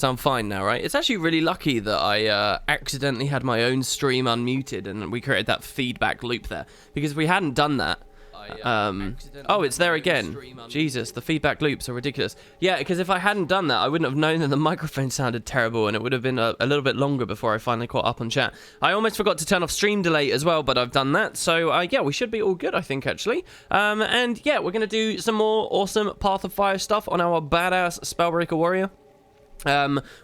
Sound fine now, right? It's actually really lucky that I accidentally had my own stream unmuted and we created that feedback loop there. Because if we hadn't done that... oh, it's there again. Jesus, the feedback loops are ridiculous. Yeah, because if I hadn't done that, I wouldn't have known that the microphone sounded terrible and it would have been a little bit longer before I finally caught up on chat. I almost forgot to turn off stream delay as well, but I've done that. So, yeah, we should be all good, I think, actually. And, yeah, we're going to do some more awesome Path of Fire stuff on our badass Spellbreaker Warrior.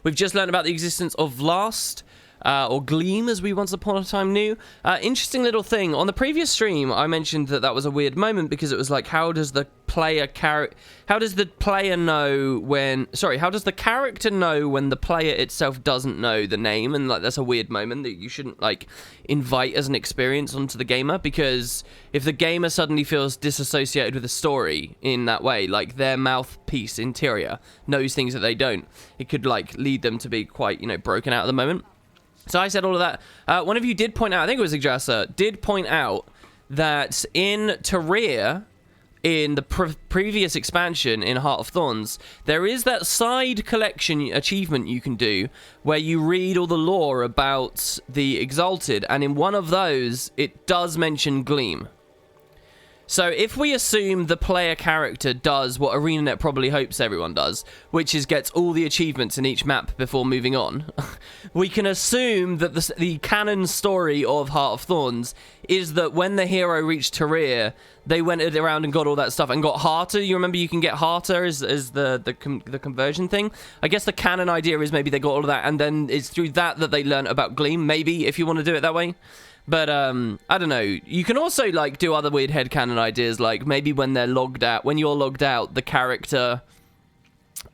We've just learned about the existence of Last, or Gleam, as we once upon a time knew. Interesting little thing. On the previous stream, I mentioned that was a weird moment because it was like, how does the character know when the player itself doesn't know the name? And like, that's a weird moment that you shouldn't like invite as an experience onto the gamer, because if the gamer suddenly feels disassociated with the story in that way, like their mouthpiece interior knows things that they don't, it could like lead them to be quite, broken out at the moment. So I said all of that. One of you did point out, I think it was Yggdrasil, did point out that in Tyria, in the previous expansion in Heart of Thorns, there is that side collection achievement you can do where you read all the lore about the Exalted, and in one of those, it does mention Gleam. So if we assume the player character does what ArenaNet probably hopes everyone does, which is gets all the achievements in each map before moving on, we can assume that the canon story of Heart of Thorns is that when the hero reached Tyria, they went around and got all that stuff and got Harter. You remember you can get Harter as the conversion thing? I guess the canon idea is maybe they got all of that, and then it's through that they learn about Gleam, maybe, if you want to do it that way. But, I don't know. You can also, like, do other weird headcanon ideas, like, maybe when you're logged out, the character,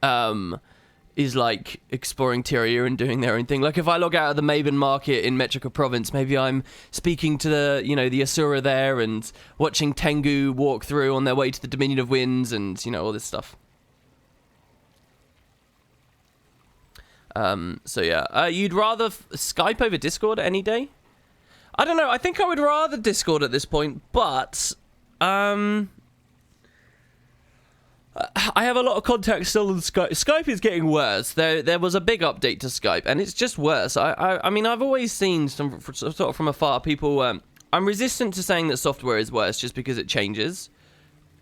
is, like, exploring Tyria and doing their own thing. Like, if I log out of the Maben Market in Metrica Province, maybe I'm speaking to the Asura there and watching Tengu walk through on their way to the Dominion of Winds and, all this stuff. So, yeah. You'd rather Skype over Discord any day? I don't know. I think I would rather Discord at this point, but I have a lot of contacts still on Skype. Skype is getting worse. There was a big update to Skype, and it's just worse. I mean, I've always seen sort of from afar people. I'm resistant to saying that software is worse just because it changes.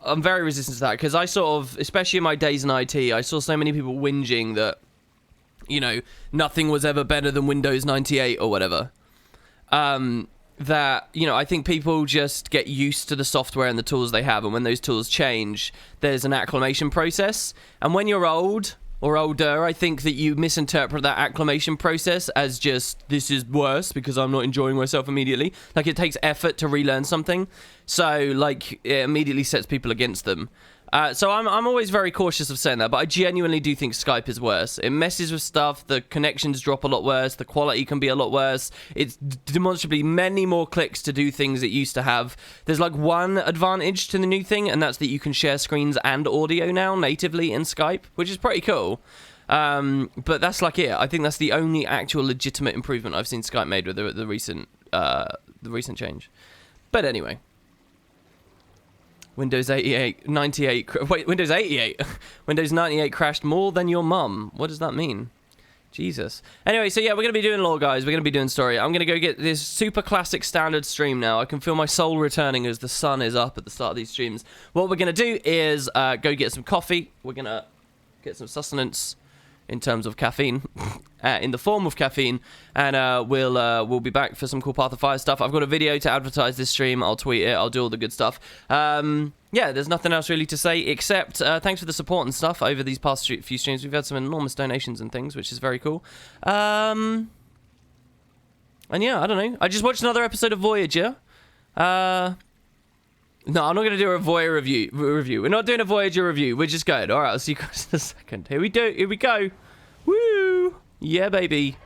I'm very resistant to that because I sort of, especially in my days in IT, I saw so many people whinging that, nothing was ever better than Windows 98 or whatever. That, I think people just get used to the software and the tools they have, and when those tools change, there's an acclimation process. And when you're old or older, I think that you misinterpret that acclimation process as just, this is worse because I'm not enjoying myself immediately. Like, it takes effort to relearn something. So, like, it immediately sets people against them. So I'm always very cautious of saying that, but I genuinely do think Skype is worse. It messes with stuff, the connections drop a lot worse, the quality can be a lot worse. It's demonstrably many more clicks to do things it used to have. There's like one advantage to the new thing, and that's that you can share screens and audio now natively in Skype, which is pretty cool. But that's like it. I think that's the only actual legitimate improvement I've seen Skype made with the recent change. But anyway. Windows 98 crashed more than your mum. What does that mean? Jesus. Anyway, so yeah, we're going to be doing lore, guys. We're going to be doing story. I'm going to go get this super classic standard stream now. I can feel my soul returning as the sun is up at the start of these streams. What we're going to do is go get some coffee. We're going to get some sustenance in terms of caffeine, in the form of caffeine, and we'll be back for some cool Path of Fire stuff. I've got a video to advertise this stream. I'll tweet it. I'll do all the good stuff. Yeah, there's nothing else really to say except thanks for the support and stuff over these past few streams. We've had some enormous donations and things, which is very cool. And yeah, I don't know. I just watched another episode of Voyager. No, I'm not going to do a Voyager review. We're not doing a Voyager review. We're just going. All right, I'll see you guys in a second. Here we go. Woo! Yeah, baby.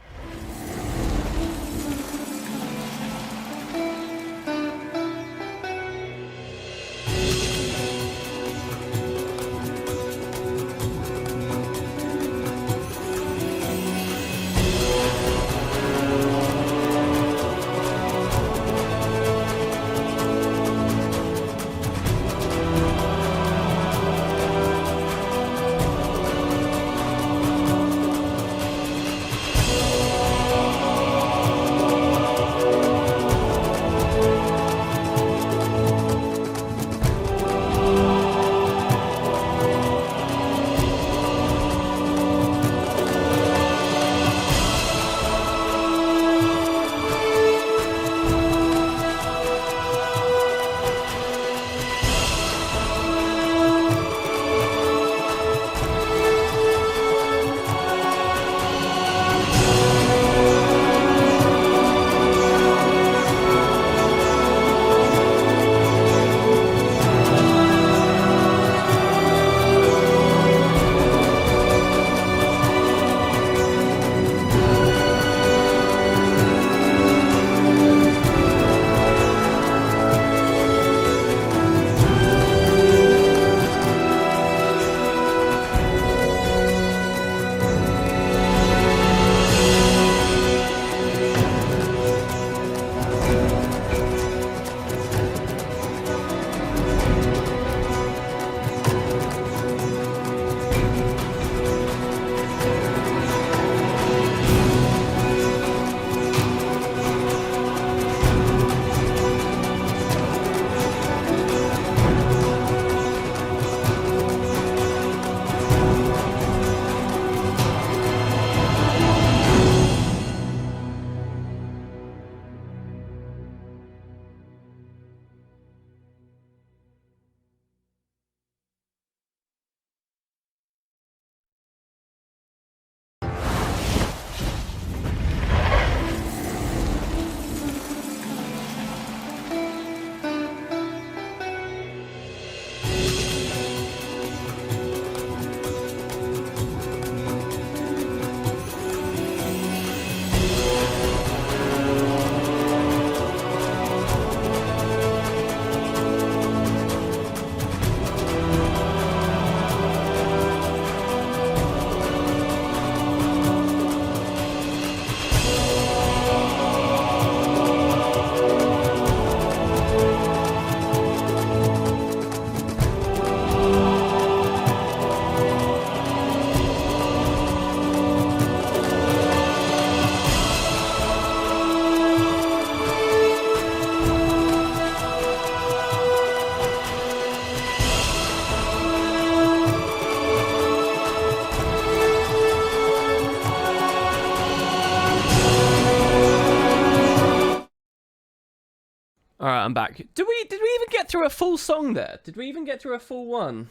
All right, I'm back. Did we even get through a full song there? Did we even get through a full one?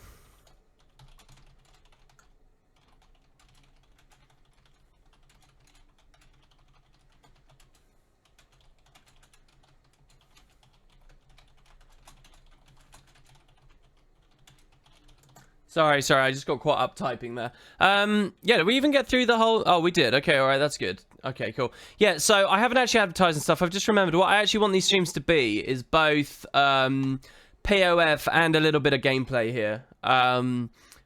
Sorry, I just got caught up typing there. Yeah, did we even get through the whole... Oh, we did. Okay, all right, that's good. Okay, cool. Yeah, so I haven't actually advertised and stuff. I've just remembered what I actually want these streams to be is both POF and a little bit of gameplay here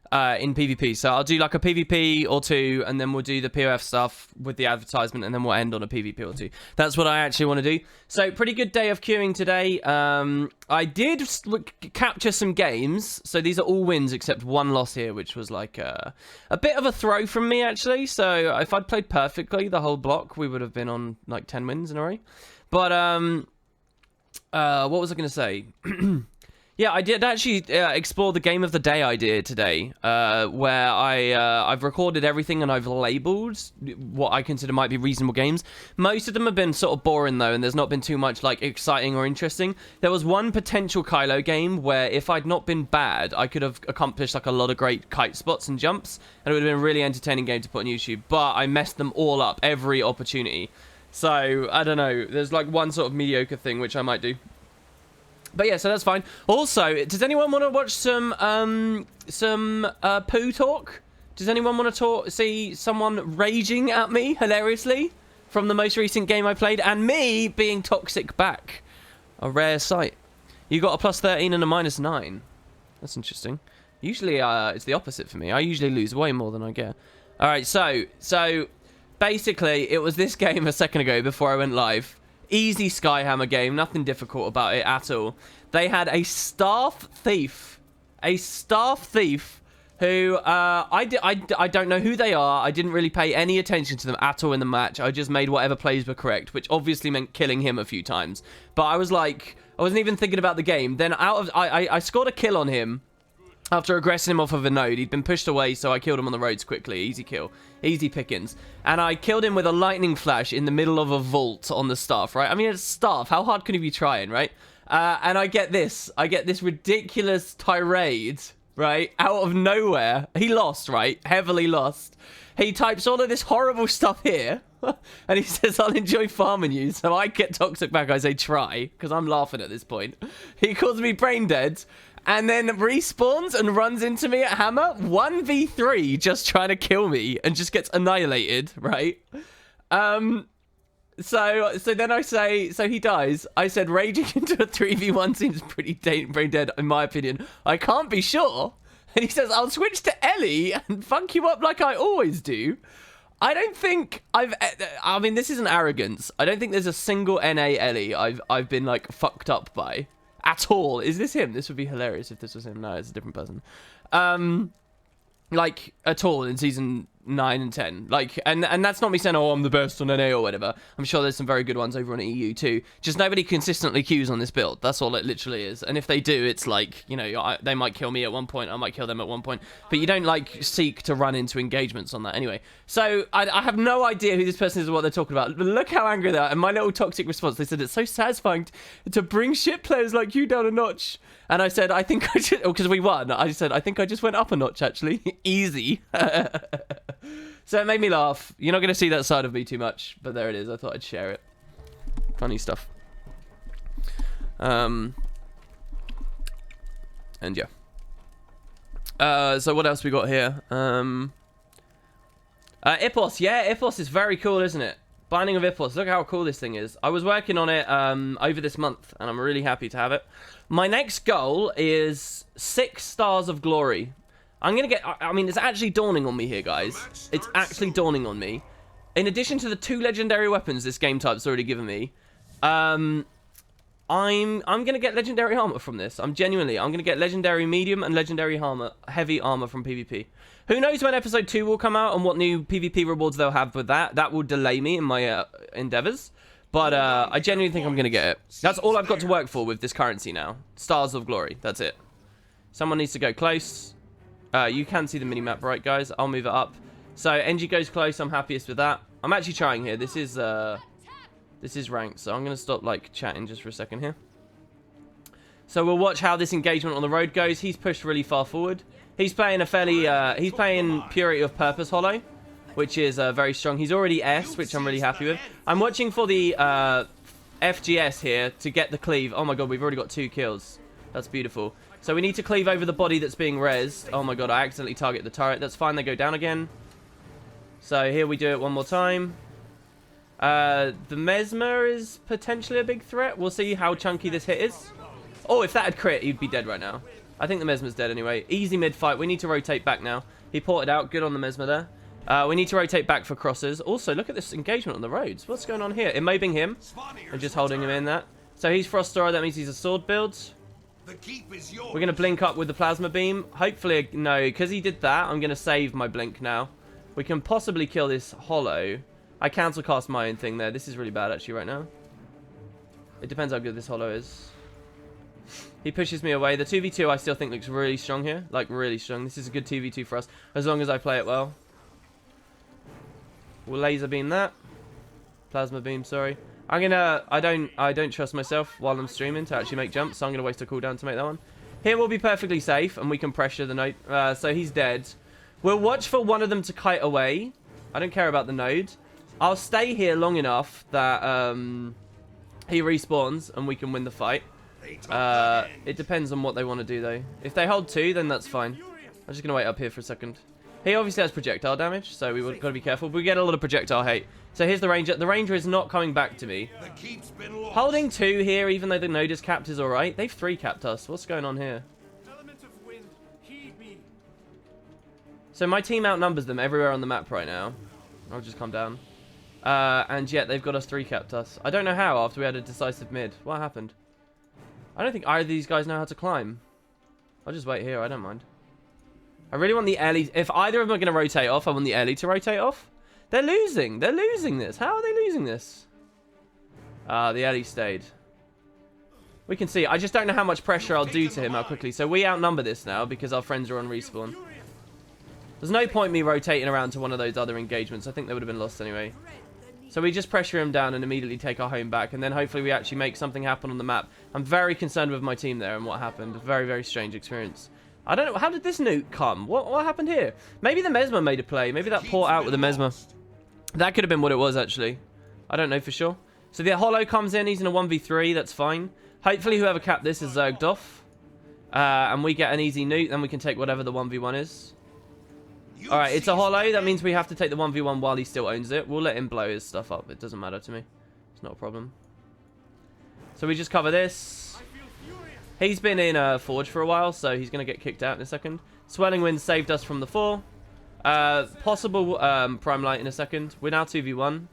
in PvP. So I'll do like a PvP or two, and then we'll do the POF stuff with the advertisement, and then we'll end on a PvP or two. That's what I actually want to do. So pretty good day of queuing today. I did capture some games. So these are all wins except one loss here, which was like a bit of a throw from me, actually. So if I'd played perfectly the whole block, we would have been on like 10 wins in a row. But what was I going to say? Yeah, I did actually explore the game of the day idea today, where I've recorded everything and I've labelled what I consider might be reasonable games. Most of them have been sort of boring, though, and there's not been too much, like, exciting or interesting. There was one potential Kylo game where if I'd not been bad, I could have accomplished, like, a lot of great kite spots and jumps, and it would have been a really entertaining game to put on YouTube, but I messed them all up every opportunity. So, I don't know, there's, like, one sort of mediocre thing which I might do. But yeah, so that's fine. Also, does anyone want to watch some poo talk? Does anyone want to see someone raging at me hilariously from the most recent game I played, and me being toxic back? A rare sight. You got a +13 and a -9. That's interesting. Usually, it's the opposite for me. I usually lose way more than I get. All right, so basically, it was this game a second ago before I went live. Easy Skyhammer game, nothing difficult about it at all. They had a staff thief who I don't know who they are. I didn't really pay any attention to them at all in the match. I just made whatever plays were correct, which obviously meant killing him a few times. But I was like, I wasn't even thinking about the game. Then I scored a kill on him after aggressing him off of a node. He'd been pushed away, so I killed him on the roads quickly. Easy kill. Easy pickings. And I killed him with a lightning flash in the middle of a vault on the staff, right? I mean, it's staff. How hard can you be trying, right? And I get this. I get this ridiculous tirade, right? Out of nowhere. He lost, right? Heavily lost. He types all of this horrible stuff here. And he says, I'll enjoy farming you. So I get toxic back. I say, try. Because I'm laughing at this point. He calls me brain dead. And then respawns and runs into me at hammer. 1v3 just trying to kill me and just gets annihilated, right? So then I say, so he dies. I said, raging into a 3v1 seems pretty brain dead, in my opinion. I can't be sure. And he says, I'll switch to Ellie and fuck you up like I always do. I don't think I mean, this isn't arrogance. I don't think there's a single NA Ellie I've been, like, fucked up by. At all. Is this him? This would be hilarious if this was him. No, it's a different person. Like, at all in season 9 and 10. Like, and that's not me saying, oh, I'm the best on NA or whatever. I'm sure there's some very good ones over on EU too. Just nobody consistently queues on this build. That's all it literally is. And if they do, it's like, you know, they might kill me at one point. I might kill them at one point. But you don't, like, seek to run into engagements on that anyway. So, I have no idea who this person is or what they're talking about. But look how angry they are. And my little toxic response, they said, it's so satisfying to bring shit players like you down a notch. And I said, I think I should, because we won. I said, I think I just went up a notch, actually. Easy. So it made me laugh. You're not going to see that side of me too much, but there it is. I thought I'd share it. Funny stuff. And yeah. So what else we got here? Ipos. Yeah, Ipos is very cool, isn't it? Binding of Ipos. Look how cool this thing is. I was working on it over this month, and I'm really happy to have it. My next goal is 6 stars of glory. I'm going to get... I mean, it's actually dawning on me here, guys. It's actually dawning on me. In addition to the 2 legendary weapons this game type's already given me, I'm going to get legendary armor from this. I'm going to get legendary medium and legendary armor, heavy armor from PvP. Who knows when episode 2 will come out and what new PvP rewards they'll have with that. That will delay me in my endeavors. But I genuinely think I'm going to get it. That's all I've got to work for with this currency now. Stars of glory. That's it. Someone needs to go close. You can see the minimap, right, guys? I'll move it up. So, NG goes close. I'm happiest with that. I'm actually trying here. This is ranked, so I'm going to stop, like, chatting just for a second here. So we'll watch how this engagement on the road goes. He's pushed really far forward. He's playing a fairly, he's playing Purity of Purpose Holo, which is very strong. He's already S, which I'm really happy with. I'm watching for the FGS here to get the cleave. Oh my god, we've already got 2 kills. That's beautiful. So we need to cleave over the body that's being rezzed. Oh my god, I accidentally target the turret. That's fine, they go down again. So here we do it one more time. The Mesmer is potentially a big threat. We'll see how chunky this hit is. Oh, if that had crit, he'd be dead right now. I think the Mesmer's dead anyway. Easy mid-fight. We need to rotate back now. He ported out. Good on the Mesmer there. We need to rotate back for crosses. Also, look at this engagement on the roads. What's going on here? Immobing him and just holding him in that. So he's Frost Thrower. That means he's a sword build. We're going to blink up with the Plasma Beam. Hopefully, no, because he did that, I'm going to save my blink now. We can possibly kill this Holo. I cancel cast my own thing there. This is really bad, actually, right now. It depends how good this Holo is. He pushes me away. The 2v2 I still think looks really strong here. Like, really strong. This is a good 2v2 for us, as long as I play it well. We'll laser beam that. Plasma beam, sorry. I'm gonna... I don't trust myself while I'm streaming to actually make jumps, so I'm gonna waste a cooldown to make that one. Here we'll be perfectly safe, and we can pressure the node. So he's dead. We'll watch for one of them to kite away. I don't care about the node. I'll stay here long enough that he respawns, and we can win the fight. It depends on what they want to do, though. If they hold 2, then that's fine. I'm just going to wait up here for a second. He obviously has projectile damage, so we've got to be careful. But we get a lot of projectile hate. So here's the Ranger. The Ranger is not coming back to me. Holding 2 here, even though the node is capped, is alright. They've 3 capped us. What's going on here? So my team outnumbers them everywhere on the map right now. I'll just come down. And yet they've got us 3 capped us. I don't know how after we had a decisive mid. What happened? I don't think either of these guys know how to climb. I'll just wait here. I don't mind. I really want the Ellie. If either of them are going to rotate off, I want the Ellie to rotate off. They're losing. They're losing this. How are they losing this? The Ellie stayed. We can see. I just don't know how much pressure I'll do to him, how quickly. So we outnumber this now because our friends are on respawn. There's no point me rotating around to one of those other engagements. I think they would have been lost anyway. So we just pressure him down and immediately take our home back. And then hopefully we actually make something happen on the map. I'm very concerned with my team there and what happened. Very, very strange experience. I don't know. How did this nuke come? What happened here? Maybe the Mesmer made a play. Maybe that port out with the Mesmer. That could have been what it was, actually. I don't know for sure. So the Holo comes in. He's in a 1v3. That's fine. Hopefully whoever capped this is zerged off. And we get an easy nuke. Then we can take whatever the 1v1 is. Alright, it's a Holo. That means we have to take the 1v1 while he still owns it. We'll let him blow his stuff up. It doesn't matter to me. It's not a problem. So we just cover this. He's been in Forge for a while, so he's going to get kicked out in a second. Swelling Wind saved us from the 4. Possible Prime Light in a second. We're now 2v1.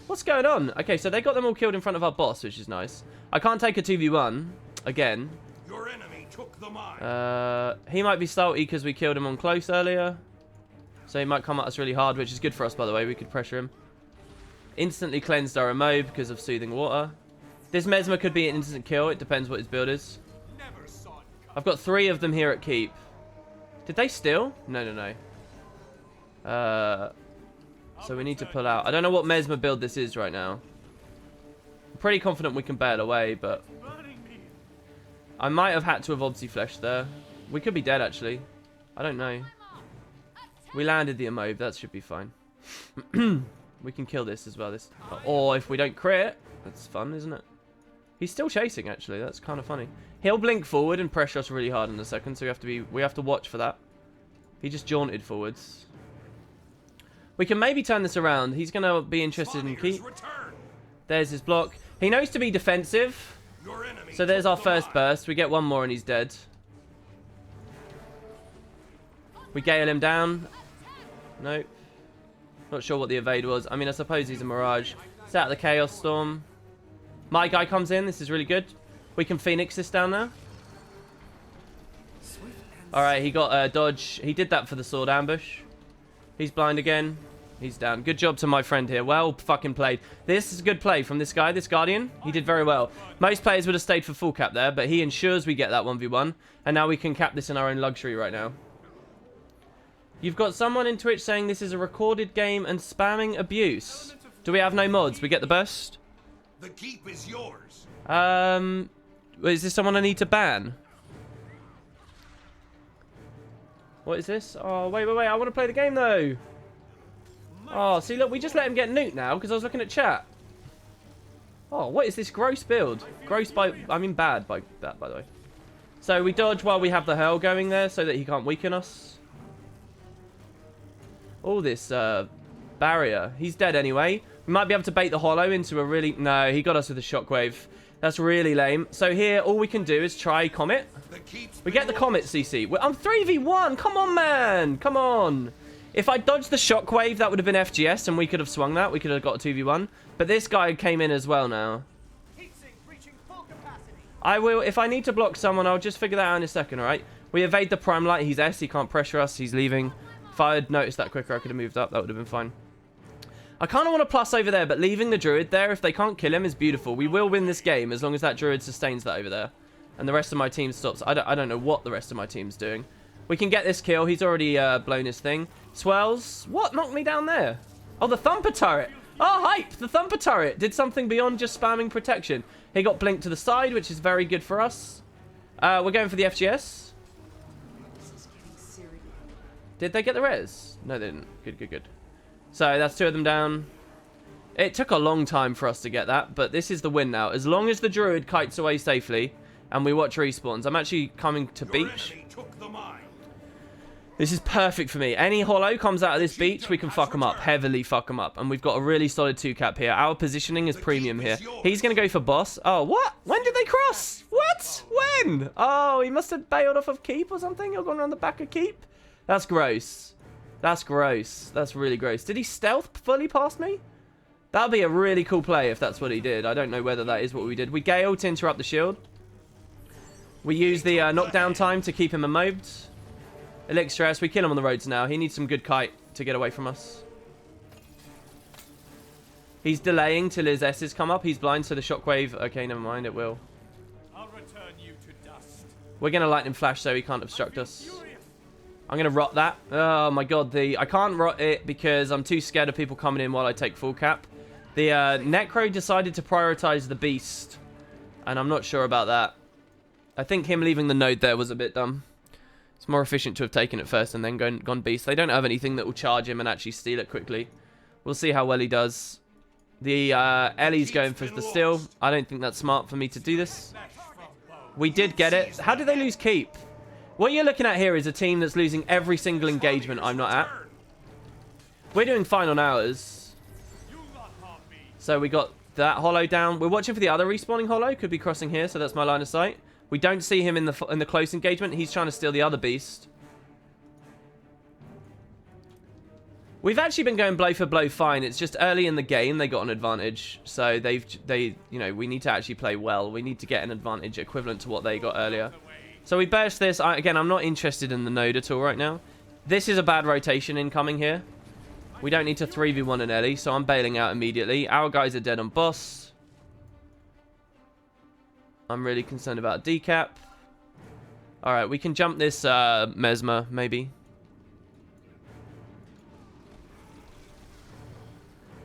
What's going on? Okay, so they got them all killed in front of our boss, which is nice. I can't take a 2v1 again. Your enemy took the mine. He might be salty because we killed him on close earlier. So he might come at us really hard, which is good for us, by the way. We could pressure him. Instantly cleansed our Immob because of Soothing Water. This Mesmer could be an instant kill. It depends what his build is. I've got 3 of them here at keep. Did they steal? No. So we need to pull out. I don't know what Mesmer build this is right now. I'm pretty confident we can bail away, but I might have had to have Obsi Flesh there. We could be dead, actually. I don't know. We landed the Immob. That should be fine. We can kill this as well. Or if we don't crit, that's fun, isn't it? He's still chasing, actually. That's kind of funny. He'll blink forward and pressure us really hard in a second, so we have to watch for that. He just jaunted forwards. We can maybe turn this around. He's going to be interested in keep. There's his block. He knows to be defensive. So there's our first burst. We get one more and he's dead. We gale him down. Nope. Not sure what the evade was. I mean, I suppose he's a Mirage. It's out of the Chaos Storm. My guy comes in. This is really good. We can Phoenix this down there. Alright, he got a dodge. He did that for the sword ambush. He's blind again. He's down. Good job to my friend here. Well fucking played. This is a good play from this guy, this Guardian. He did very well. Most players would have stayed for full cap there, but he ensures we get that 1v1. And now we can cap this in our own luxury right now. You've got someone in Twitch saying this is a recorded game and spamming abuse. Do we have no mods? We get the burst? The keep is yours. Is this someone I need to ban? What is this? Oh, wait. I want to play the game, though. Oh, see, look, we just let him get nuked now because I was looking at chat. Oh, what is this gross build? Gross by... I mean bad by that, by the way. So we dodge while we have the hurl going there so that he can't weaken us. All this barrier. He's dead anyway. We might be able to bait the hollow into a really... No, he got us with a shockwave. That's really lame. So here, all we can do is try Comet. We get the Comet, CC. I'm 3v1. Come on, man. Come on. If I dodged the shockwave, that would have been FGS, and we could have swung that. We could have got a 2v1. But this guy came in as well now. I will... If I need to block someone, I'll just figure that out in a second, alright? We evade the Prime Light. He's S. He can't pressure us. He's leaving. If I had noticed that quicker, I could have moved up. That would have been fine. I kind of want to plus over there, but leaving the Druid there, if they can't kill him, is beautiful. We will win this game as long as that Druid sustains that over there. And the rest of my team stops. I don't know what the rest of my team's doing. We can get this kill. He's already blown his thing. Swells. What knocked me down there? Oh, the Thumper Turret. Oh, hype. The Thumper Turret did something beyond just spamming protection. He got blinked to the side, which is very good for us. We're going for the FGS. Did they get the res? No, they didn't. Good. So that's 2 of them down. It took a long time for us to get that, but this is the win now. As long as the Druid kites away safely and we watch respawns. I'm actually coming to beach. This is perfect for me. Any hollow comes out of this beach, we can fuck them up. Heavily fuck them up. And we've got a really solid 2-cap here. Our positioning is premium here. He's going to go for boss. Oh, what? When did they cross? What? When? Oh, he must have bailed off of keep or something. Or gone around the back of keep. That's gross. That's gross. That's really gross. Did he stealth fully past me? That would be a really cool play if that's what he did. I don't know whether that is what we did. We Gale to interrupt the shield. We use the knockdown time to keep him immobed. Elixir S. We kill him on the roads now. He needs some good kite to get away from us. He's delaying till his S's come up. He's blind, so the shockwave... Okay, never mind. It will. I'll return you to dust. We're going to lightning flash so he can't obstruct us. I'm going to rot that. Oh, my God. I can't rot it because I'm too scared of people coming in while I take full cap. The Necro decided to prioritize the beast. And I'm not sure about that. I think him leaving the node there was a bit dumb. It's more efficient to have taken it first and then gone beast. They don't have anything that will charge him and actually steal it quickly. We'll see how well he does. The Ellie's going for the steal. I don't think that's smart for me to do this. We did get it. How did they lose keep? What you're looking at here is a team that's losing every single engagement I'm not at. We're doing fine on ours. So we got that hollow down. We're watching for the other respawning hollow. Could be crossing here, so that's my line of sight. We don't see him in the close engagement. He's trying to steal the other beast. We've actually been going blow for blow fine. It's just early in the game they got an advantage. So you know, we need to actually play well. We need to get an advantage equivalent to what they got earlier. So we burst this. Again, I'm not interested in the node at all right now. This is a bad rotation incoming here. We don't need to 3v1 an Ellie, so I'm bailing out immediately. Our guys are dead on boss. I'm really concerned about decap. Alright, we can jump this Mesmer, maybe.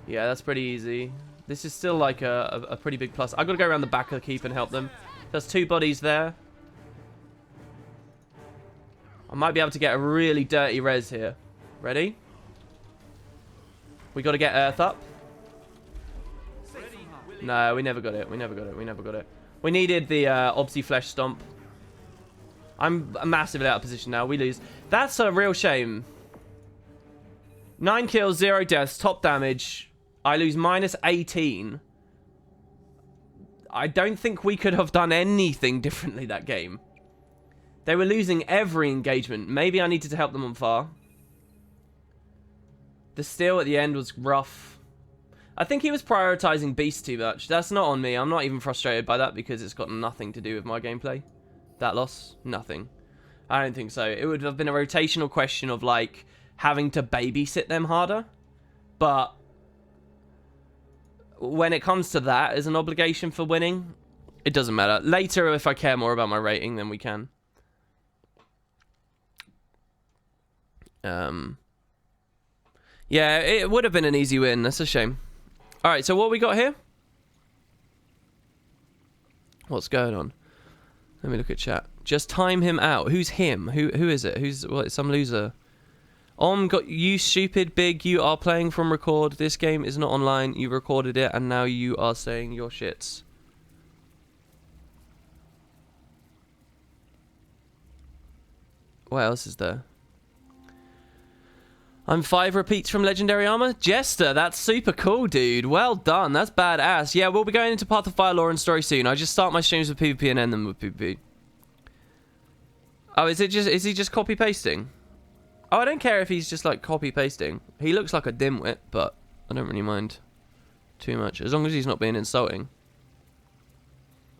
Yeah, that's pretty easy. This is still like a pretty big plus. I've got to go around the back of the keep and help them. There's 2 bodies there. I might be able to get a really dirty res here. Ready? We got to get Earth up. No, we never got it. We never got it. We needed the Obsy Flesh Stomp. I'm massively out of position now. We lose. That's a real shame. 9 kills, 0 deaths, top damage. I lose minus 18. I don't think we could have done anything differently that game. They were losing every engagement. Maybe I needed to help them on far. The steal at the end was rough. I think he was prioritizing Beast too much. That's not on me. I'm not even frustrated by that because it's got nothing to do with my gameplay. That loss? Nothing. I don't think so. It would have been a rotational question of, like, having to babysit them harder. But when it comes to that as an obligation for winning, it doesn't matter. Later, if I care more about my rating, then we can. Yeah, it would have been an easy win. That's a shame. Alright, so what we got here? What's going on? Let me look at chat. Just time him out. Who's him? Who is it? Who's what? Some loser. Got you stupid big. You are playing from record. This game is not online. You recorded it and now you are saying your shits. What else is there? I'm 5 repeats from Legendary Armor. Jester, that's super cool, dude. Well done. That's badass. Yeah, we'll be going into Path of Fire lore and story soon. I just start my streams with PvP and end them with PvP. Oh, is he just copy pasting? Oh, I don't care if he's just like copy pasting. He looks like a dimwit, but I don't really mind too much as long as he's not being insulting.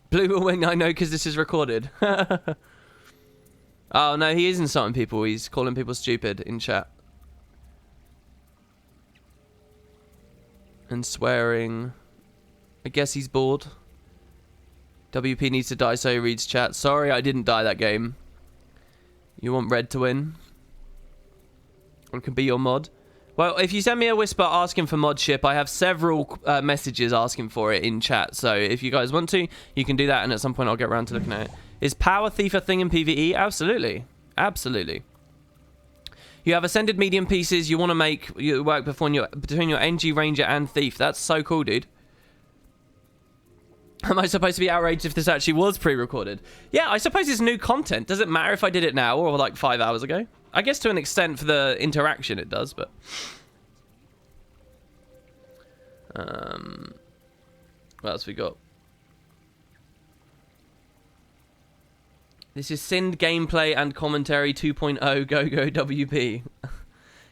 Blue will win. I know because this is recorded. Oh no, he is insulting people. He's calling people stupid in chat. And swearing. I guess he's bored. WP needs to die so he reads chat. Sorry, I didn't die that game. You want red to win? I can be your mod. Well, if you send me a whisper asking for mod ship, I have several messages asking for it in chat. So if you guys want to, you can do that, and at some point I'll get around to looking at it. Is Power Thief a thing in PvE? Absolutely. Absolutely. You have ascended medium pieces you want to make work between your NG, Ranger, and Thief. That's so cool, dude. Am I supposed to be outraged if this actually was pre-recorded? Yeah, I suppose it's new content. Does it matter if I did it now or like 5 hours ago? I guess to an extent for the interaction it does, but... what else we got? This is Sind Gameplay and Commentary 2.0 Go WP.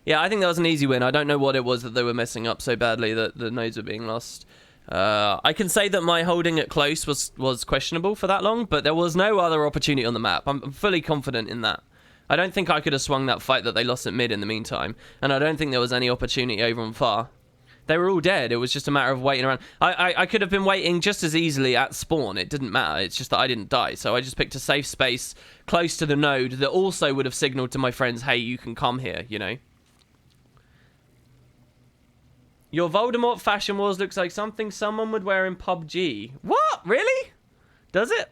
Yeah, I think that was an easy win. I don't know what it was that they were messing up so badly that the nodes were being lost. I can say that my holding it close was questionable for that long, but there was no other opportunity on the map. I'm fully confident in that. I don't think I could have swung that fight that they lost at mid in the meantime, and I don't think there was any opportunity over on far. They were all dead. It was just a matter of waiting around. I could have been waiting just as easily at spawn. It didn't matter. It's just that I didn't die. So I just picked a safe space close to the node that also would have signaled to my friends, hey, you can come here, you know? Your Voldemort Fashion Wars looks like something someone would wear in PUBG. What? Really? Does it?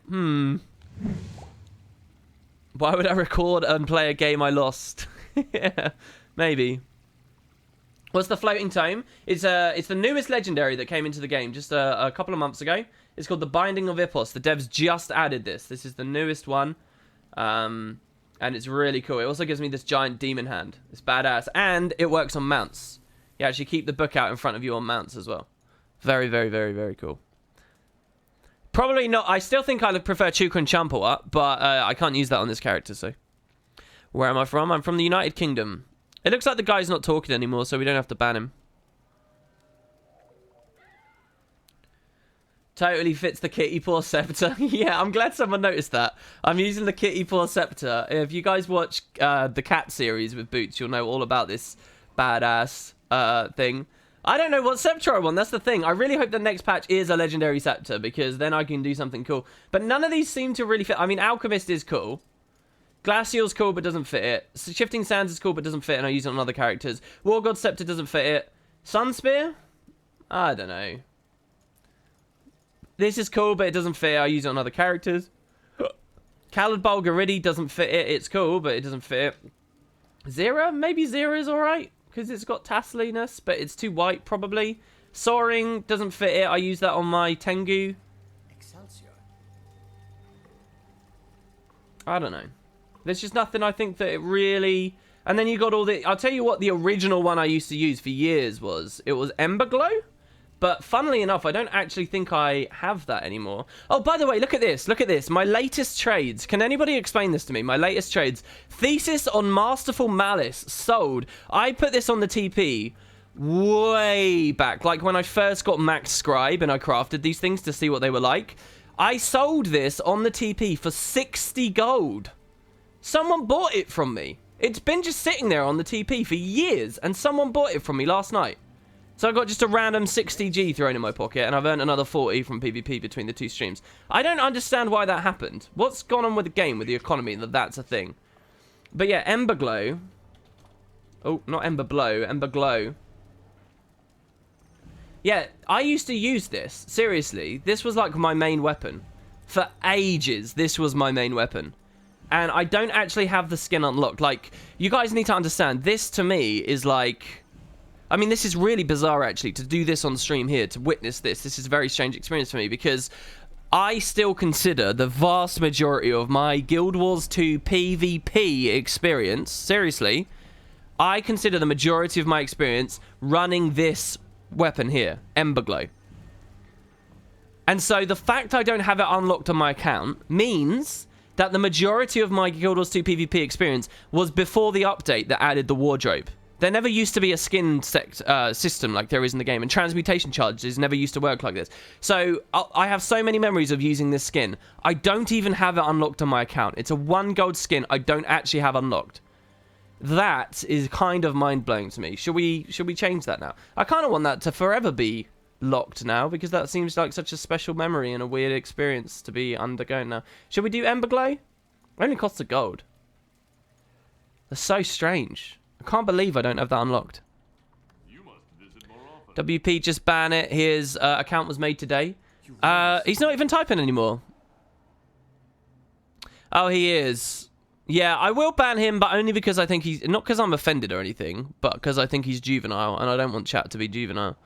Why would I record and play a game I lost? Yeah, maybe. What's the floating tome? It's the newest legendary that came into the game just a couple of months ago. It's called the Binding of Ipos. The devs just added this. This is the newest one. And it's really cool. It also gives me this giant demon hand. It's badass. And it works on mounts. You actually keep the book out in front of you on mounts as well. Very, very, very, very cool. Probably not. I still think I would prefer Chukun Champawat, but I can't use that on this character, so. Where am I from? I'm from the United Kingdom. It looks like the guy's not talking anymore, so we don't have to ban him. Totally fits the kitty paw scepter. Yeah, I'm glad someone noticed that. I'm using the kitty paw scepter. If you guys watch the cat series with Boots, you'll know all about this badass thing. I don't know what scepter I want. That's the thing. I really hope the next patch is a legendary scepter, because then I can do something cool. But none of these seem to really fit. I mean, Alchemist is cool. Glacial's cool, but doesn't fit it. Shifting Sands is cool, but doesn't fit, and I use it on other characters. War God Scepter doesn't fit it. Sunspear? I don't know. This is cool, but it doesn't fit. I use it on other characters. Khaled Bulgaridi doesn't fit it. It's cool, but it doesn't fit it. Zera? Maybe Zera is alright, because it's got tasseliness, but it's too white, probably. Soaring doesn't fit it. I use that on my Tengu. Excelsior. I don't know. There's just nothing I think that it really... And then you got all the... I'll tell you what the original one I used to use for years was. It was Emberglow. But funnily enough, I don't actually think I have that anymore. Oh, by the way, look at this. Look at this. My latest trades. Can anybody explain this to me? My latest trades. Thesis on Masterful Malice. Sold. I put this on the TP way back. Like when I first got Max Scribe and I crafted these things to see what they were like. I sold this on the TP for 60 gold. Someone bought it from me. It's been just sitting there on the TP for years, and someone bought it from me last night. So I got just a random 60G thrown in my pocket, and I've earned another 40 from PvP between the two streams. I don't understand why that happened. What's gone on with the game, with the economy, that that's a thing? But yeah, Emberglow. Oh, not Emberblow, Emberglow. Yeah, I used to use this. Seriously, this was like my main weapon. for ages, this was my main weapon. And I don't actually have the skin unlocked. Like, you guys need to understand, this to me is like... I mean, this is really bizarre, actually, to do this on stream here, to witness this. This is a very strange experience for me, because I still consider the vast majority of my Guild Wars 2 PvP experience, seriously, I consider the majority of my experience running this weapon here, Emberglow. And so the fact I don't have it unlocked on my account means that the majority of my Guild Wars 2 PvP experience was before the update that added the wardrobe. There never used to be a skin system like there is in the game, and transmutation charges never used to work like this. So I have so many memories of using this skin. I don't even have it unlocked on my account. It's a 1 gold skin I don't actually have unlocked. That is kind of mind-blowing to me. Should we change that now? I kind of want that to forever be locked now, because that seems like such a special memory and a weird experience to be undergoing now. Should we do Emberglow? It only costs a gold. That's so strange. I can't believe I don't have that unlocked. You must visit more often. WP, just ban it. His account was made today. He's not even typing anymore. Oh, he is. Yeah, I will ban him, but only because I think he's... Not because I'm offended or anything, but because I think he's juvenile, and I don't want chat to be juvenile.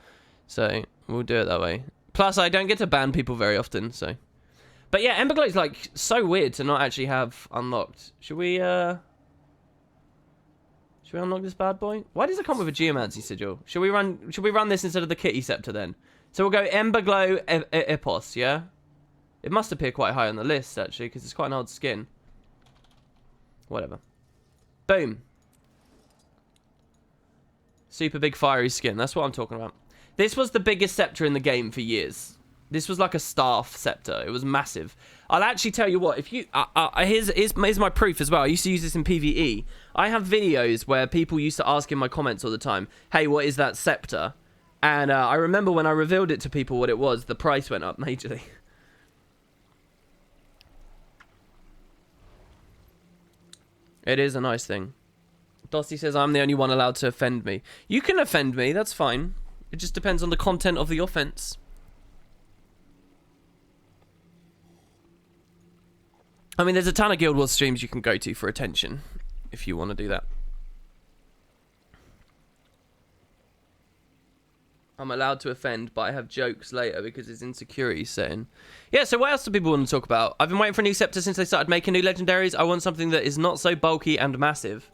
So, we'll do it that way. Plus, I don't get to ban people very often, so... But yeah, Emberglow's, like, so weird to not actually have unlocked. Should we unlock this bad boy? Why does it come with a Geomancy sigil? Should we run this instead of the Kitty Scepter then? So we'll go Emberglow Epos, yeah? It must appear quite high on the list, actually, because it's quite an old skin. Whatever. Boom. Super big fiery skin. That's what I'm talking about. This was the biggest scepter in the game for years. This was like a staff scepter. It was massive. I'll actually tell you what. If you here's my proof as well. I used to use this in PvE. I have videos where people used to ask in my comments all the time, "Hey, what is that scepter?" And I remember when I revealed it to people what it was, the price went up majorly. It is a nice thing. Dosty says, I'm the only one allowed to offend me. You can offend me, that's fine. It just depends on the content of the offense. I mean, there's a ton of Guild Wars streams you can go to for attention, if you want to do that. I'm allowed to offend, but I have jokes later because it's insecurity setting. Yeah, so what else do people want to talk about? I've been waiting for a new scepter since they started making new legendaries. I want something that is not so bulky and massive.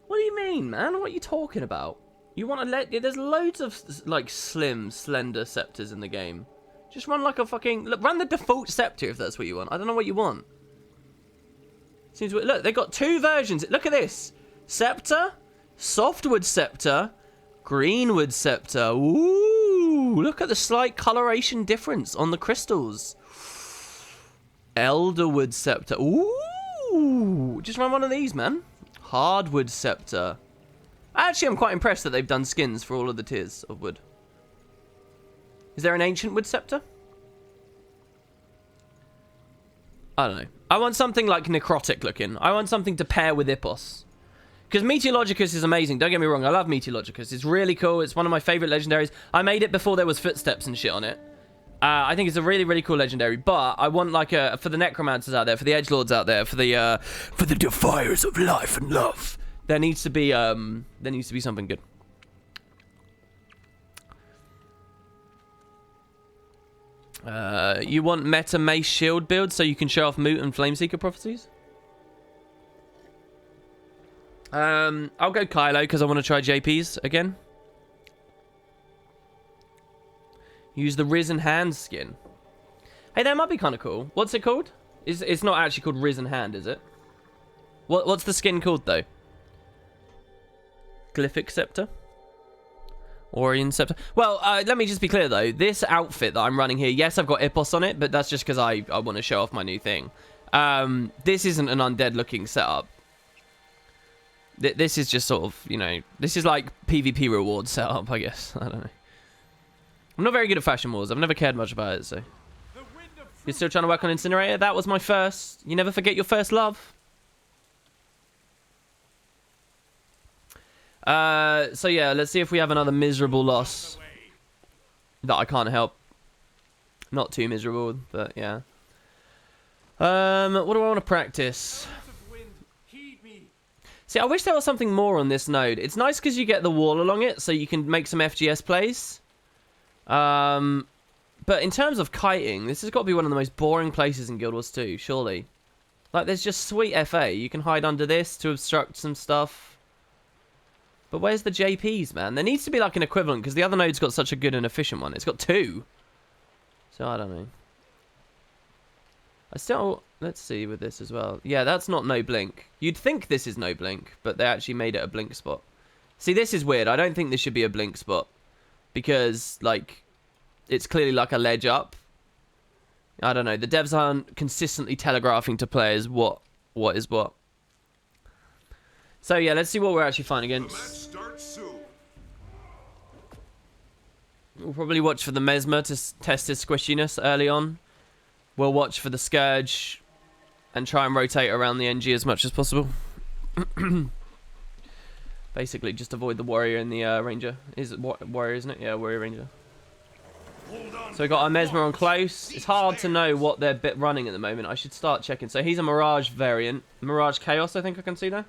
What do you mean, man? What are you talking about? You want to there's loads of, like, slim, slender scepters in the game. Just run like a fucking... Look, run the default scepter if that's what you want. I don't know what you want. Seems weird. Look, they've got 2 versions. Look at this. Scepter, softwood scepter, greenwood scepter. Ooh, look at the slight coloration difference on the crystals. Elderwood scepter. Ooh, just run one of these, man. Hardwood scepter. Actually, I'm quite impressed that they've done skins for all of the tiers of wood. Is there an ancient wood scepter? I don't know. I want something like necrotic looking. I want something to pair with Ipos. Because Meteorologicus is amazing. Don't get me wrong. I love Meteorologicus. It's really cool. It's one of my favorite legendaries. I made it before there was footsteps and shit on it. I think it's a really, really cool legendary. But I want like a... For the necromancers out there, for the edgelords out there, for the defiers of life and love. There needs to be something good. You want meta mace shield build so you can show off Moot and Flameseeker prophecies? I'll go Kylo because I want to try JP's again. Use the Risen Hand skin. Hey, that might be kind of cool. What's it called? It's not actually called Risen Hand, is it? What's the skin called, though? Glyphic Scepter? Orion Scepter? Well, let me just be clear, though. This outfit that I'm running here, yes, I've got Ipos on it, but that's just because I want to show off my new thing. This isn't an undead-looking setup. This is just sort of, you know, this is like PvP reward setup, I guess. I don't know. I'm not very good at Fashion Wars. I've never cared much about it, so. You're still trying to work on Incinerator? That was my first. You never forget your first love. So yeah, let's see if we have another miserable loss that I can't help. Not too miserable, but yeah. What do I want to practice? See, I wish there was something more on this node. It's nice because you get the wall along it, so you can make some FGS plays. But in terms of kiting, this has got to be one of the most boring places in Guild Wars 2, surely. Like, there's just sweet FA. You can hide under this to obstruct some stuff. But where's the JPs, man? There needs to be, like, an equivalent, because the other node's got such a good and efficient one. It's got 2. So, I don't know. I still... Let's see with this as well. Yeah, that's not no blink. You'd think this is no blink, but they actually made it a blink spot. See, this is weird. I don't think this should be a blink spot. Because, like... It's clearly like a ledge up. I don't know. The devs aren't consistently telegraphing to players what is what. So yeah, let's see what we're actually fighting against. We'll probably watch for the Mesmer to test his squishiness early on. We'll watch for the Scourge and try and rotate around the NG as much as possible. Basically, just avoid the Warrior and the Ranger. Is it Warrior, isn't it? Yeah, Warrior Ranger. So we got our Mesmer on close. It's hard to know what they're running at the moment. I should start checking. So he's a Mirage variant. Mirage Chaos, I think I can see there.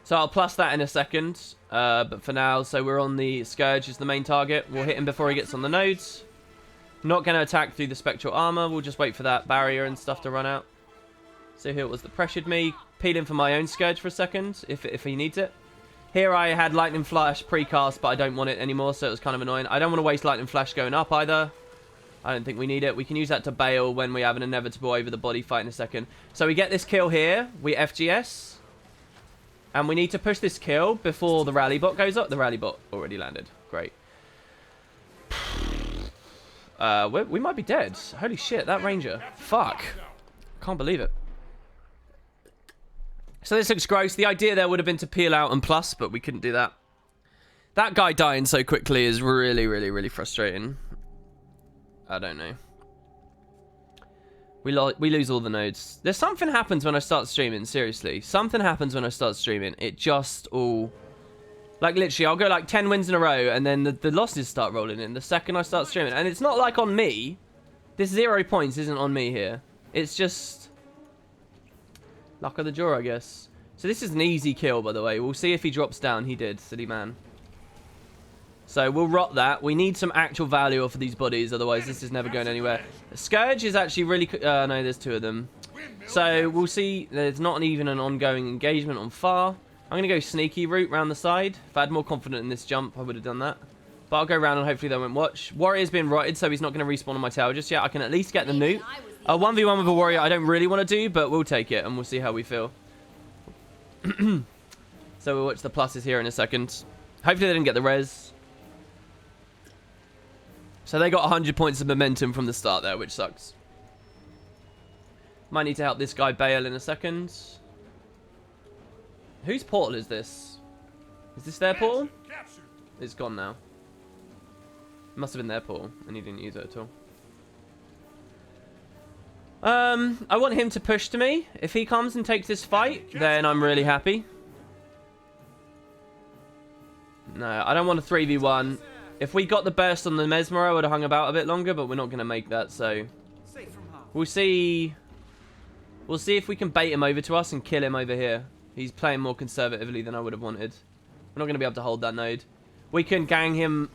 So I'll plus that in a second. But for now, so we're on the Scourge is the main target. We'll hit him before he gets on the nodes. Not going to attack through the Spectral Armor. We'll just wait for that barrier and stuff to run out. So here it was that pressured me. Peeling for my own Scourge for a second, if he needs it. Here I had Lightning Flash precast, but I don't want it anymore, so it was kind of annoying. I don't want to waste Lightning Flash going up either. I don't think we need it. We can use that to bail when we have an inevitable over the body fight in a second. So we get this kill here. We FGS. And we need to push this kill before the rally bot goes up. The rally bot already landed. Great. We might be dead. Holy shit, that Ranger. Fuck. Can't believe it. So this looks gross. The idea there would have been to peel out and plus, but we couldn't do that. That guy dying so quickly is really, really, really frustrating. I don't know. We lose all the nodes. There's something happens when I start streaming, seriously. Something happens when I start streaming. It just all... Like, literally, I'll go like 10 wins in a row, and then the losses start rolling in the second I start streaming. And it's not like on me. This 0 points isn't on me here. It's just... luck of the draw, I guess. So this is an easy kill, by the way. We'll see if he drops down. He did, silly man. So we'll rot that. We need some actual value off of these bodies, otherwise this is never going anywhere. Scourge is actually really... no, there's 2 of them. So we'll see. There's not even an ongoing engagement on far. I'm going to go sneaky route round the side. If I had more confidence in this jump, I would have done that. But I'll go around and hopefully they won't watch. Warrior's been rotted, so he's not going to respawn on my tail just yet. I can at least get the newt. 1v1 with a Warrior I don't really want to do, but we'll take it and we'll see how we feel. So we'll watch the pluses here in a second. Hopefully they didn't get the res. So they got 100 points of momentum from the start there, which sucks. Might need to help this guy bail in a second. Whose portal is this? Is this their portal? It's gone now. It must have been their portal, and he didn't use it at all. I want him to push to me. If he comes and takes this fight, then I'm really happy. No, I don't want a 3v1. If we got the burst on the Mesmer, I would have hung about a bit longer, but we're not going to make that, so... We'll see... We'll see if we can bait him over to us and kill him over here. He's playing more conservatively than I would have wanted. We're not going to be able to hold that node. We can gang him...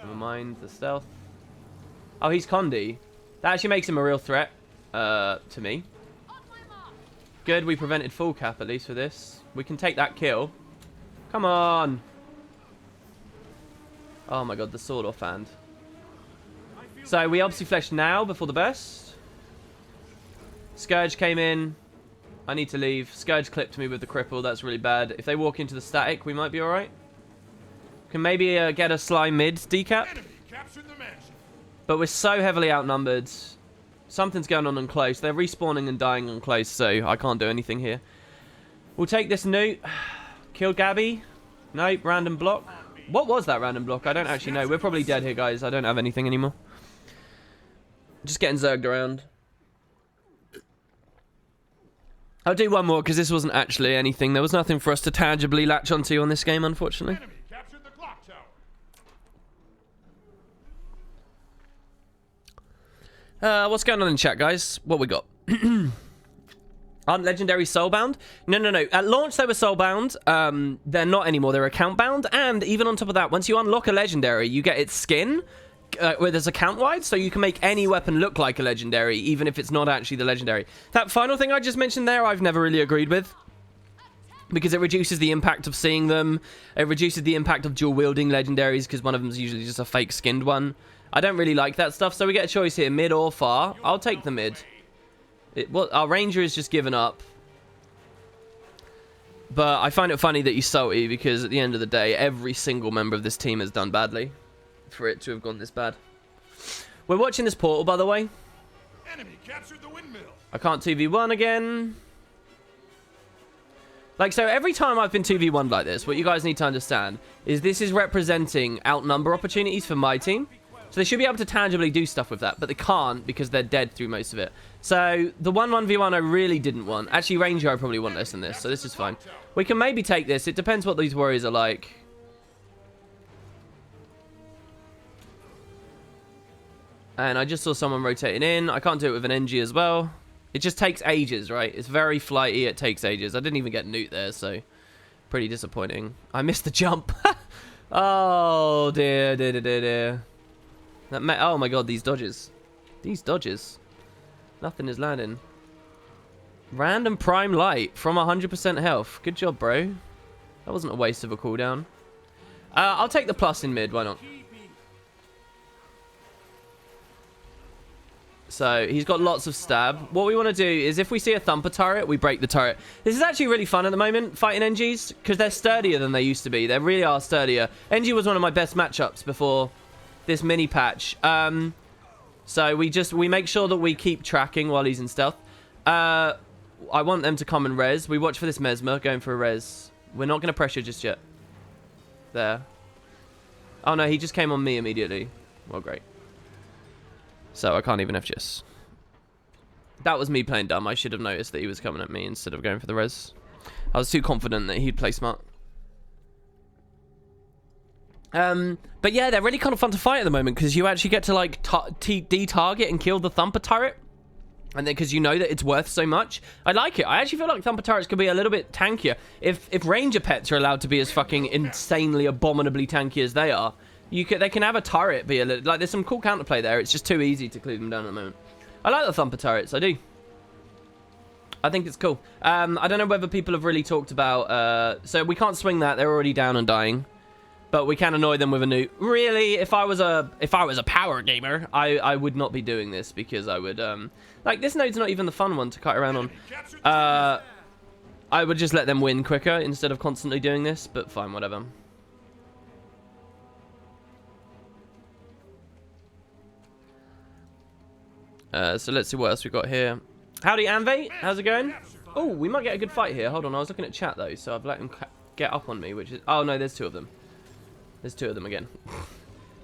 Never mind, the stealth. Oh, he's Condi. That actually makes him a real threat. To me. Good, we prevented full cap at least for this. We can take that kill. Come on. Oh my god, the sword off hand. So we obviously fleshed now before the burst. Scourge came in. I need to leave. Scourge clipped me with the cripple. That's really bad. If they walk into the static, we might be alright. Can maybe get a slime mid decap. But we're so heavily outnumbered. Something's going on close. They're respawning and dying on close, so I can't do anything here. We'll take this newt. Kill Gabby. Nope, random block. What was that random block? I don't actually know. We're probably dead here, guys. I don't have anything anymore. Just getting zerged around. I'll do one more, because this wasn't actually anything. There was nothing for us to tangibly latch onto on this game, unfortunately. What's going on in chat, guys? What we got? Aren't legendary soulbound? No. At launch, they were soulbound. They're not anymore. They're account bound. And even on top of that, once you unlock a legendary, you get its skin, where there's account wide, so you can make any weapon look like a legendary, even if it's not actually the legendary. That final thing I just mentioned there, I've never really agreed with, because it reduces the impact of seeing them. It reduces the impact of dual wielding legendaries, because one of them is usually just a fake skinned one. I don't really like that stuff, so we get a choice here, mid or far. I'll take the mid. Our ranger is just given up. But I find it funny that he's salty, because at the end of the day, every single member of this team has done badly for it to have gone this bad. We're watching this portal, by the way. Enemy captured the windmill. I can't 2v1 again. Like, so every time I've been 2v1 like this, what you guys need to understand is this is representing outnumber opportunities for my team. So they should be able to tangibly do stuff with that, but they can't because they're dead through most of it. So the 1-1v1 I really didn't want. Actually, Ranger I probably want less than this, so this is fine. We can maybe take this. It depends what these warriors are like. And I just saw someone rotating in. I can't do it with an NG as well. It just takes ages, right? It's very flighty. It takes ages. I didn't even get Newt there, so pretty disappointing. I missed the jump. Oh, dear. Oh my god, these dodges. These dodges. Nothing is landing. Random prime light from 100% health. Good job, bro. That wasn't a waste of a cooldown. I'll take the plus in mid, why not? So, he's got lots of stab. What we want to do is if we see a thumper turret, we break the turret. This is actually really fun at the moment, fighting NGs, because they're sturdier than they used to be. They really are sturdier. NG was one of my best matchups before this mini patch. So we make sure that we keep tracking while he's in stealth. I want them to come and res. We watch for this Mesmer going for a res. We're not going to pressure just yet. There. Oh no, he just came on me immediately. Well, great. So I can't even FGS. That was me playing dumb. I should have noticed that he was coming at me instead of going for the res. I was too confident that he'd play smart. But yeah, they're really kind of fun to fight at the moment because you actually get to like de-target and kill the thumper turret, and then because you know that it's worth so much. I like it. I actually feel like thumper turrets could be a little bit tankier if ranger pets are allowed to be as fucking insanely abominably tanky as they are. They can have a turret be a little, like there's some cool counterplay there. It's just too easy to clue them down at the moment. I like the thumper turrets. I do. I think it's cool. I don't know whether people have really talked about. So we can't swing that. They're already down and dying. But we can annoy them with a newt. Really, if I was a power gamer, I would not be doing this because I would like this node's not even the fun one to cut around on. I would just let them win quicker instead of constantly doing this. But fine, whatever. So let's see what else we got here. Howdy, Anve. How's it going? Oh, we might get a good fight here. Hold on, I was looking at chat though, so I've let him get up on me, which is oh no, there's two of them. There's two of them again.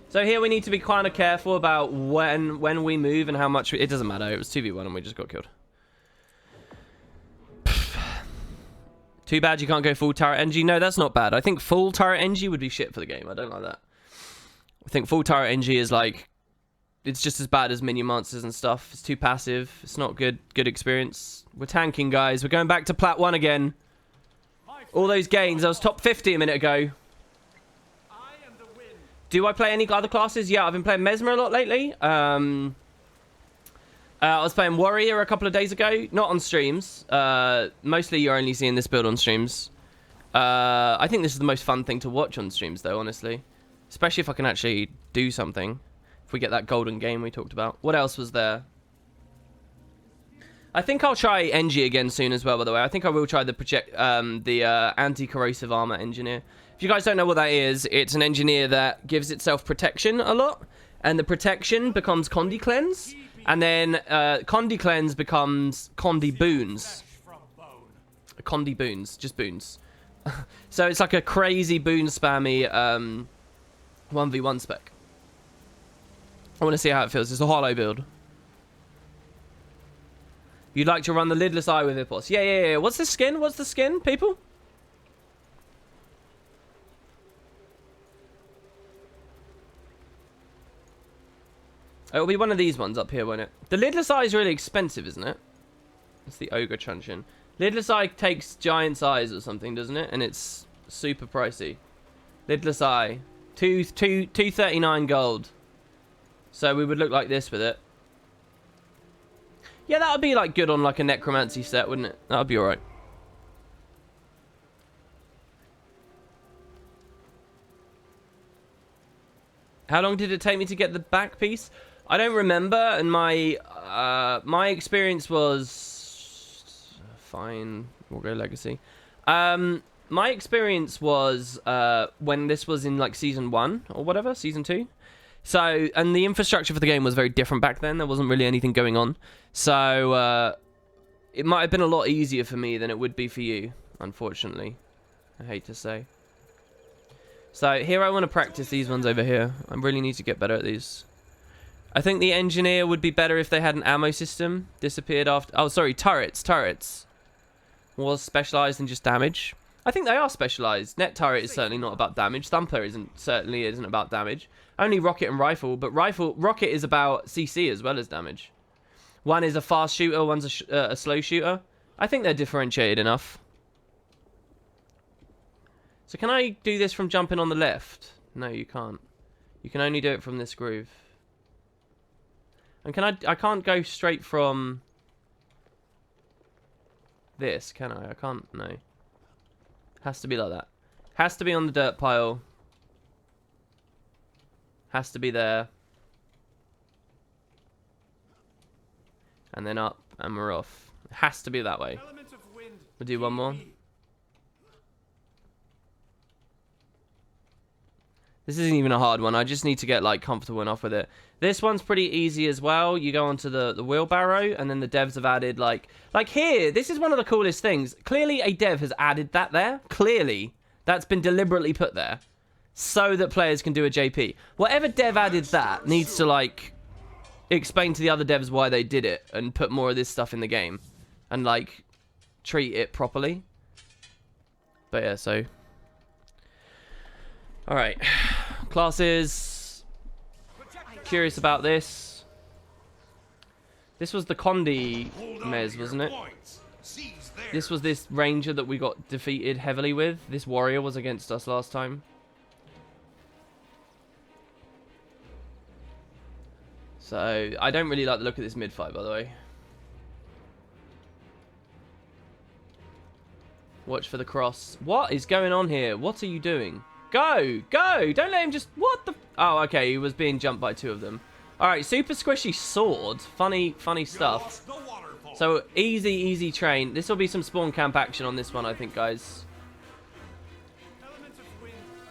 So here we need to be kind of careful about when we move and how much it doesn't matter. It was 2v1 and we just got killed. Too bad you can't go full turret NG. No, that's not bad. I think full turret NG would be shit for the game. I don't like that. I think full turret NG is like, it's just as bad as minion monsters and stuff. It's too passive. It's not good experience. We're tanking, guys. We're going back to plat 1 again. All those gains. I was top 50 a minute ago. Do I play any other classes? Yeah, I've been playing Mesmer a lot lately. I was playing Warrior a couple of days ago. Not on streams. Mostly you're only seeing this build on streams. I think this is the most fun thing to watch on streams, though, honestly. Especially if I can actually do something. If we get that golden game we talked about. What else was there? I think I'll try NG again soon as well, by the way. I think I will try the anti-corrosive armor engineer. If you guys don't know what that is, it's an engineer that gives itself protection a lot. And the protection becomes Condi Cleanse. And then Condi Cleanse becomes Condi Boons. Condi Boons. Just Boons. So it's like a crazy boon spammy 1v1 spec. I want to see how it feels. It's a hollow build. You'd like to run the lidless eye with Hippos. Yeah. What's the skin? What's the skin, people? It'll be one of these ones up here, won't it? The lidless eye is really expensive, isn't it? It's the ogre truncheon. Lidless eye takes giant's eyes or something, doesn't it? And it's super pricey. Lidless eye, 239 gold. So we would look like this with it. Yeah, that would be like good on like a necromancy set, wouldn't it? That would be alright. How long did it take me to get the back piece? I don't remember, and my my experience was fine. We'll go legacy. My experience was when this was in like season 1 or whatever, season 2. So, and the infrastructure for the game was very different back then. There wasn't really anything going on. So, it might have been a lot easier for me than it would be for you, unfortunately. I hate to say. So, here I want to practice these ones over here. I really need to get better at these. I think the engineer would be better if they had an ammo system. Disappeared after... Oh, sorry, turrets. Turrets. Was specialised in just damage. I think they are specialised. Net turret is certainly not about damage. Thumper certainly isn't about damage. Only rocket and rifle, but rocket is about CC as well as damage. One is a fast shooter, one's a slow shooter. I think they're differentiated enough. So can I do this from jumping on the left? No, you can't. You can only do it from this groove. And I can't go straight from this, can I? I can't, no. Has to be like that. Has to be on the dirt pile. Has to be there. And then up, and we're off. It has to be that way. We'll do one more. This isn't even a hard one. I just need to get like comfortable enough with it. This one's pretty easy as well. You go onto the wheelbarrow, and then the devs have added like here. This is one of the coolest things. Clearly, a dev has added that there. Clearly, that's been deliberately put there so that players can do a JP. Whatever dev added that needs to like explain to the other devs why they did it and put more of this stuff in the game and like treat it properly. But yeah, so all right, classes. Curious about this. This was the Condi Mez, wasn't it? This was this ranger that we got defeated heavily with. This warrior was against us last time. So, I don't really like the look of this mid-fight, by the way. Watch for the cross. What is going on here? What are you doing? Go! Go! Don't let him just... What the... Oh, okay. He was being jumped by two of them. Alright, super squishy sword. Funny stuff. So, easy train. This will be some spawn camp action on this one, I think, guys.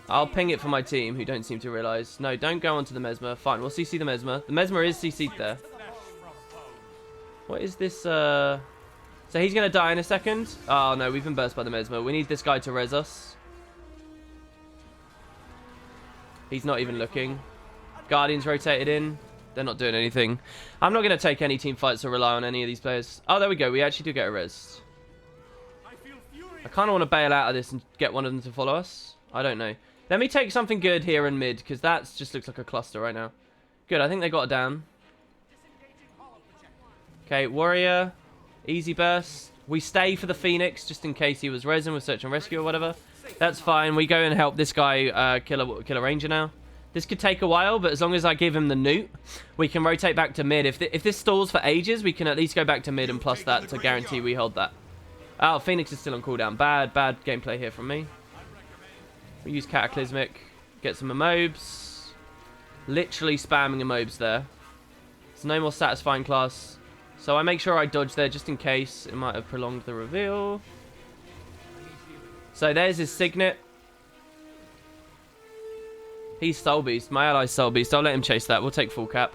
I'll ping it for my team, who don't seem to realise. No, don't go onto the Mesmer. Fine, we'll CC the Mesmer. The Mesmer is CC'd there. What is this, So he's going to die in a second? Oh, no, we've been burst by the Mesmer. We need this guy to res us. He's not even looking. Guardians rotated in. They're not doing anything. I'm not going to take any team fights or rely on any of these players. Oh, there we go. We actually do get a res. I kind of want to bail out of this and get one of them to follow us. I don't know. Let me take something good here in mid, because that just looks like a cluster right now. Good, I think they got it down. Okay, warrior. Easy burst. We stay for the Phoenix, just in case he was resin with search and rescue or whatever. That's fine. We go and help this guy kill a ranger now. This could take a while, but as long as I give him the newt, we can rotate back to mid. If this stalls for ages, we can at least go back to mid and plus that to guarantee we hold that. Oh, Phoenix is still on cooldown. Bad gameplay here from me. We use Cataclysmic. Get some Amobes. Literally spamming Amobes there. It's no more satisfying class. So I make sure I dodge there just in case. It might have prolonged the reveal. So there's his signet. He's Soul Beast. My ally's Soul Beast. I'll let him chase that. We'll take full cap.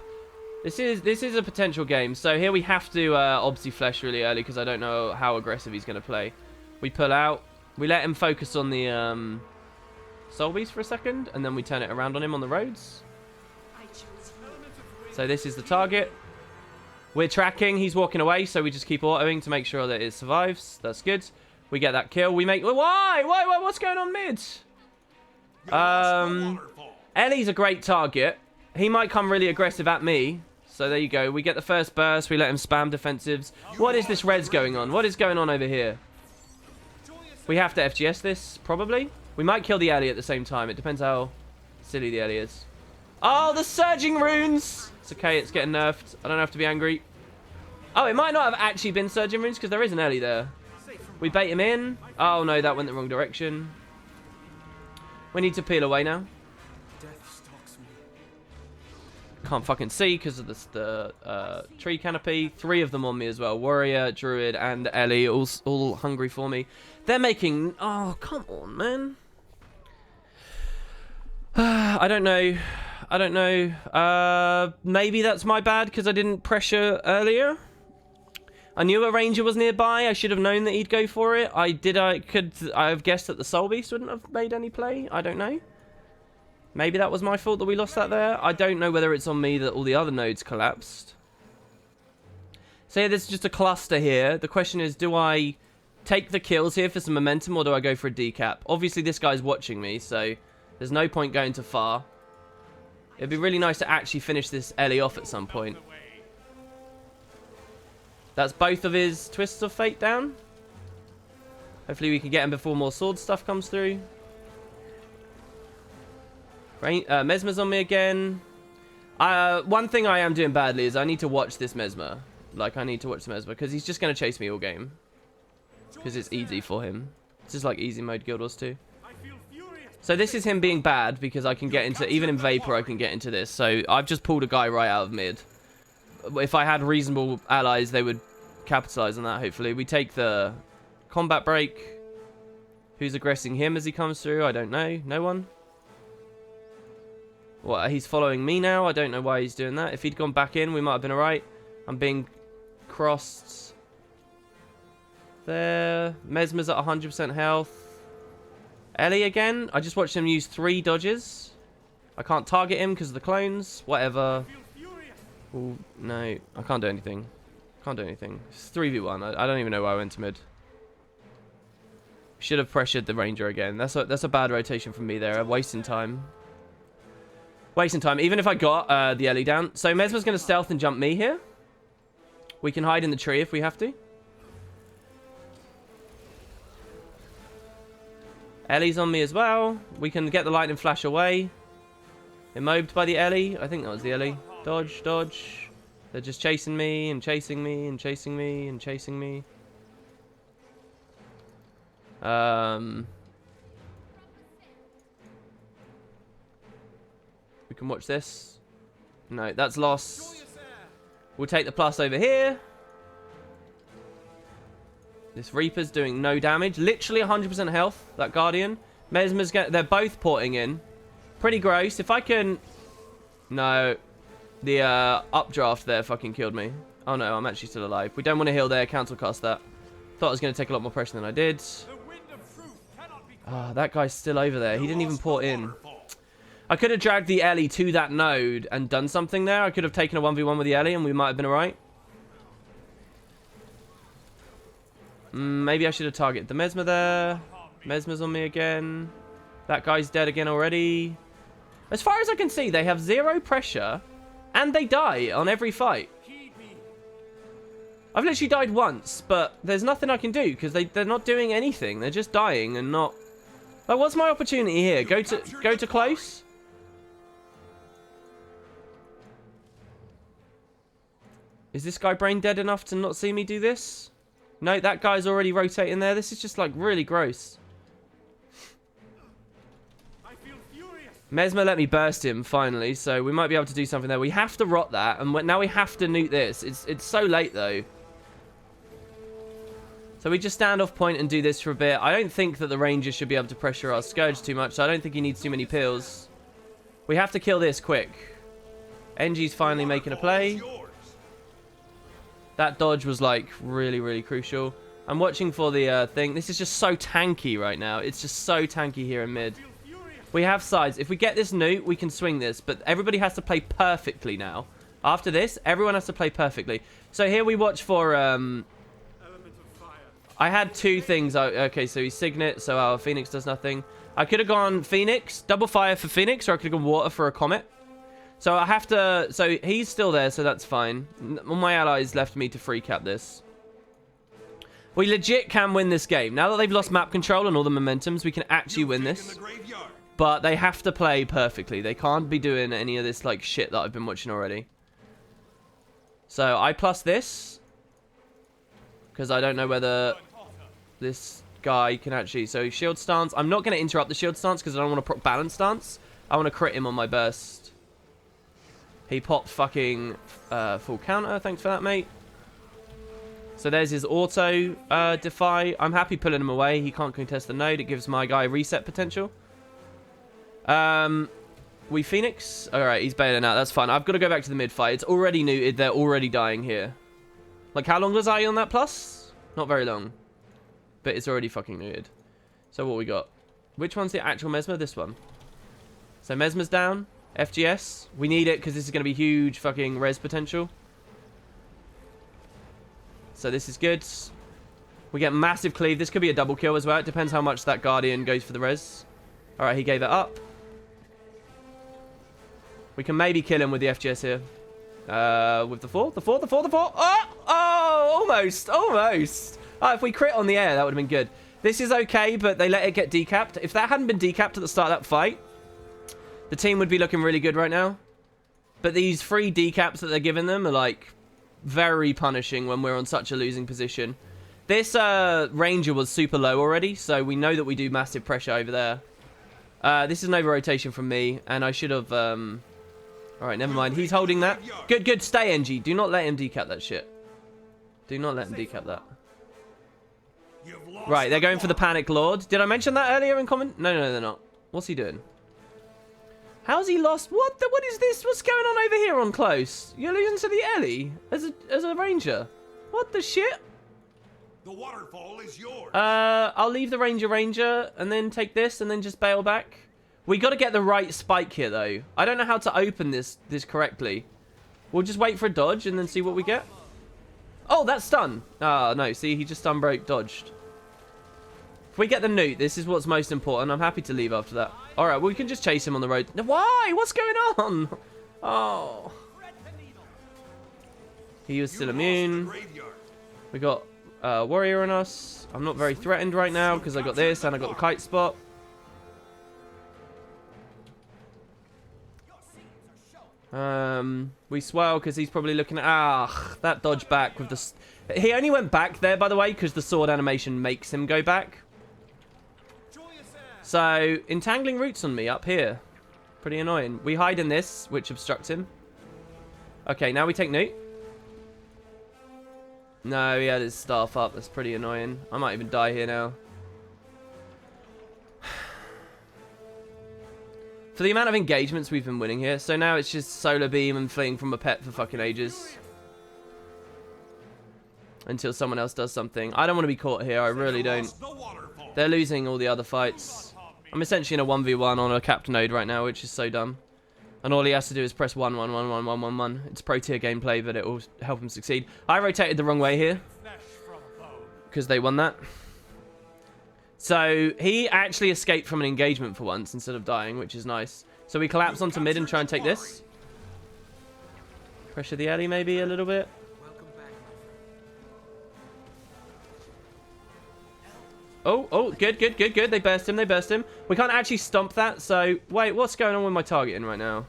This is a potential game. So here we have to Obsy Flesh really early because I don't know how aggressive he's going to play. We pull out. We let him focus on the Soul Beast for a second, and then we turn it around on him on the roads. So this is the target. We're tracking. He's walking away, so we just keep autoing to make sure that it survives. That's good. We get that kill. We make... Why? What's going on mid? Ellie's a great target. He might come really aggressive at me. So there you go. We get the first burst. We let him spam defensives. What is this res going on? What is going on over here? We have to FGS this, probably. We might kill the Ellie at the same time. It depends how silly the Ellie is. Oh, the surging runes! It's okay, it's getting nerfed. I don't have to be angry. Oh, it might not have actually been surging runes because there is an Ellie there. We bait him in. Oh no, that went the wrong direction. We need to peel away now. Can't fucking see because of the tree canopy. 3 of them on me as well. Warrior, Druid, and Ellie all hungry for me. They're making... Oh, come on, man. I don't know. I don't know. Maybe that's my bad because I didn't pressure earlier. I knew a ranger was nearby. I should have known that he'd go for it. I have guessed that the Soul Beast wouldn't have made any play. I don't know. Maybe that was my fault that we lost that there. I don't know whether it's on me that all the other nodes collapsed. So yeah, there's just a cluster here. The question is, do I take the kills here for some momentum or do I go for a decap? Obviously, this guy's watching me, so there's no point going too far. It'd be really nice to actually finish this Ellie off at some point. That's both of his Twists of Fate down. Hopefully we can get him before more sword stuff comes through. Mesmer's on me again. One thing I am doing badly is I need to watch this Mesmer. Like, I need to watch the Mesmer because he's just going to chase me all game. Because it's easy for him. This is like easy mode Guild Wars 2. So this is him being bad because I can get into... Even in Vapor, I can get into this. So I've just pulled a guy right out of mid. If I had reasonable allies, they would capitalize on that, hopefully. We take the combat break. Who's aggressing him as he comes through? I don't know. No one? What, he's following me now? I don't know why he's doing that. If he'd gone back in, we might have been alright. I'm being crossed there. Mesmer's at 100% health. Ellie again. I just watched him use 3 dodges. I can't target him because of the clones. Whatever. Ooh, no, I can't do anything. Can't do anything. It's 3v1. I don't even know why I went to mid. Should have pressured the ranger again. That's a bad rotation from me there. I'm wasting time. Wasting time. Even if I got the Ellie down. So Mesmer's going to stealth and jump me here. We can hide in the tree if we have to. Ellie's on me as well. We can get the lightning flash away. Immobed by the Ellie. I think that was the Ellie. Dodge, dodge. They're just chasing me and chasing me and chasing me and chasing me. We can watch this. No, that's lost. We'll take the plus over here. This Reaper's doing no damage. Literally 100% health, that Guardian. Mesmer's they're both porting in. Pretty gross. If I can... No. The updraft there fucking killed me. Oh no, I'm actually still alive. We don't want to heal there. Cancel cast that. Thought I was going to take a lot more pressure than I did. Ah, that guy's still over there. He didn't even port in. I could have dragged the Ellie to that node and done something there. I could have taken a 1v1 with the Ellie and we might have been alright. Maybe I should have targeted the Mesmer there. Mesmer's on me again. That guy's dead again already. As far as I can see, they have 0 pressure and they die on every fight. I've literally died once, but there's nothing I can do because they're not doing anything. They're just dying and not... Like, what's my opportunity here? Go to close? Is this guy brain dead enough to not see me do this? No, that guy's already rotating there. This is just, like, really gross. Mesmer let me burst him, finally, so we might be able to do something there. We have to rot that, and now we have to nuke this. It's so late, though. So we just stand off point and do this for a bit. I don't think that the Ranger should be able to pressure our Scourge too much, so I don't think he needs too many pills. We have to kill this quick. NG's finally making a play. That dodge was, like, really, really crucial. I'm watching for the thing. This is just so tanky right now. It's just so tanky here in mid. We have sides. If we get this nuke, we can swing this. But everybody has to play perfectly now. After this, everyone has to play perfectly. So here we watch for... I had 2 things. Okay, so he's Signet, so our Phoenix does nothing. I could have gone Phoenix, double fire for Phoenix, or I could have gone Water for a Comet. So I have to... So he's still there, so that's fine. All my allies left me to free cap this. We legit can win this game. Now that they've lost map control and all the momentums, we can actually win this. But they have to play perfectly. They can't be doing any of this like shit that I've been watching already. So I plus this. Because I don't know whether this guy can actually... So shield stance. I'm not going to interrupt the shield stance because I don't want to balance stance. I want to crit him on my burst. He popped fucking full counter. Thanks for that, mate. So there's his auto defy. I'm happy pulling him away. He can't contest the node. It gives my guy reset potential. We Phoenix. All right, he's bailing out. That's fine. I've got to go back to the mid fight. It's already neutered. They're already dying here. Like, how long was I on that plus? Not very long. But it's already fucking neutered. So what we got? Which one's the actual Mesmer? This one. So Mesmer's down. FGS. We need it because this is going to be huge fucking res potential. So this is good. We get massive cleave. This could be a double kill as well. It depends how much that Guardian goes for the res. Alright, he gave it up. We can maybe kill him with the FGS here. With the 4. The 4. Oh! Oh! Almost. Almost. Oh, if we crit on the air, that would have been good. This is okay, but they let it get decapped. If that hadn't been decapped at the start of that fight, the team would be looking really good right now. But these free decaps that they're giving them are like... very punishing when we're on such a losing position. This Ranger was super low already, so we know that we do massive pressure over there. This is an over-rotation from me, and I should have... Alright, never mind. He's holding that. Good, good. Stay, NG. Do not let him decap that shit. Do not let him decap that. Right, they're going for the Panic Lord. Did I mention that earlier in comment? No, no, they're not. What's he doing? How's he lost? What is this? What's going on over here on close? You're losing to the Ellie as a ranger. What the shit? The waterfall is yours. I'll leave the ranger and then take this and then just bail back. We got to get the right spike here though. I don't know how to open this correctly. We'll just wait for a dodge and then see what we get. Oh, that's stun. Ah, no. See, he just stun broke, dodged. If we get the newt, this is what's most important. I'm happy to leave after that. All right, well, we can just chase him on the road. Why? What's going on? Oh. He was still immune. We got warrior on us. I'm not very threatened right now because I got this and I got the kite spot. We swell because he's probably looking at... that dodge back with the... He only went back there, by the way, because the sword animation makes him go back. So, entangling roots on me up here. Pretty annoying. We hide in this, which obstructs him. Okay, now we take Newt. No, he had his staff up. That's pretty annoying. I might even die here now. For the amount of engagements we've been winning here. So now it's just solar beam and fleeing from a pet for fucking ages. Until someone else does something. I don't want to be caught here. I really don't. They're losing all the other fights. I'm essentially in a 1v1 on a capped node right now, which is so dumb. And all he has to do is press 1, 1, 1, 1, 1, 1, 1. It's pro tier gameplay, but it will help him succeed. I rotated the wrong way here. Because they won that. So, he actually escaped from an engagement for once instead of dying, which is nice. So we collapse onto mid and try and take this. Pressure the alley maybe a little bit. Oh, good. They burst him. We can't actually stomp that, so... Wait, what's going on with my targeting right now?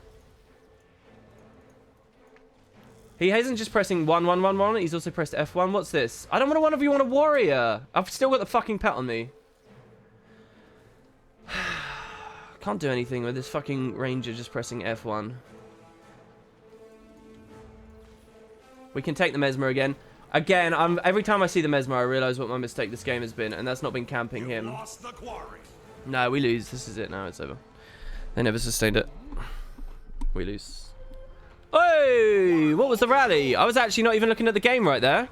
He isn't just pressing 1, 1, 1, 1. He's also pressed F1. What's this? I don't want to 1v1 a warrior. I've still got the fucking pet on me. Can't do anything with this fucking ranger just pressing F1. We can take the Mesmer again. Again, every time I see the Mesmer, I realise what my mistake this game has been, and that's not been camping him. No, we lose. This is it now. It's over. They never sustained it. We lose. Hey! What was the rally? I was actually not even looking at the game right there.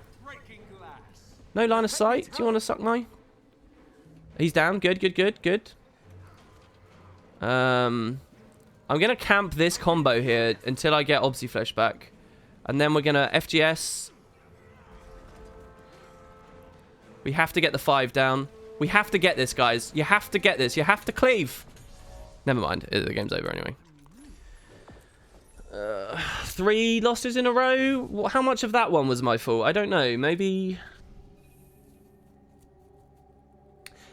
No line of sight. Do you want to suck my... He's down. Good. I'm going to camp this combo here until I get Obsi Flesh back. And then we're going to FGS... We have to get the 5 down. We have to get this, guys. You have to get this. You have to cleave. Never mind. The game's over anyway. 3 losses in a row? How much of that one was my fault? I don't know. Maybe...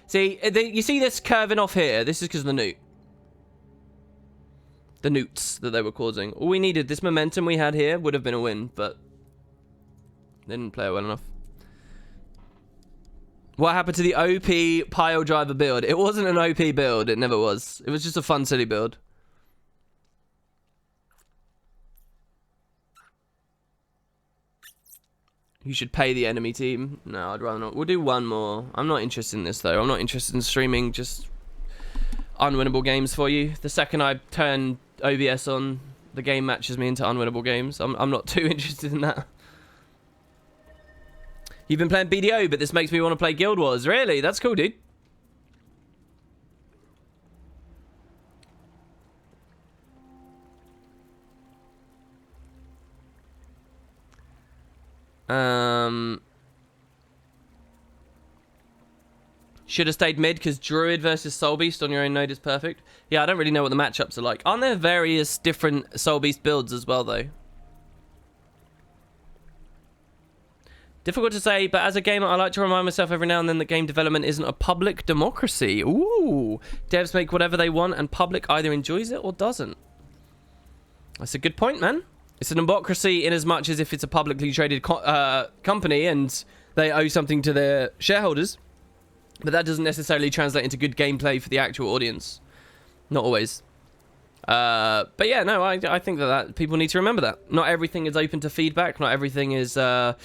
See, you see this curving off here? This is because of the newt. The newts that they were causing. All we needed, this momentum we had here, would have been a win, but... they didn't play it well enough. What happened to the OP pile driver build? It wasn't an OP build. It never was. It was just a fun, silly build. You should pay the enemy team. No, I'd rather not. We'll do one more. I'm not interested in this, though. I'm not interested in streaming just unwinnable games for you. The second I turn OBS on, the game matches me into unwinnable games. I'm not too interested in that. You've been playing BDO, but this makes me want to play Guild Wars. Really? That's cool, dude. Should have stayed mid because Druid versus Soul Beast on your own node is perfect. Yeah, I don't really know what the matchups are like. Aren't there various different Soul Beast builds as well, though? Difficult to say, but as a gamer, I like to remind myself every now and then that game development isn't a public democracy. Ooh. Devs make whatever they want, and public either enjoys it or doesn't. That's a good point, man. It's a democracy in as much as if it's a publicly traded company and they owe something to their shareholders. But that doesn't necessarily translate into good gameplay for the actual audience. Not always. But yeah, no, I think that people need to remember that. Not everything is open to feedback. Not everything is, you know,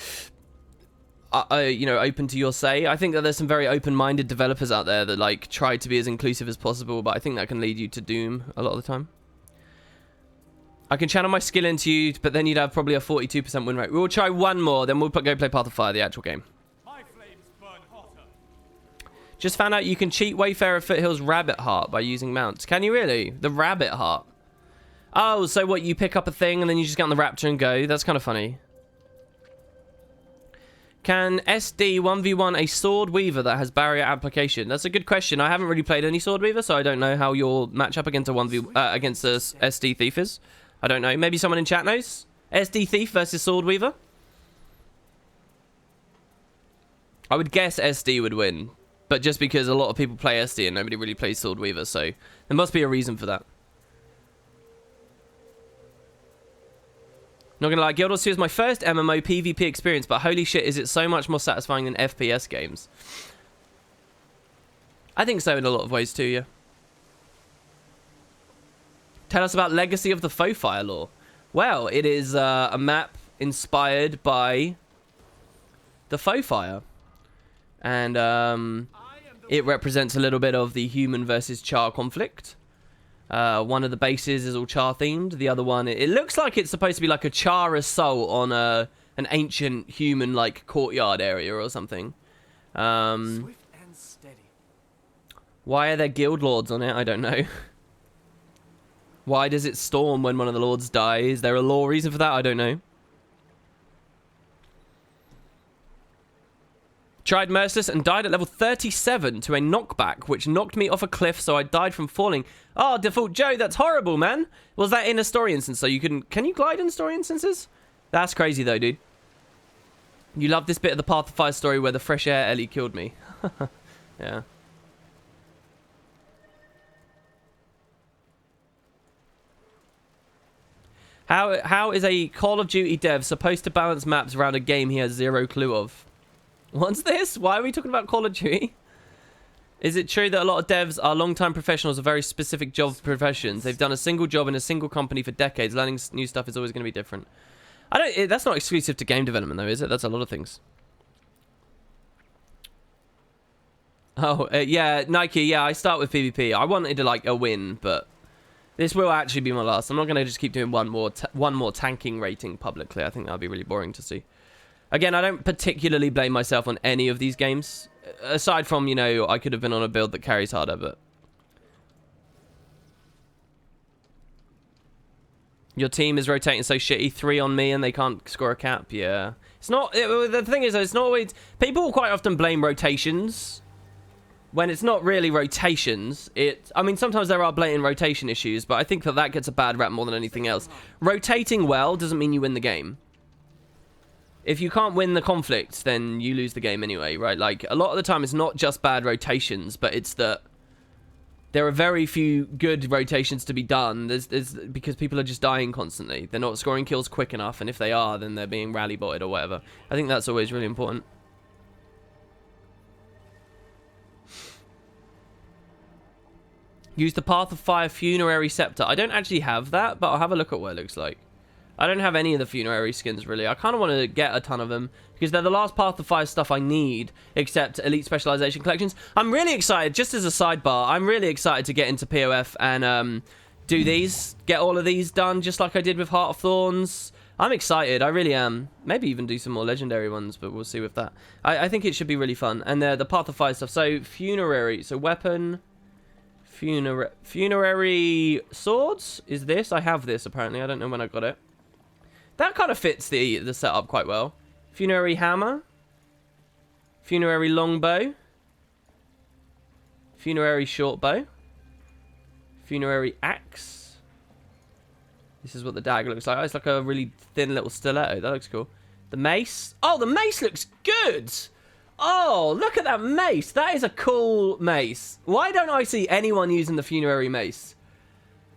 open to your say. I think that there's some very open-minded developers out there that, like, try to be as inclusive as possible, but I think that can lead you to doom a lot of the time. I can channel my skill into you, but then you'd have probably a 42% win rate. We'll try one more, then we'll go play Path of Fire, the actual game. My flames burn hotter. Just found out you can cheat Wayfarer Foothills Rabbit Heart by using mounts. Can you really? The Rabbit Heart. Oh, so what, you pick up a thing and then you just get on the Raptor and go? That's kind of funny. Can SD 1v1 a Sword Weaver that has barrier application? That's a good question. I haven't really played any Sword Weaver, so I don't know how your matchup against a against a SD Thief is. I don't know. Maybe someone in chat knows? SD Thief versus Sword Weaver? I would guess SD would win. But just because a lot of people play SD and nobody really plays Sword Weaver, so there must be a reason for that. Not gonna lie, Guild Wars 2 is my first MMO PvP experience, but holy shit, is it so much more satisfying than FPS games. I think so in a lot of ways too, yeah. Tell us about Legacy of the Faux Fire lore. Well, it is a map inspired by the Faux Fire. And it represents a little bit of the human versus char conflict. One of the bases is all char themed. The other one, it looks like it's supposed to be like a char assault on an ancient human like courtyard area or something. Swift and steady. Why are there guild lords on it? I don't know. Why does it storm when one of the lords dies? Is there a lore reason for that? I don't know. Tried Merciless and died at level 37 to a knockback, which knocked me off a cliff, so I died from falling. Oh, Default Joe, that's horrible, man. Was that in a story instance? So you can you glide in story instances? That's crazy, though, dude. You love this bit of the Path of Fire story where the fresh air Ellie killed me. Yeah. How is a Call of Duty dev supposed to balance maps around a game he has zero clue of? What's this? Why are we talking about Call of Duty? Is it true that a lot of devs are long-time professionals of very specific job professions? They've done a single job in a single company for decades. Learning new stuff is always going to be different. That's not exclusive to game development, though, is it? That's a lot of things. Oh, yeah, Nike. Yeah, I start with PvP. I wanted to like a win, but this will actually be my last. I'm not going to just keep doing one more tanking rating publicly. I think that would be really boring to see. Again, I don't particularly blame myself on any of these games. Aside from, you know, I could have been on a build that carries harder, but... Your team is rotating so shitty. 3 on me and they can't score a cap. Yeah. It's not... the thing is, it's not always... People quite often blame rotations when it's not really rotations, I mean, sometimes there are blatant rotation issues, but I think that gets a bad rap more than anything else. Rotating well doesn't mean you win the game. If you can't win the conflict, then you lose the game anyway, right? Like, a lot of the time, it's not just bad rotations, but it's that there are very few good rotations to be done. There's because people are just dying constantly. They're not scoring kills quick enough, and if they are, then they're being rally botted or whatever. I think that's always really important. Use the Path of Fire Funerary Scepter. I don't actually have that, but I'll have a look at what it looks like. I don't have any of the funerary skins, really. I kind of want to get a ton of them, because they're the last Path of Fire stuff I need, except Elite Specialization Collections. I'm really excited, just as a sidebar, I'm really excited to get into POF and do these. Get all of these done, just like I did with Heart of Thorns. I'm excited, I really am. Maybe even do some more legendary ones, but we'll see with that. I think it should be really fun. And the Path of Fire stuff. So, funerary. So, weapon... Funerary swords is this. I have this apparently. I don't know when I got it. That kind of fits the setup quite well. Funerary hammer. Funerary longbow. Funerary shortbow. Funerary axe. This is what the dagger looks like. Oh, it's like a really thin little stiletto. That looks cool. The mace. Oh, the mace looks good. Oh, look at that mace. That is a cool mace. Why don't I see anyone using the funerary mace?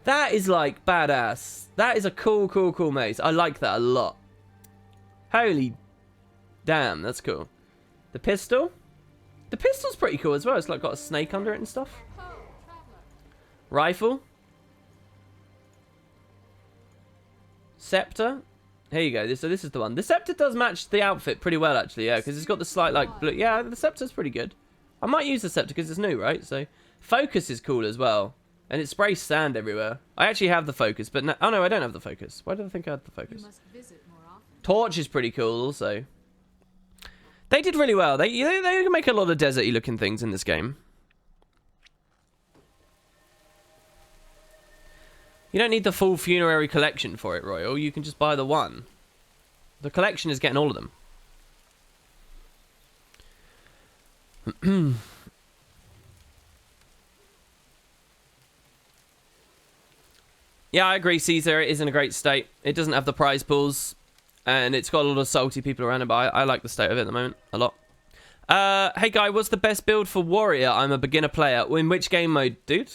That is, like, badass. That is a cool mace. I like that a lot. Holy damn, that's cool. The pistol. The pistol's pretty cool as well. It's, like, got a snake under it and stuff. Rifle. Scepter. Here you go. So this is the one. The scepter does match the outfit pretty well, actually. Yeah, because it's got the slight, like, blue. Yeah, the scepter's pretty good. I might use the scepter because it's new, right? So focus is cool as well. And it sprays sand everywhere. I actually have the focus, but no, oh no, I don't have the focus. Why did I think I had the focus? You must visit more often. Torch is pretty cool also. They did really well. They can make a lot of deserty looking things in this game. You don't need the full funerary collection for it, Royal. You can just buy the one. The collection is getting all of them. Yeah, I agree, Caesar. It is in a great state. It doesn't have the prize pools, and it's got a lot of salty people around it, but I like the state of it at the moment a lot. Hey, guy, what's the best build for Warrior? I'm a beginner player. In which game mode, dude?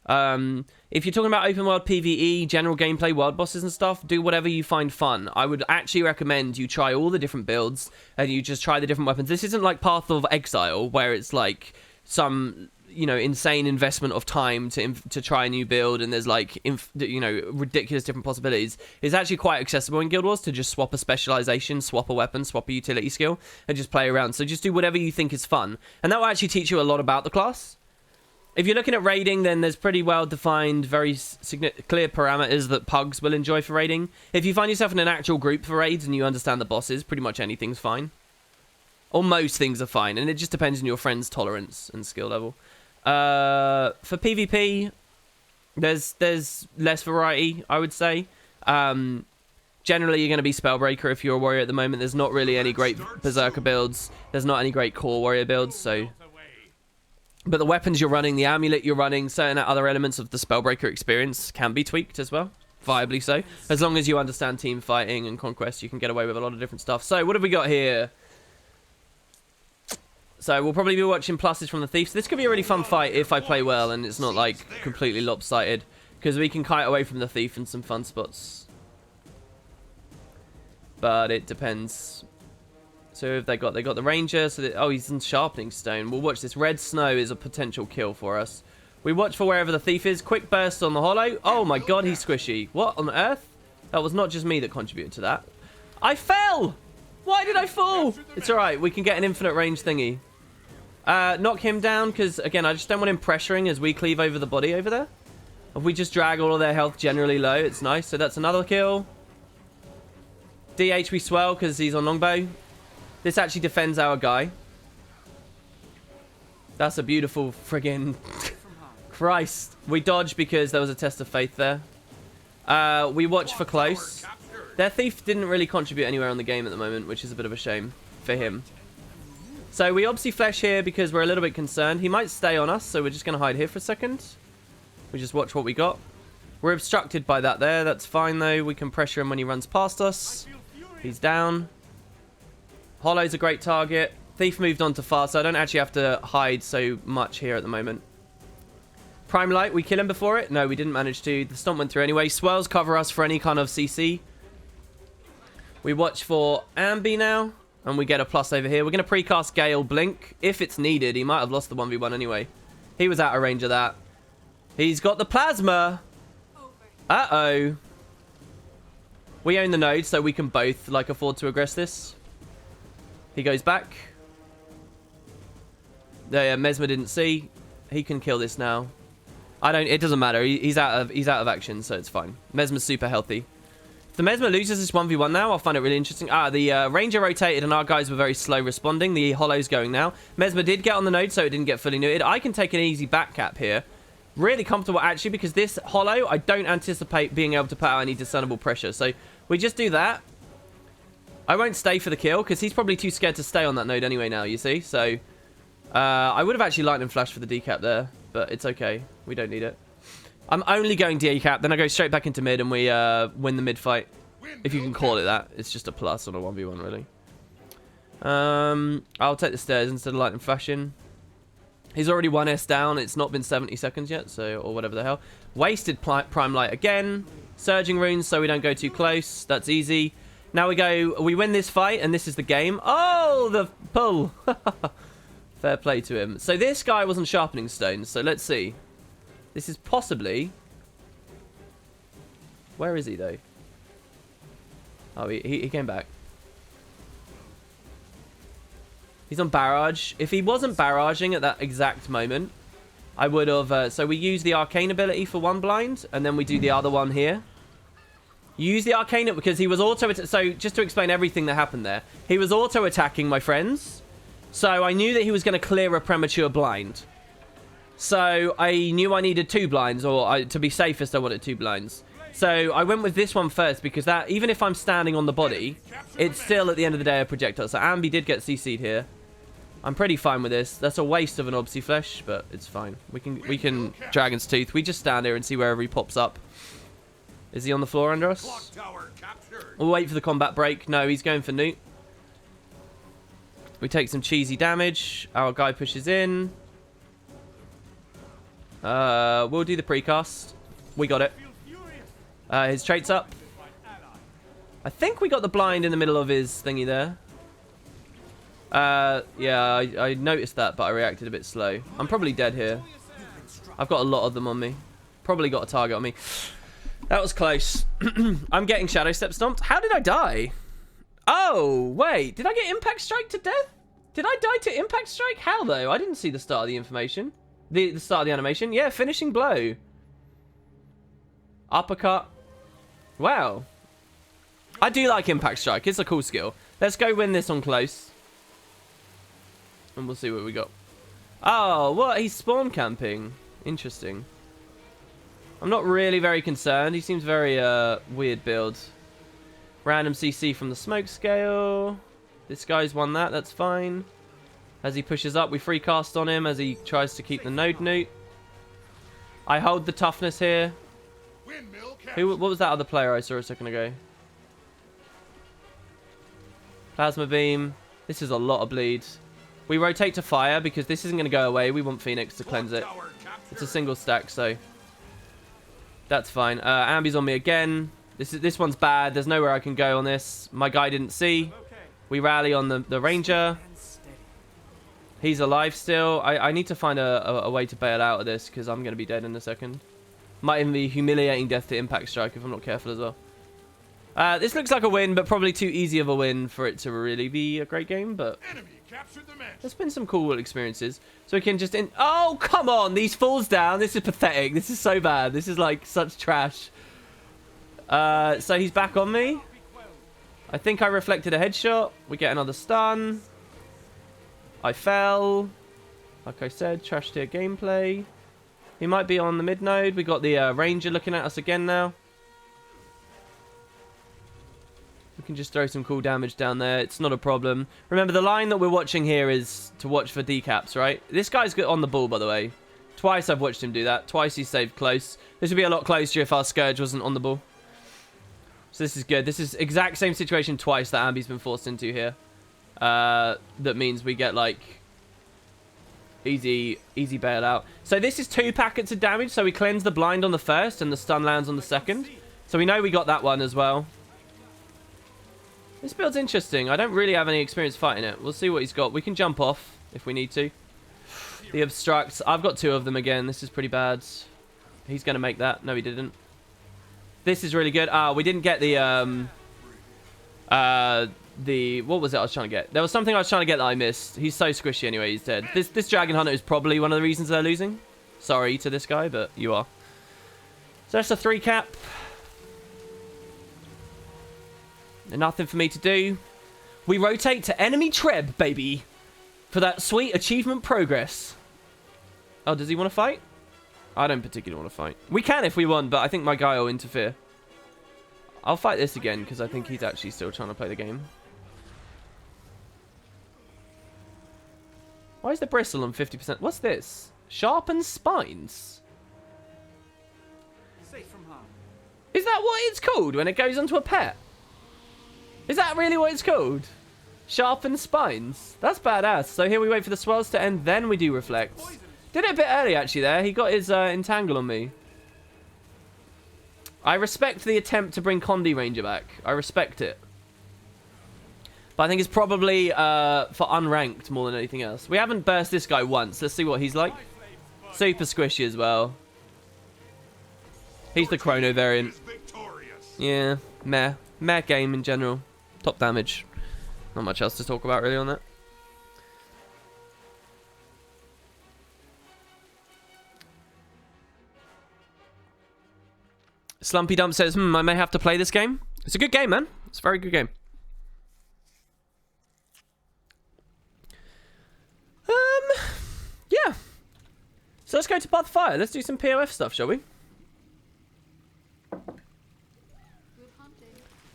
If you're talking about open world PvE, general gameplay, world bosses and stuff, do whatever you find fun. I would actually recommend you try all the different builds, and you just try the different weapons. This isn't like Path of Exile, where it's like some... you know, insane investment of time to try a new build, and there's like ridiculous different possibilities. It's actually quite accessible in Guild Wars to just swap a specialization, swap a weapon, swap a utility skill, and just play around. So just do whatever you think is fun, and that will actually teach you a lot about the class. If you're looking at raiding, then there's pretty well defined, very clear parameters that pugs will enjoy for raiding. If you find yourself in an actual group for raids and you understand the bosses, pretty much anything's fine, or most things are fine, and it just depends on your friend's tolerance and skill level. For PvP, there's less variety, I would say. Generally, you're going to be Spellbreaker if you're a warrior at the moment. There's not really any great Berserker builds. There's not any great core warrior builds, so... But the weapons you're running, the amulet you're running, certain other elements of the Spellbreaker experience can be tweaked as well. Viably so. As long as you understand team fighting and conquest, you can get away with a lot of different stuff. So, what have we got here? So we'll probably be watching pluses from the Thieves. This could be a really fun fight if I play well and it's not like completely lopsided, because we can kite away from the Thief in some fun spots. But it depends. So if they got the Ranger. So oh, he's in Sharpening Stone. We'll watch this. Red Snow is a potential kill for us. We watch for wherever the Thief is. Quick burst on the Hollow. Oh my god, he's squishy. What on earth? That was not just me that contributed to that. I fell! Why did I fall? It's alright. We can get an infinite range thingy. Knock him down, because, again, I just don't want him pressuring as we cleave over the body over there. If we just drag all of their health generally low, it's nice. So that's another kill. DH we swell, because he's on longbow. This actually defends our guy. That's a beautiful friggin... Christ. We dodge because there was a test of faith there. We watch for close. Their Thief didn't really contribute anywhere on the game at the moment, which is a bit of a shame for him. So we obviously flesh here because we're a little bit concerned. He might stay on us, so we're just going to hide here for a second. We just watch what we got. We're obstructed by that there. That's fine, though. We can pressure him when he runs past us. He's down. Hollow's a great target. Thief moved on to fast, so I don't actually have to hide so much here at the moment. Prime Light, we kill him before it? No, we didn't manage to. The stomp went through anyway. Swirls cover us for any kind of CC. We watch for Ambi now, and we get a plus over here. We're going to precast Gale Blink. If it's needed, he might have lost the 1v1 anyway. He was out of range of that. He's got the Plasma. Uh-oh. We own the node, so we can both, like, afford to aggress this. He goes back. Yeah, Mesmer didn't see. He can kill this now. It doesn't matter. He's out of action, so it's fine. Mesmer's super healthy. If the Mesmer loses this 1v1 now, I'll find it really interesting. The Ranger rotated and our guys were very slow responding. The Hollow's going now. Mesmer did get on the node, so it didn't get fully neutered. I can take an easy back cap here. Really comfortable, actually, because this Hollow, I don't anticipate being able to put out any discernible pressure. So we just do that. I won't stay for the kill, because he's probably too scared to stay on that node anyway now, you see? So I would have actually lightning flashed for the decap there, but it's okay. We don't need it. I'm only going decap, then I go straight back into mid, and we win the mid fight. If you can call it that. It's just a plus on a 1v1, really. I'll take the stairs instead of lightning flashing. He's already 1S down. It's not been 70 seconds yet, so, or whatever the hell. Wasted Prime Light again. Surging runes so we don't go too close. That's easy. Now we win this fight, and this is the game. Oh, the pull. Fair play to him. So this guy wasn't sharpening stones, so let's see. This is possibly... Where is he, though? Oh, he came back. He's on barrage. If he wasn't barraging at that exact moment, I would have... so we use the arcane ability for one blind, and then we do the other one here. You use the arcane because he was auto... So just to explain everything that happened there. He was auto-attacking my friends. So I knew that he was going to clear a premature blind. So I knew I needed 2 blinds, or to be safest, I wanted 2 blinds. So I went with this one first because that, even if I'm standing on the body, it's still at the end of the day a projectile. So Ambi did get CC'd here. I'm pretty fine with this. That's a waste of an Obsi Flesh, but it's fine. We can Dragon's Tooth. We just stand here and see wherever he pops up. Is he on the floor under us? We'll wait for the combat break. No, he's going for Newt. We take some cheesy damage. Our guy pushes in. We'll do the precast. We got it. His trait's up. I think we got the blind in the middle of his thingy there. Yeah, I noticed that, but I reacted a bit slow. I'm probably dead here. I've got a lot of them on me. Probably got a target on me. That was close. I'm getting Shadow Step stomped. How did I die? Oh, wait. Did I get Impact Strike to death? Did I die to Impact Strike? How, though? I didn't see the start of the information. The start of the animation. Yeah, finishing blow. Uppercut. Wow. I do like Impact Strike. It's a cool skill. Let's go win this on close. And we'll see what we got. Oh, what? He's spawn camping. Interesting. I'm not really very concerned. He seems very weird build. Random CC from the smoke scale. This guy's won that. That's fine. As he pushes up, we free cast on him as he tries to keep the node newt. I hold the toughness here. What was that other player I saw a second ago? Plasma beam. This is a lot of bleed. We rotate to fire because this isn't going to go away. We want Phoenix to cleanse it. It's a single stack, so that's fine. Ambi's on me again. This one's bad. There's nowhere I can go on this. My guy didn't see. We rally on the Ranger. He's alive still. I need to find a way to bail out of this because I'm going to be dead in a second. Might even be humiliating death to Impact Strike if I'm not careful as well. This looks like a win, but probably too easy of a win for it to really be a great game. But there's been some cool experiences. So we can just... Oh, come on! These falls down. This is pathetic. This is so bad. This is like such trash. So he's back on me. I think I reflected a headshot. We get another stun. I fell. Like I said, trash tier gameplay. He might be on the mid node. We got the Ranger looking at us again now. We can just throw some cool damage down there. It's not a problem. Remember, the line that we're watching here is to watch for decaps, right? This guy's good on the ball, by the way. Twice I've watched him do that. Twice he saved close. This would be a lot closer if our Scourge wasn't on the ball. So this is good. This is exact same situation twice that Ambi's been forced into here. That means we get, like, easy bailout. So this is 2 packets of damage. So we cleanse the blind on the first and the stun lands on the second. So we know we got that one as well. This build's interesting. I don't really have any experience fighting it. We'll see what he's got. We can jump off if we need to. The obstructs. I've got 2 of them again. This is pretty bad. He's going to make that. No, he didn't. This is really good. We didn't get the what was it I was trying to get? There was something I was trying to get that I missed. He's so squishy anyway. He's dead. This Dragon Hunter is probably one of the reasons they're losing. Sorry to this guy, but you are. So that's a 3 cap. And nothing for me to do. We rotate to enemy Treb, baby, for that sweet achievement progress. Oh, does he want to fight? I don't particularly want to fight. We can if we want, but I think my guy will interfere. I'll fight this again because I think he's actually still trying to play the game. Why is the bristle on 50%? What's this? Sharpened spines. Safe from harm. Is that what it's called when it goes onto a pet? Is that really what it's called? Sharpened spines. That's badass. So here we wait for the swells to end, then we do reflect. Did it a bit early actually there. He got his entangle on me. I respect the attempt to bring Condi Ranger back. I respect it. But I think it's probably for unranked more than anything else. We haven't burst this guy once. Let's see what he's like. Super squishy as well. He's the Chrono variant. Yeah, meh. Meh game in general. Top damage. Not much else to talk about really on that. Slumpy Dump says, I may have to play this game. It's a good game, man. It's a very good game. Yeah. So let's go to Path of Fire. Let's do some POF stuff, shall we?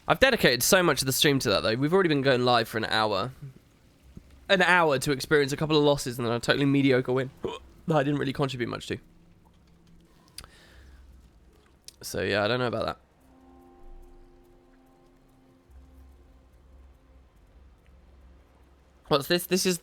I've dedicated so much of the stream to that, though. We've already been going live for an hour. An hour to experience a couple of losses and then a totally mediocre win that I didn't really contribute much to. So, yeah, I don't know about that. What's this? This is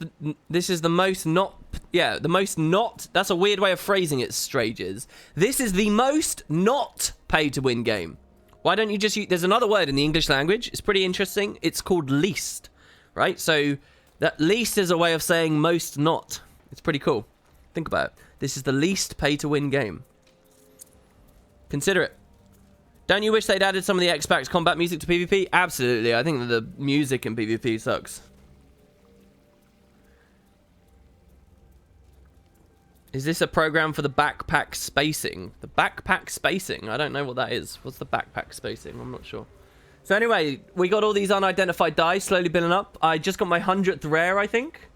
the most not... Yeah, the most not... That's a weird way of phrasing it, Strages. This is the most not pay-to-win game. Why don't you just use... There's another word in the English language. It's pretty interesting. It's called least, right? So that least is a way of saying most not. It's pretty cool. Think about it. This is the least pay-to-win game. Consider it. Don't you wish they'd added some of the X-Pax combat music to PvP? Absolutely. I think that the music in PvP sucks. Is this a program for the backpack spacing? The backpack spacing? I don't know what that is. What's the backpack spacing? I'm not sure. So anyway, we got all these unidentified dice slowly building up. I just got my 100th rare, I think,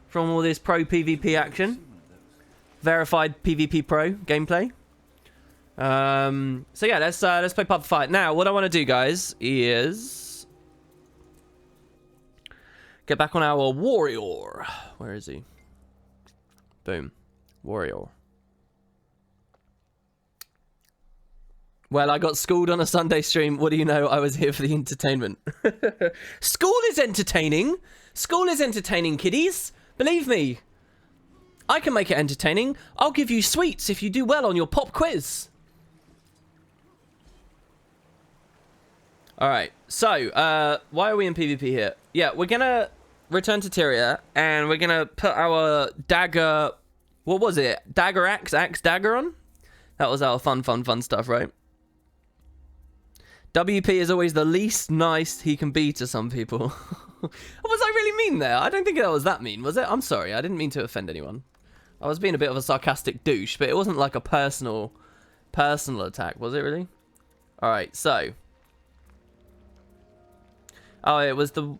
from all this pro PvP action. Verified PvP pro gameplay. So yeah, let's play Pub Fight. Now, what I want to do, guys, is get back on our warrior. Where is he? Boom. Warrior. Well, I got schooled on a Sunday stream. What do you know? I was here for the entertainment. School is entertaining. School is entertaining, kiddies. Believe me. I can make it entertaining. I'll give you sweets if you do well on your pop quiz. Alright, so, why are we in PvP here? Yeah, we're gonna return to Tyria, and we're gonna put our dagger... What was it? Dagger axe dagger on? That was our fun stuff, right? WP is always the least nice he can be to some people. Was I really mean there? I don't think that was that mean, was it? I'm sorry, I didn't mean to offend anyone. I was being a bit of a sarcastic douche, but it wasn't like a personal attack, was it really? Alright, so... Oh, it was the...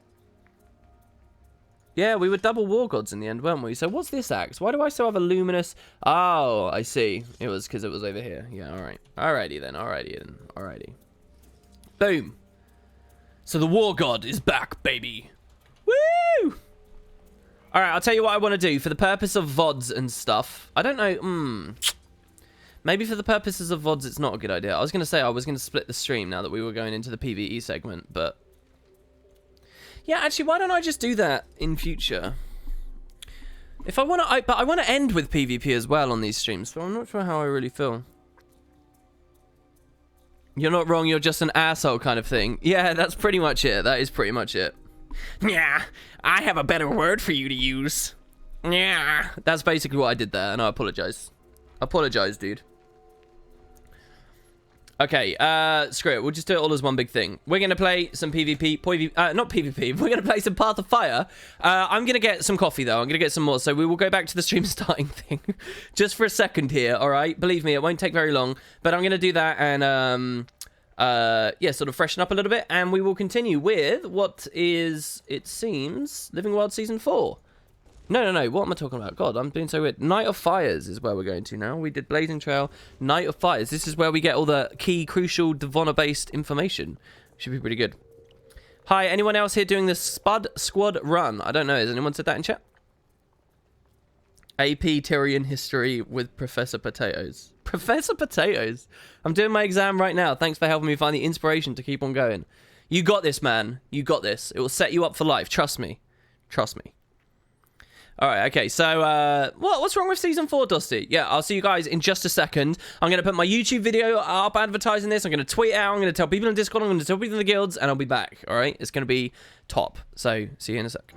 Yeah, we were double war gods in the end, weren't we? So what's this axe? Why do I still have a luminous... Oh, I see. It was because it was over here. Yeah, alright. Alrighty then, alrighty then, alrighty. Boom. So the war god is back, baby. Woo! All right, I'll tell you what I want to do for the purpose of VODs and stuff. I don't know. Maybe for the purposes of VODs, it's not a good idea. I was going to say I was going to split the stream now that we were going into the PvE segment, but... Yeah, actually, why don't I just do that in future? If I want to... But I want to end with PvP as well on these streams, but I'm not sure how I really feel. You're not wrong, you're just an asshole kind of thing. Yeah, that's pretty much it. That is pretty much it. Yeah, I have a better word for you to use. Yeah. That's basically what I did there, and I apologize. Apologize, dude. Okay, screw it. We'll just do it all as one big thing. We're going to play some PvP. Not PvP. We're going to play some Path of Fire. I'm going to get some coffee, though. I'm going to get some more. So we will go back to the stream starting thing. Just for a second here, all right? Believe me, it won't take very long. But I'm going to do that and, yeah, sort of freshen up a little bit. And we will continue with what is, it seems, Living Wild Season 4. No. What am I talking about? God, I'm doing so weird. Night of Fires is where we're going to now. We did Blazing Trail. Night of Fires. This is where we get all the key, crucial Devona-based information. Should be pretty good. Hi, anyone else here doing the Spud Squad run? I don't know. Has anyone said that in chat? AP Tyrion History with Professor Potatoes. Professor Potatoes? I'm doing my exam right now. Thanks for helping me find the inspiration to keep on going. You got this, man. You got this. It will set you up for life. Trust me. Trust me. All right, okay, so, what's wrong with Season 4, Dusty? Yeah, I'll see you guys in just a second. I'm going to put my YouTube video up advertising this. I'm going to tweet out. I'm going to tell people in Discord. I'm going to tell people in the guilds, and I'll be back, all right? It's going to be top. So, see you in a sec.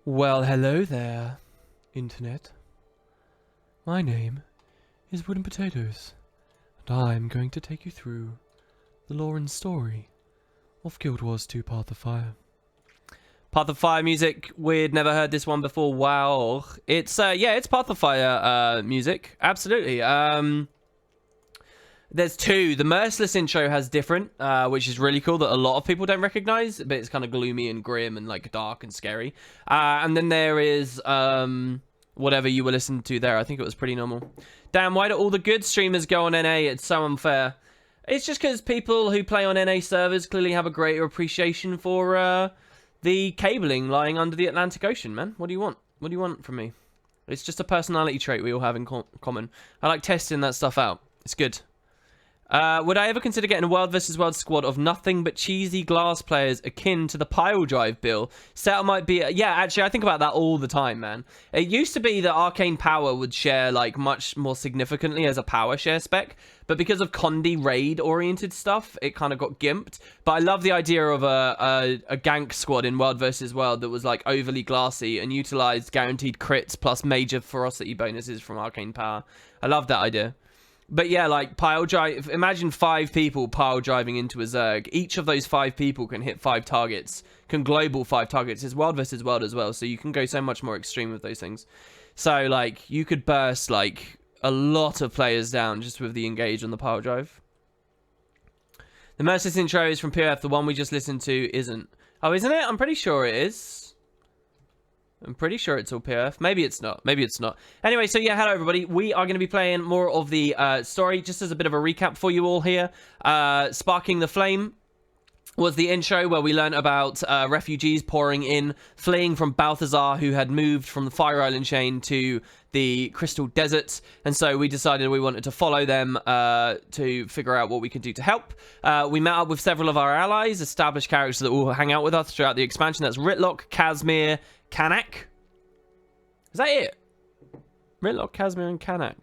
Well, hello there, Internet. My name is Wooden Potatoes, and I'm going to take you through the lore and story of Guild Wars 2 Path of Fire. Path of Fire music, we'd never heard this one before. Wow. It's, yeah, it's Path of Fire music, absolutely. There's two. The Merciless intro has different, which is really cool that a lot of people don't recognize, but it's kind of gloomy and grim and like dark and scary. And then there is whatever you were listening to there. I think it was pretty normal. Damn, why do all the good streamers go on NA? It's so unfair. It's just because people who play on NA servers clearly have a greater appreciation for the cabling lying under the Atlantic Ocean, man. What do you want? What do you want from me? It's just a personality trait we all have in common. I like testing that stuff out. It's good. Would I ever consider getting a World vs. World squad of nothing but cheesy glass players akin to the pile drive bill? Setup might be... yeah, actually, I think about that all the time, man. It used to be that Arcane Power would share, like, much more significantly as a power share spec, but because of Condi raid-oriented stuff, it kind of got gimped. But I love the idea of a gank squad in World vs. World that was, like, overly glassy and utilized guaranteed crits plus major ferocity bonuses from Arcane Power. I love that idea. But yeah, like, pile drive... Imagine 5 people pile driving into a Zerg. Each of those 5 people can hit 5 targets. Can global 5 targets. It's World vs. World as well, so you can go so much more extreme with those things. So, like, you could burst, like, a lot of players down just with the engage on the pile drive. The Merciless intro is from POF. The one we just listened to isn't. Oh, isn't it? I'm pretty sure it is. I'm pretty sure it's all POF. Maybe it's not. Maybe it's not. Anyway, so yeah, hello everybody. We are going to be playing more of the story. Just as a bit of a recap for you all here. Sparking the Flame was the intro where we learned about refugees pouring in, fleeing from Balthazar, who had moved from the Fire Island chain to the Crystal Desert. And so we decided we wanted to follow them to figure out what we could do to help. We met up with several of our allies, established characters that will hang out with us throughout the expansion. That's Ritlock, Casimir, Kanak? Is that it? Ritlock, Casimir, and Kanak.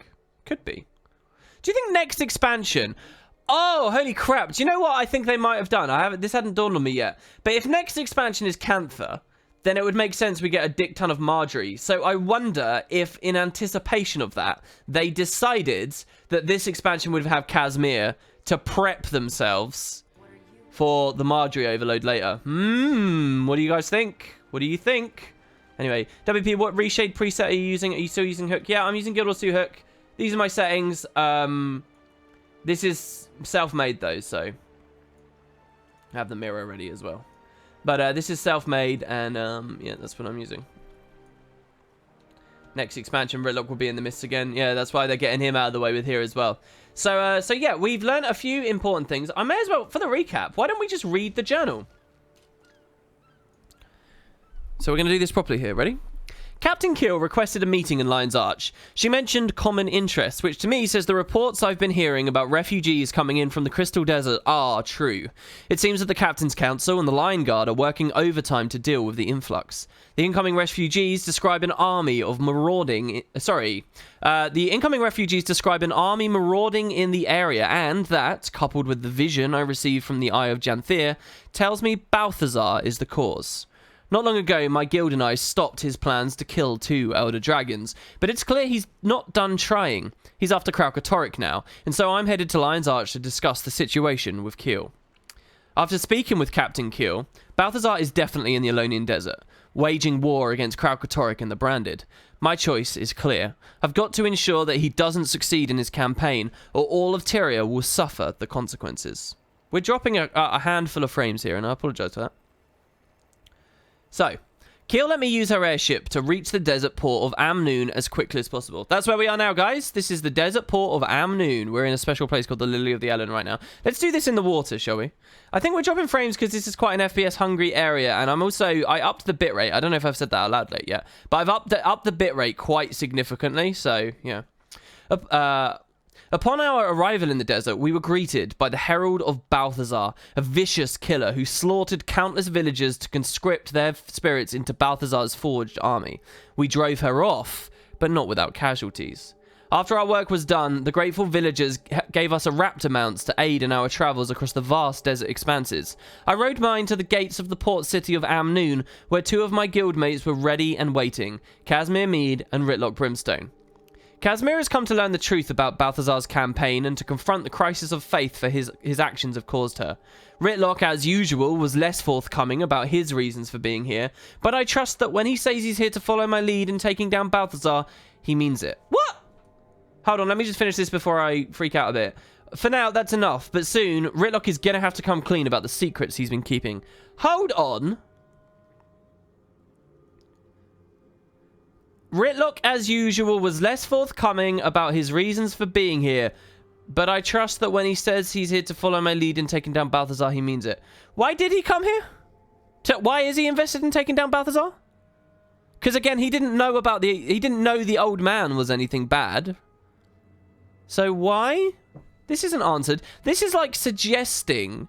Could be. Do you think next expansion... Oh, holy crap. Do you know what I think they might have done? This hadn't dawned on me yet. But if next expansion is Cantha, then it would make sense we get a dick ton of Marjorie. So I wonder if, in anticipation of that, they decided that this expansion would have Casimir to prep themselves for the Marjorie overload later. What do you guys think? What do you think? Anyway, WP, what reshade preset are you using? Are you still using Hook? Yeah, I'm using Guild Wars 2 Hook. These are my settings. This is self-made, though, so I have the mirror ready as well. But this is self-made, and yeah, that's what I'm using. Next expansion, Ritlock will be in the mist again. Yeah, that's why they're getting him out of the way with here as well. So, so yeah, we've learned a few important things. I may as well, for the recap, why don't we just read the journal? So we're going to do this properly here. Ready? Captain Kill requested a meeting in Lion's Arch. She mentioned common interests, which to me says the reports I've been hearing about refugees coming in from the Crystal Desert are true. It seems that the Captain's Council and the Lion Guard are working overtime to deal with the influx. The incoming refugees describe an army of marauding... the incoming refugees describe an army marauding in the area, and that, coupled with the vision I received from the Eye of Janthir, tells me Balthazar is the cause. Not long ago, my guild and I stopped his plans to kill 2 Elder Dragons, but it's clear he's not done trying. He's after Kralkatorrik now, and so I'm headed to Lion's Arch to discuss the situation with Kiel. After speaking with Captain Kiel, Balthazar is definitely in the Alonian Desert, waging war against Kralkatorrik and the Branded. My choice is clear. I've got to ensure that he doesn't succeed in his campaign, or all of Tyria will suffer the consequences. We're dropping a handful of frames here, and I apologise for that. So, Kiel let me use her airship to reach the desert port of Amnoon as quickly as possible. That's where we are now, guys. This is the desert port of Amnoon. We're in a special place called the Lily of the Ellen right now. Let's do this in the water, shall we? I think we're dropping frames because this is quite an FPS-hungry area, and I upped the bitrate. I don't know if I've said that out loud yet, but I've upped the bitrate quite significantly, so, yeah. Upon our arrival in the desert, we were greeted by the Herald of Balthazar, a vicious killer who slaughtered countless villagers to conscript their spirits into Balthazar's forged army. We drove her off, but not without casualties. After our work was done, the grateful villagers gave us a raptor mounts to aid in our travels across the vast desert expanses. I rode mine to the gates of the port city of Amnoon, where 2 of my guildmates were ready and waiting, Casimir Mead and Ritlock Brimstone. Casimir has come to learn the truth about Balthazar's campaign and to confront the crisis of faith for his actions have caused her. Ritlock, as usual, was less forthcoming about his reasons for being here, but I trust that when he says he's here to follow my lead in taking down Balthazar, he means it. What? Hold on, let me just finish this before I freak out a bit. For now, that's enough, but soon, Ritlock is gonna have to come clean about the secrets he's been keeping. Hold on. Ritlock, as usual, was less forthcoming about his reasons for being here, but I trust that when he says he's here to follow my lead in taking down Balthazar, he means it. Why did he come here? Why is he invested in taking down Balthazar? Because again, he didn't know the old man was anything bad. So why? This isn't answered. This is like suggesting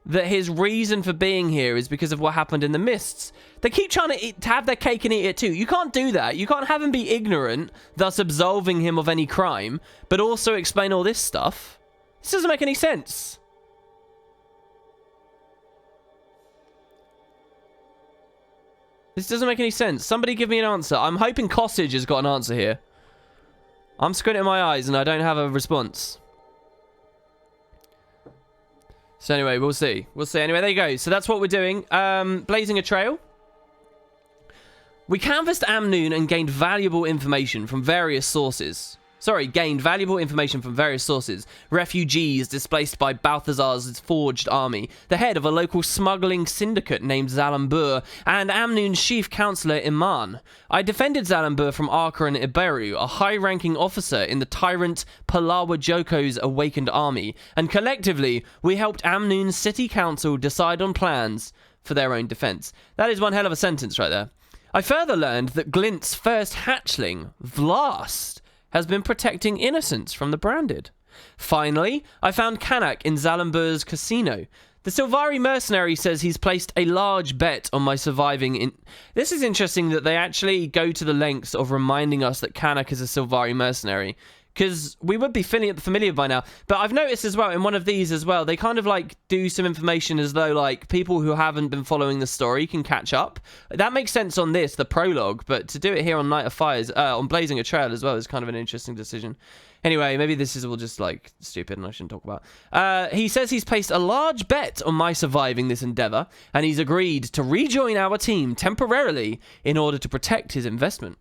that his reason for being here is because of what happened in the mists. They keep trying to have their cake and eat it too. You can't do that. You can't have him be ignorant, thus absolving him of any crime, but also explain all this stuff. This doesn't make any sense. This doesn't make any sense. Somebody give me an answer. I'm hoping Cossage has got an answer here. I'm squinting my eyes and I don't have a response. So anyway, we'll see. We'll see. Anyway, there you go. So that's what we're doing. Blazing a trail. We canvassed Amnoon and gained valuable information from various sources. Gained valuable information from various sources. Refugees displaced by Balthazar's forged army, the head of a local smuggling syndicate named Zalambur, and Amnoon's chief counselor Iman. I defended Zalambur from Arka and Iberu, a high-ranking officer in the tyrant Palawa Joko's awakened army, and collectively, we helped Amnoon's city council decide on plans for their own defense. That is one hell of a sentence right there. I further learned that Glint's first hatchling, Vlast, has been protecting innocents from the branded. Finally, I found Kanak in Zalambur's casino. The Silvari mercenary says he's placed a large bet on my surviving in... This is interesting that they actually go to the lengths of reminding us that Kanak is a Silvari mercenary, because we would be familiar by now. But I've noticed as well, in one of these as well, they kind of like do some information as though like people who haven't been following the story can catch up. That makes sense on this, the prologue, but to do it here on Night of Fires, on Blazing a Trail as well is kind of an interesting decision. Anyway, maybe this is all just like stupid and I shouldn't talk about. He says he's placed a large bet on my surviving this endeavor, and he's agreed to rejoin our team temporarily in order to protect his investment.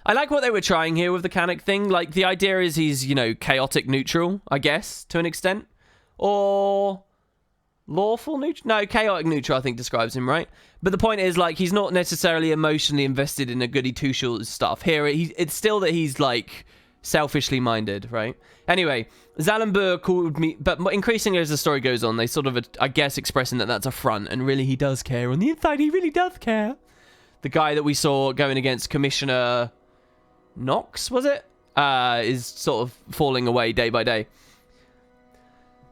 I like what they were trying here with the Kanak thing. Like, the idea is he's, you know, chaotic neutral, I guess, to an extent. Or lawful neutral? No, chaotic neutral, I think, describes him, right? But the point is, like, he's not necessarily emotionally invested in a goody two-shoes stuff. Here, it's still that he's, like, selfishly minded, right? Anyway, Zalambur called me... But increasingly as the story goes on, they sort of, I guess, expressing that that's a front. And really, he does care. On the inside, he really does care. The guy that we saw going against Commissioner Knox, was it? Is sort of falling away day by day.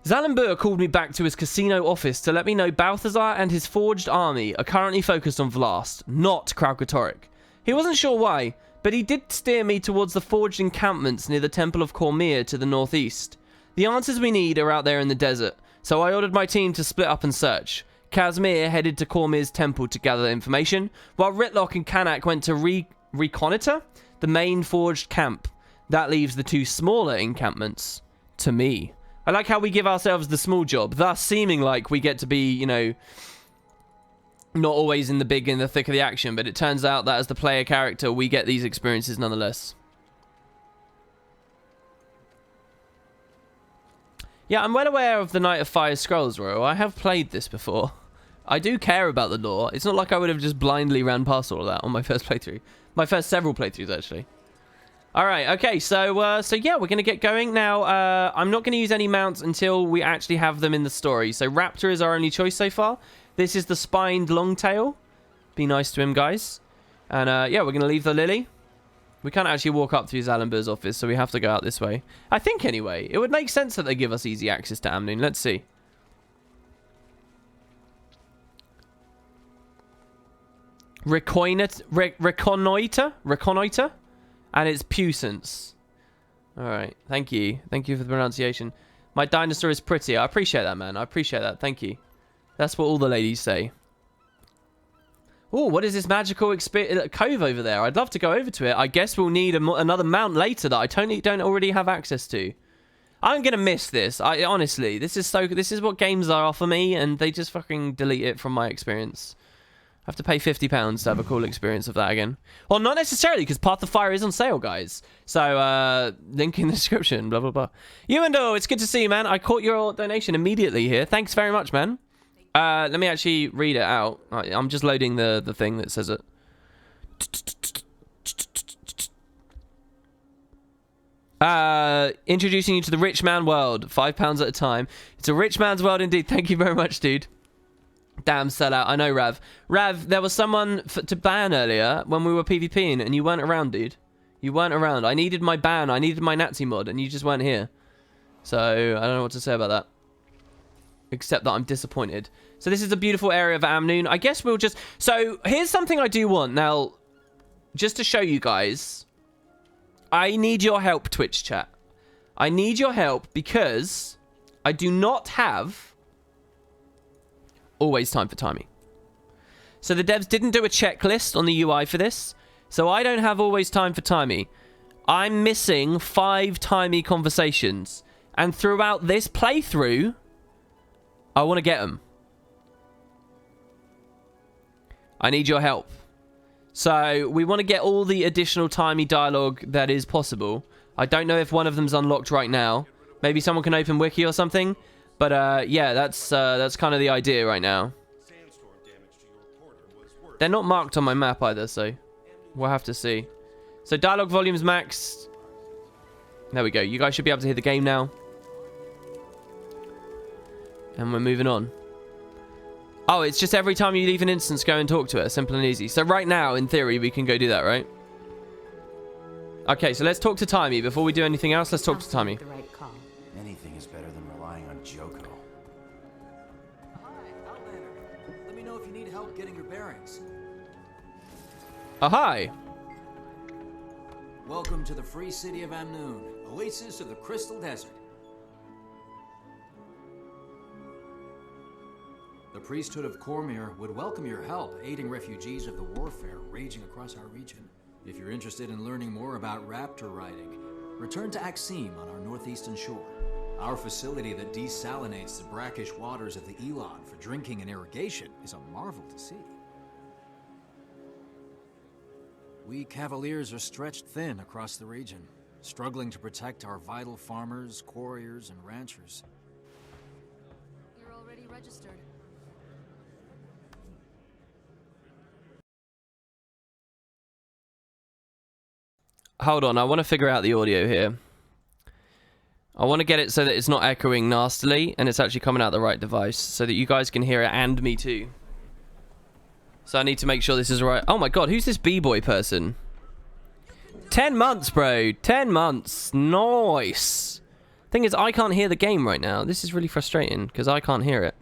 Zalambur called me back to his casino office to let me know Balthazar and his forged army are currently focused on Vlast, not Kralkatorrik. He wasn't sure why, but he did steer me towards the forged encampments near the Temple of Cormier to the northeast. The answers we need are out there in the desert, so I ordered my team to split up and search. Casimir headed to Cormier's temple to gather information, while Ritlock and Kanak went to reconnoiter the main forged camp. That leaves the 2 smaller encampments to me. I like how we give ourselves the small job, thus seeming like we get to be, you know, not always in the thick of the action, but it turns out that as the player character, we get these experiences nonetheless. Yeah, I'm well aware of the Night of Fire Scrolls, Royal. I have played this before. I do care about the lore. It's not like I would have just blindly ran past all of that on my first playthrough. My first several playthroughs, actually. All right, okay, so yeah, we're going to get going. Now, I'm not going to use any mounts until we actually have them in the story. So Raptor is our only choice so far. This is the spined longtail. Be nice to him, guys. And yeah, we're going to leave the Lily. We can't actually walk up to Zalambur's office, so we have to go out this way. I think, anyway, it would make sense that they give us easy access to Amnoon. Let's see. Reconnoiter? And it's puissance. All right. Thank you. Thank you for the pronunciation. My dinosaur is pretty. I appreciate that, man. I appreciate that. Thank you. That's what all the ladies say. Oh, what is this magical cove over there? I'd love to go over to it. I guess we'll need another mount later that I totally don't already have access to. I'm gonna miss this. Honestly, this is what games are for me, and they just fucking delete it from my experience. I have to pay £50 to have a cool experience of that again. Well, not necessarily, because Path of Fire is on sale, guys. So, link in the description, blah, blah, blah. Yuendo, it's good to see you, man. I caught your donation immediately here. Thanks very much, man. Let me actually read it out. I'm just loading the thing that says it. Introducing you to the rich man world. £5 at a time. It's a rich man's world indeed. Thank you very much, dude. Damn sellout. I know, Rav. Rav, there was someone to ban earlier when we were PvPing, and you weren't around, dude. You weren't around. I needed my ban. I needed my Nazi mod, and you just weren't here. So, I don't know what to say about that. Except that I'm disappointed. So, this is a beautiful area of Amnoon. I guess we'll just... So, here's something I do want. Now, just to show you guys, I need your help, Twitch chat. I need your help because I do not have... always time for timing. So the devs didn't do a checklist on the UI for this, so I don't have always time for timing. I'm missing 5 timey conversations, and throughout this playthrough, I want to get them. I need your help. So we want to get all the additional timey dialogue that is possible. I don't know if one of them's unlocked right now. Maybe someone can open wiki or something. But, yeah, that's kind of the idea right now. They're not marked on my map either, so we'll have to see. So, dialogue volume's maxed. There we go. You guys should be able to hear the game now. And we're moving on. Oh, it's just every time you leave an instance, go and talk to her. Simple and easy. So, right now, in theory, we can go do that, right? Okay, so let's talk to Timey. Before we do anything else, let's talk to Timey. Anything is better than relying on Joko. Hi, Outlander. Let me know if you need help getting your bearings. Oh, hi. Welcome to the free city of Amnoon, oasis of the Crystal Desert. The priesthood of Cormier would welcome your help aiding refugees of the warfare raging across our region. If you're interested in learning more about raptor riding, return to Axim on our northeastern shore. Our facility that desalinates the brackish waters of the Elon for drinking and irrigation is a marvel to see. We Cavaliers are stretched thin across the region, struggling to protect our vital farmers, quarriers, and ranchers. You're already registered. Hold on, I want to figure out the audio here. I want to get it so that it's not echoing nastily and it's actually coming out the right device so that you guys can hear it and me too. So I need to make sure this is right. Oh my god, who's this b-boy person? 10 months, bro. 10 months. Nice. Thing is, I can't hear the game right now. This is really frustrating because I can't hear it.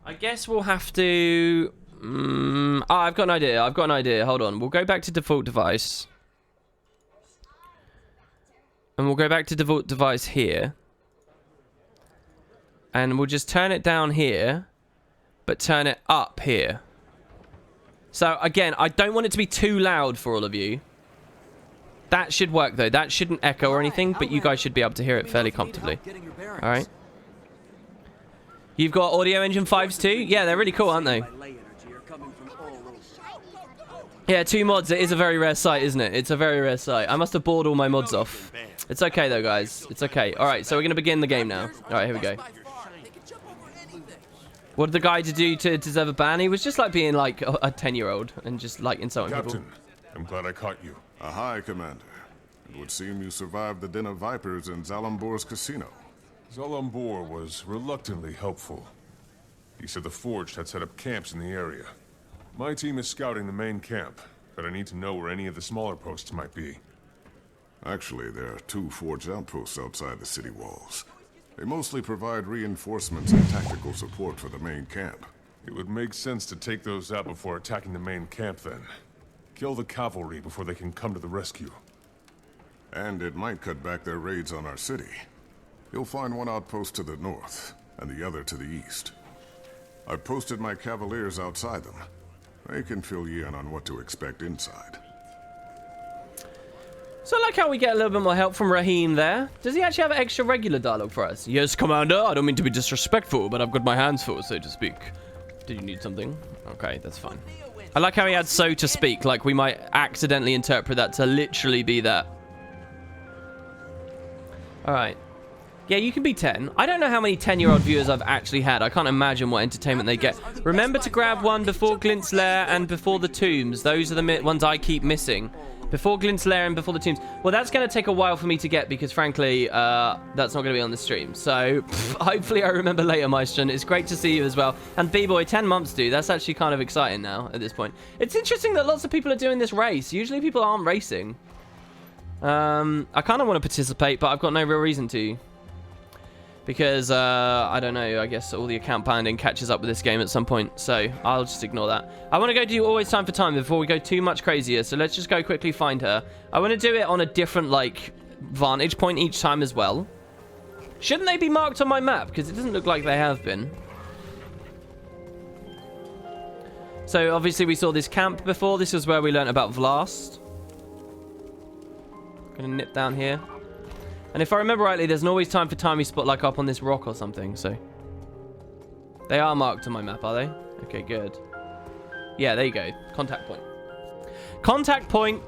I guess we'll have to... Oh, I've got an idea. I've got an idea. Hold on. We'll go back to default device. And we'll go back to default device here. And we'll just turn it down here. But turn it up here. So, again, I don't want it to be too loud for all of you. That should work, though. That shouldn't echo or anything. But you guys should be able to hear it fairly comfortably. Alright. You've got Audio Engine 5s too? Yeah, they're really cool, aren't they? Yeah, 2 mods. It is a very rare sight, isn't it? It's a very rare sight. I must have bored all my mods off. It's okay, though, guys. It's okay. All right, so we're going to begin the game now. All right, here we go. What did the guy do to deserve a ban? He was just like being like a 10-year-old and just like insulting people. Captain, I'm glad I caught you. Aye, Commander. It would seem you survived the Den of Vipers in Zalambor's casino. Zalambor was reluctantly helpful. He said the Forged had set up camps in the area. My team is scouting the main camp, but I need to know where any of the smaller posts might be. Actually, there are 2 Forged outposts outside the city walls. They mostly provide reinforcements and tactical support for the main camp. It would make sense to take those out before attacking the main camp then. Kill the cavalry before they can come to the rescue. And it might cut back their raids on our city. You'll find one outpost to the north, and the other to the east. I've posted my cavaliers outside them. They can fill you in on what to expect inside. So I like how we get a little bit more help from Raheem there. Does he actually have extra regular dialogue for us? Yes, Commander. I don't mean to be disrespectful, but I've got my hands full, so to speak. Did you need something? Okay, that's fine. I like how he had so to speak, like we might accidentally interpret that to literally be that. Alright. Yeah, you can be 10. I don't know how many 10-year-old viewers I've actually had. I can't imagine what entertainment they get. Remember to grab one before Glint's Lair and before the Tombs. Those are the ones I keep missing. Before Glint's Lair and before the Tombs. Well, that's going to take a while for me to get because, frankly, that's not going to be on the stream. So, hopefully I remember later, Maestron. It's great to see you as well. And B-Boy, 10 months, dude. That's actually kind of exciting now at this point. It's interesting that lots of people are doing this race. Usually people aren't racing. I kind of want to participate, but I've got no real reason to. Because, I don't know, I guess all the account pounding catches up with this game at some point. So, I'll just ignore that. I want to go do Always Time for Time before we go too much crazier. So, let's just go quickly find her. I want to do it on a different, like, vantage point each time as well. Shouldn't they be marked on my map? Because it doesn't look like they have been. So, obviously, we saw this camp before. This is where we learnt about Vlast. Gonna nip down here. And if I remember rightly, there's an Always Time for Time spot like up on this rock or something, so. They are marked on my map, are they? Okay, good. Yeah, there you go. Contact point. Contact point.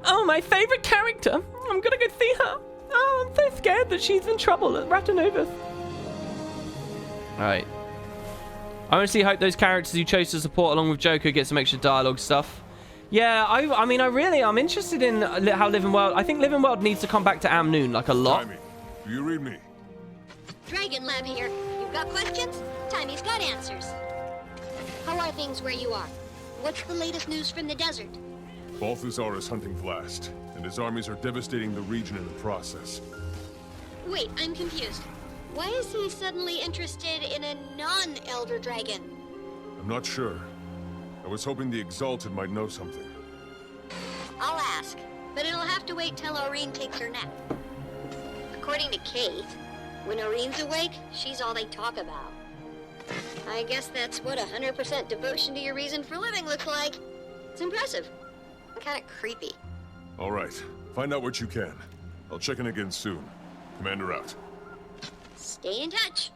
Oh, my favorite character. I'm gonna go see her. Oh, I'm so scared that she's in trouble at Ratanovus. Alright. I honestly hope those characters you chose to support along with Joker get some extra dialogue stuff. Yeah, I mean, I'm interested in how Living World... I think Living World needs to come back to Amnoon, like, a lot. Timmy, do you read me? Dragon Lab here. You've got questions? Timmy's got answers. How are things where you are? What's the latest news from the desert? Balthazar is hunting Vlast, and his armies are devastating the region in the process. Wait, I'm confused. Why is he suddenly interested in a non-Elder Dragon? I'm not sure. I was hoping the Exalted might know something. I'll ask, but it'll have to wait till Aurene takes her nap. According to Kate, when Aurene's awake, she's all they talk about. I guess that's what 100% devotion to your reason for living looks like. It's impressive. And kind of creepy. All right. Find out what you can. I'll check in again soon. Commander out. Stay in touch.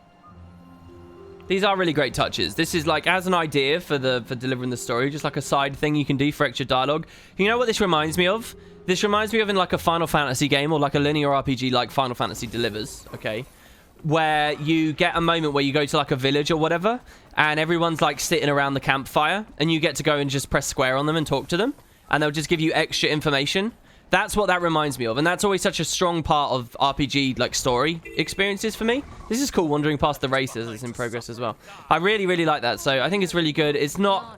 These are really great touches. This is like, as an idea for delivering the story, just like a side thing you can do for extra dialogue. You know what this reminds me of? This reminds me of in like a Final Fantasy game or like a linear RPG like Final Fantasy delivers, okay? Where you get a moment where you go to like a village or whatever, and everyone's like sitting around the campfire, and you get to go and just press square on them and talk to them, and they'll just give you extra information. That's what that reminds me of, and that's always such a strong part of RPG like story experiences for me. This is cool, wandering past the races is in progress as well. I really, really like that, so I think it's really good. It's not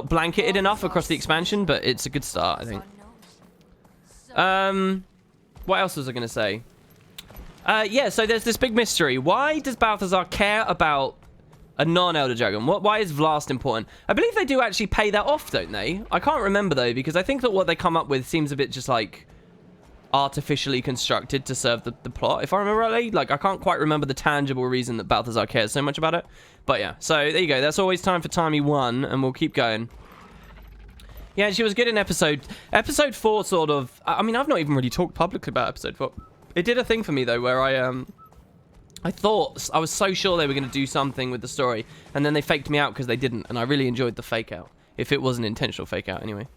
blanketed enough across the expansion, but it's a good start, I think. What else was I gonna say? Yeah, so there's this big mystery. Why does Balthazar care about a non-Elder Dragon? Why is Vlast important? I believe they do actually pay that off, don't they? I can't remember, though, because I think that what they come up with seems a bit just, like, artificially constructed to serve the plot, if I remember rightly. Like, I can't quite remember the tangible reason that Balthazar cares so much about it. But, yeah. So, there you go. That's Always Time for Timey 1, and we'll keep going. Yeah, she was good in episode 4, sort of. I mean, I've not even really talked publicly about episode 4. It did a thing for me, though, where I thought, I was so sure they were going to do something with the story, and then they faked me out because they didn't, and I really enjoyed the fake out. If it was an intentional fake out, anyway.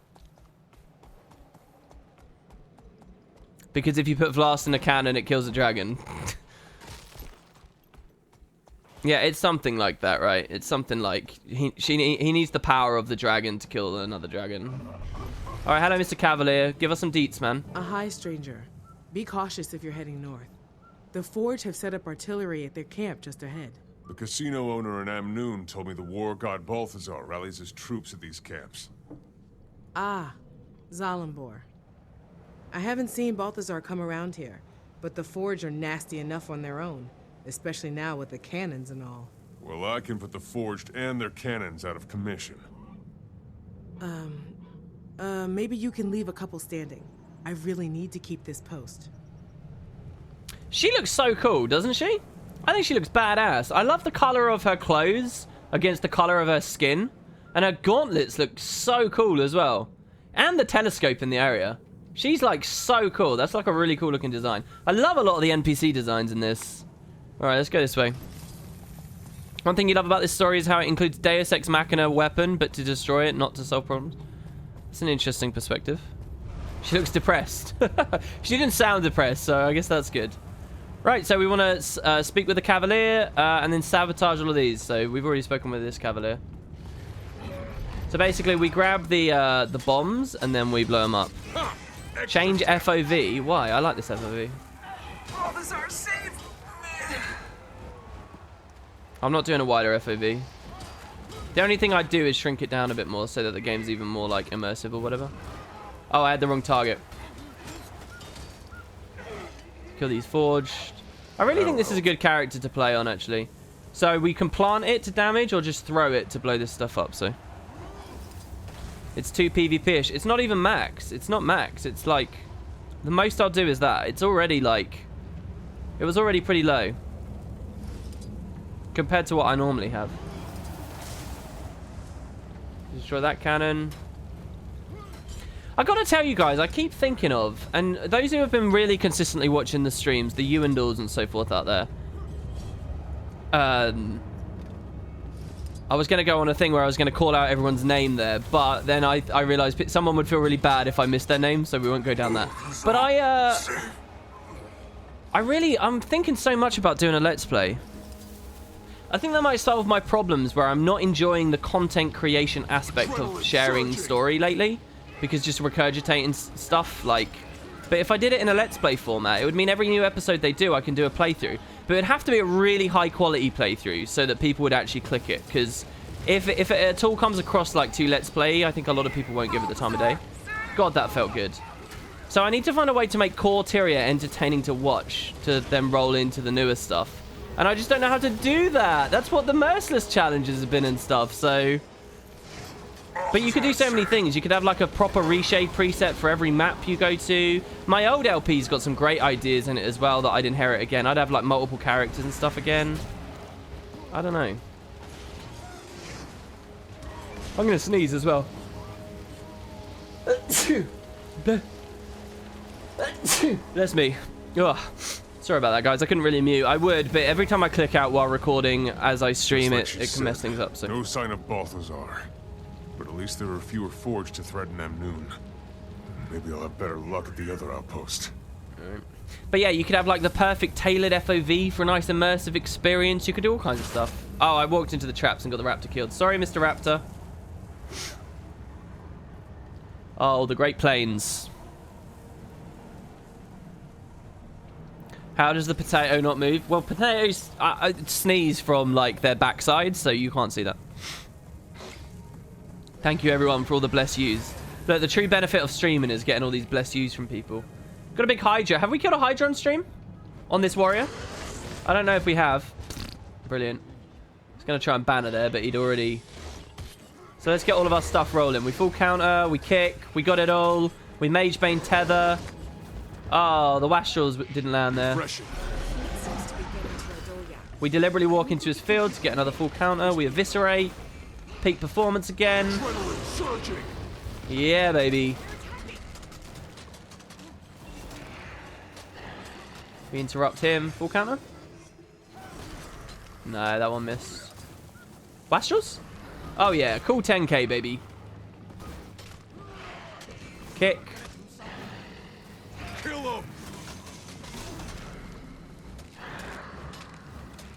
Because if you put Vlast in a cannon, it kills a dragon. Yeah, it's something like that, right? It's something like, he needs the power of the dragon to kill another dragon. Alright, hello, Mr. Cavalier. Give us some deets, man. Hi, stranger. Be cautious if you're heading north. The Forge have set up artillery at their camp just ahead. The casino owner in Amnoon told me the war god Balthazar rallies his troops at these camps. Ah, Zalimbor. I haven't seen Balthazar come around here, but the Forge are nasty enough on their own, especially now with the cannons and all. Well, I can put the Forged and their cannons out of commission. Maybe you can leave a couple standing. I really need to keep this post. She looks so cool, doesn't she? I think she looks badass. I love the color of her clothes against the color of her skin. And her gauntlets look so cool as well. And the telescope in the area. She's like so cool. That's like a really cool looking design. I love a lot of the NPC designs in this. Alright, let's go this way. One thing you love about this story is how it includes Deus Ex Machina weapon, but to destroy it, not to solve problems. It's an interesting perspective. She looks depressed. She didn't sound depressed, so I guess that's good. Right, so we want to speak with the Cavalier and then sabotage all of these. So we've already spoken with this Cavalier. So basically, we grab the bombs and then we blow them up. Change FOV. Why? I like this FOV. I'm not doing a wider FOV. The only thing I'd do is shrink it down a bit more so that the game's even more like immersive or whatever. Oh, I had the wrong target. Kill these forged. I really think this is a good character to play on, actually. So we can plant it to damage or just throw it to blow this stuff up, so. It's 2 PvP-ish. It's not even max. It's not max. It's like... The most I'll do is that. It's already like... It was already pretty low. Compared to what I normally have. Destroy that cannon. I gotta tell you guys, I keep thinking of, and those who have been really consistently watching the streams, the Ewendals and so forth out there. I was going to go on a thing where I was going to call out everyone's name there, but then I realized someone would feel really bad if I missed their name, so we won't go down that. But I'm thinking so much about doing a Let's Play. I think that might solve my problems where I'm not enjoying the content creation aspect of sharing story lately, because just regurgitating stuff, like... But if I did it in a Let's Play format, it would mean every new episode they do, I can do a playthrough. But it'd have to be a really high-quality playthrough so that people would actually click it. Because if it at all comes across like too Let's Play, I think a lot of people won't give it the time of day. God, that felt good. So I need to find a way to make core Tyria entertaining to watch, to then roll into the newer stuff. And I just don't know how to do that. That's what the Merciless challenges have been and stuff, so... But you could do so many things. You could have like a proper reshade preset for every map you go to. My old LP's got some great ideas in it as well that I'd inherit again. I'd have like multiple characters and stuff again. I don't know. I'm going to sneeze as well. That's me. Ugh. Sorry about that, guys. I couldn't really mute. I would, but every time I click out while recording as I stream it, it can mess things up. So. No sign of Balthazar. But at least there are fewer forged to threaten Amnoon. Maybe I'll have better luck at the other outpost. Right. But yeah, you could have like the perfect tailored FOV for a nice immersive experience. You could do all kinds of stuff. Oh, I walked into the traps and got the raptor killed. Sorry, Mr. Raptor. Oh, the Great Plains. How does the potato not move? Well, potatoes sneeze from like their backside, so you can't see that. Thank you, everyone, for all the bless yous. Look, the true benefit of streaming is getting all these bless yous from people. Got a big Hydra. Have we killed a Hydra on stream? On this warrior? I don't know if we have. Brilliant. I was going to try and banner there, but he'd already... So let's get all of our stuff rolling. We full counter, we kick, we got it all. We Mage Bane tether. Oh, the Wastrels didn't land there. We deliberately walk into his field to get another full counter. We eviscerate. Peak performance again. Yeah, baby. We interrupt him. Full counter? No, that one missed. Wastrels? Oh, yeah. Cool 10k, baby. Kick. Kill him!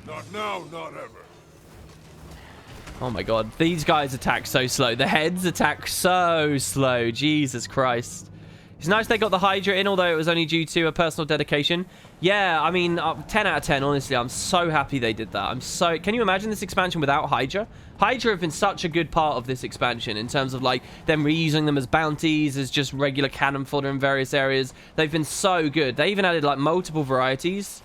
Not now, not ever. Oh my god, these guys attack so slow. The heads attack so slow. Jesus Christ. It's nice they got the Hydra in, although it was only due to a personal dedication. Yeah, I mean, 10 out of 10, honestly. I'm so happy they did that. Can you imagine this expansion without Hydra? Hydra have been such a good part of this expansion in terms of, like, them reusing them as bounties, as just regular cannon fodder in various areas. They've been so good. They even added, like, multiple varieties.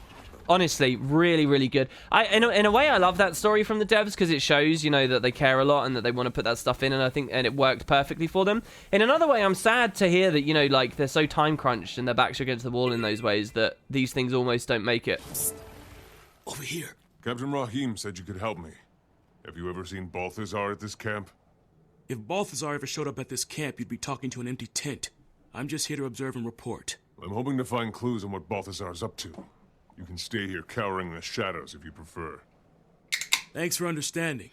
Honestly, really, really good. In a way, I love that story from the devs because it shows, you know, that they care a lot and that they want to put that stuff in, and I think it worked perfectly for them. In another way, I'm sad to hear that, you know, like, they're so time crunched and their backs are against the wall in those ways that these things almost don't make it. Over here. Captain Rahim said you could help me. Have you ever seen Balthazar at this camp? If Balthazar ever showed up at this camp, you'd be talking to an empty tent. I'm just here to observe and report. I'm hoping to find clues on what Balthazar's up to. You can stay here cowering in the shadows if you prefer. Thanks for understanding.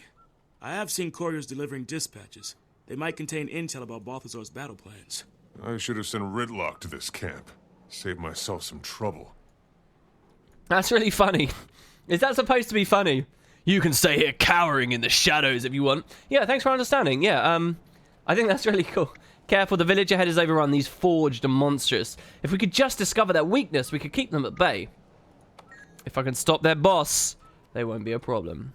I have seen couriers delivering dispatches. They might contain intel about Balthazar's battle plans. I should have sent Ridlock to this camp. Save myself some trouble. That's really funny. Is that supposed to be funny? You can stay here cowering in the shadows if you want. Yeah, thanks for understanding. Yeah, I think that's really cool. Careful, the village ahead is overrun. These forged and monstrous. If we could just discover their weakness, we could keep them at bay. If I can stop their boss, they won't be a problem.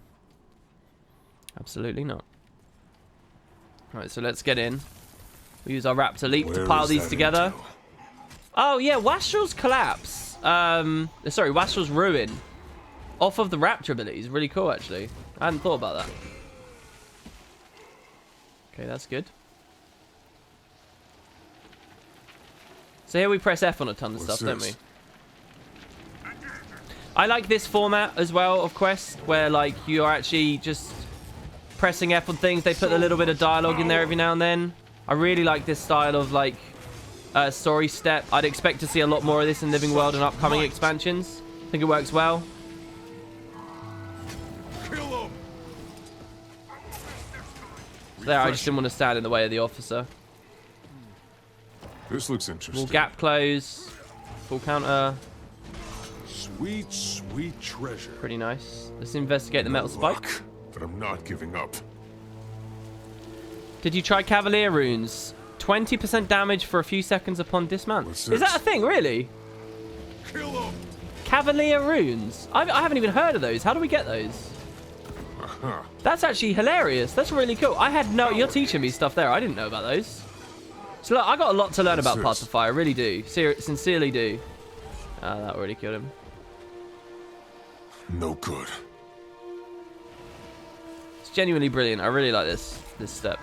Absolutely not. Right, so let's get in. We use our Raptor Leap to pile these together. Oh, yeah, Wastrel's Collapse. Sorry, Wastrel's Ruin. Off of the Raptor abilities. Really cool, actually. I hadn't thought about that. Okay, that's good. So here we press F on a ton of stuff, don't we? I like this format as well of Quest, where like you are actually just pressing F on things. They put a little bit of dialogue in there every now and then. I really like this style of like story step. I'd expect to see a lot more of this in Living World and upcoming expansions. I think it works well. There, I just didn't want to stand in the way of the officer. This looks interesting. Full gap close. Full counter. Sweet, sweet treasure. Pretty nice. Let's investigate the metal spike. But I'm not giving up. Did you try Cavalier runes? 20% damage for a few seconds upon dismount. Is that a thing, really? Kill him. Cavalier runes? I haven't even heard of those. How do we get those? That's actually hilarious. That's really cool. I had no... You're teaching me stuff there. I didn't know about those. So look, I got a lot to learn about Path of Fire. I really do. Sincerely do. Ah, that already killed him. No good. It's genuinely brilliant. I really like this step.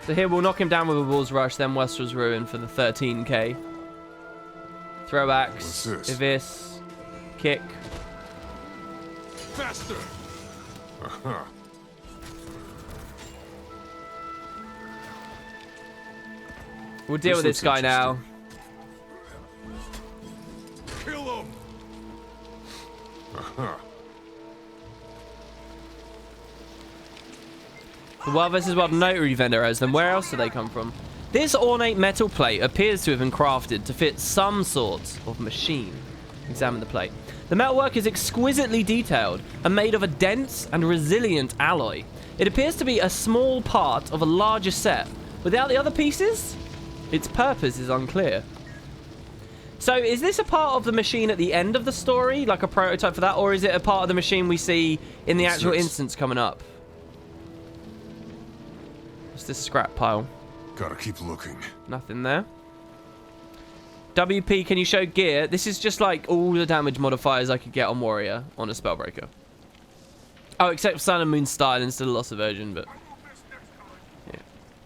So here we'll knock him down with a Bull's Rush, then Westrel's Ruin for the 13k. Throw axe, Evis, kick. Faster. We'll deal with this guy now. Kill him. The Wild vs. Wild notary vendor has them. Where else do they come from? This ornate metal plate appears to have been crafted to fit some sort of machine. Examine the plate. The metalwork is exquisitely detailed and made of a dense and resilient alloy. It appears to be a small part of a larger set. Without the other pieces, its purpose is unclear. So is this a part of the machine at the end of the story, like a prototype for that, or is it a part of the machine we see in the actual instance coming up? What's this scrap pile? Gotta keep looking. Nothing there. WP, can you show gear? This is just like all the damage modifiers I could get on Warrior on a Spellbreaker. Oh, except Sun and Moon style instead of Loss Aversion, but... yeah.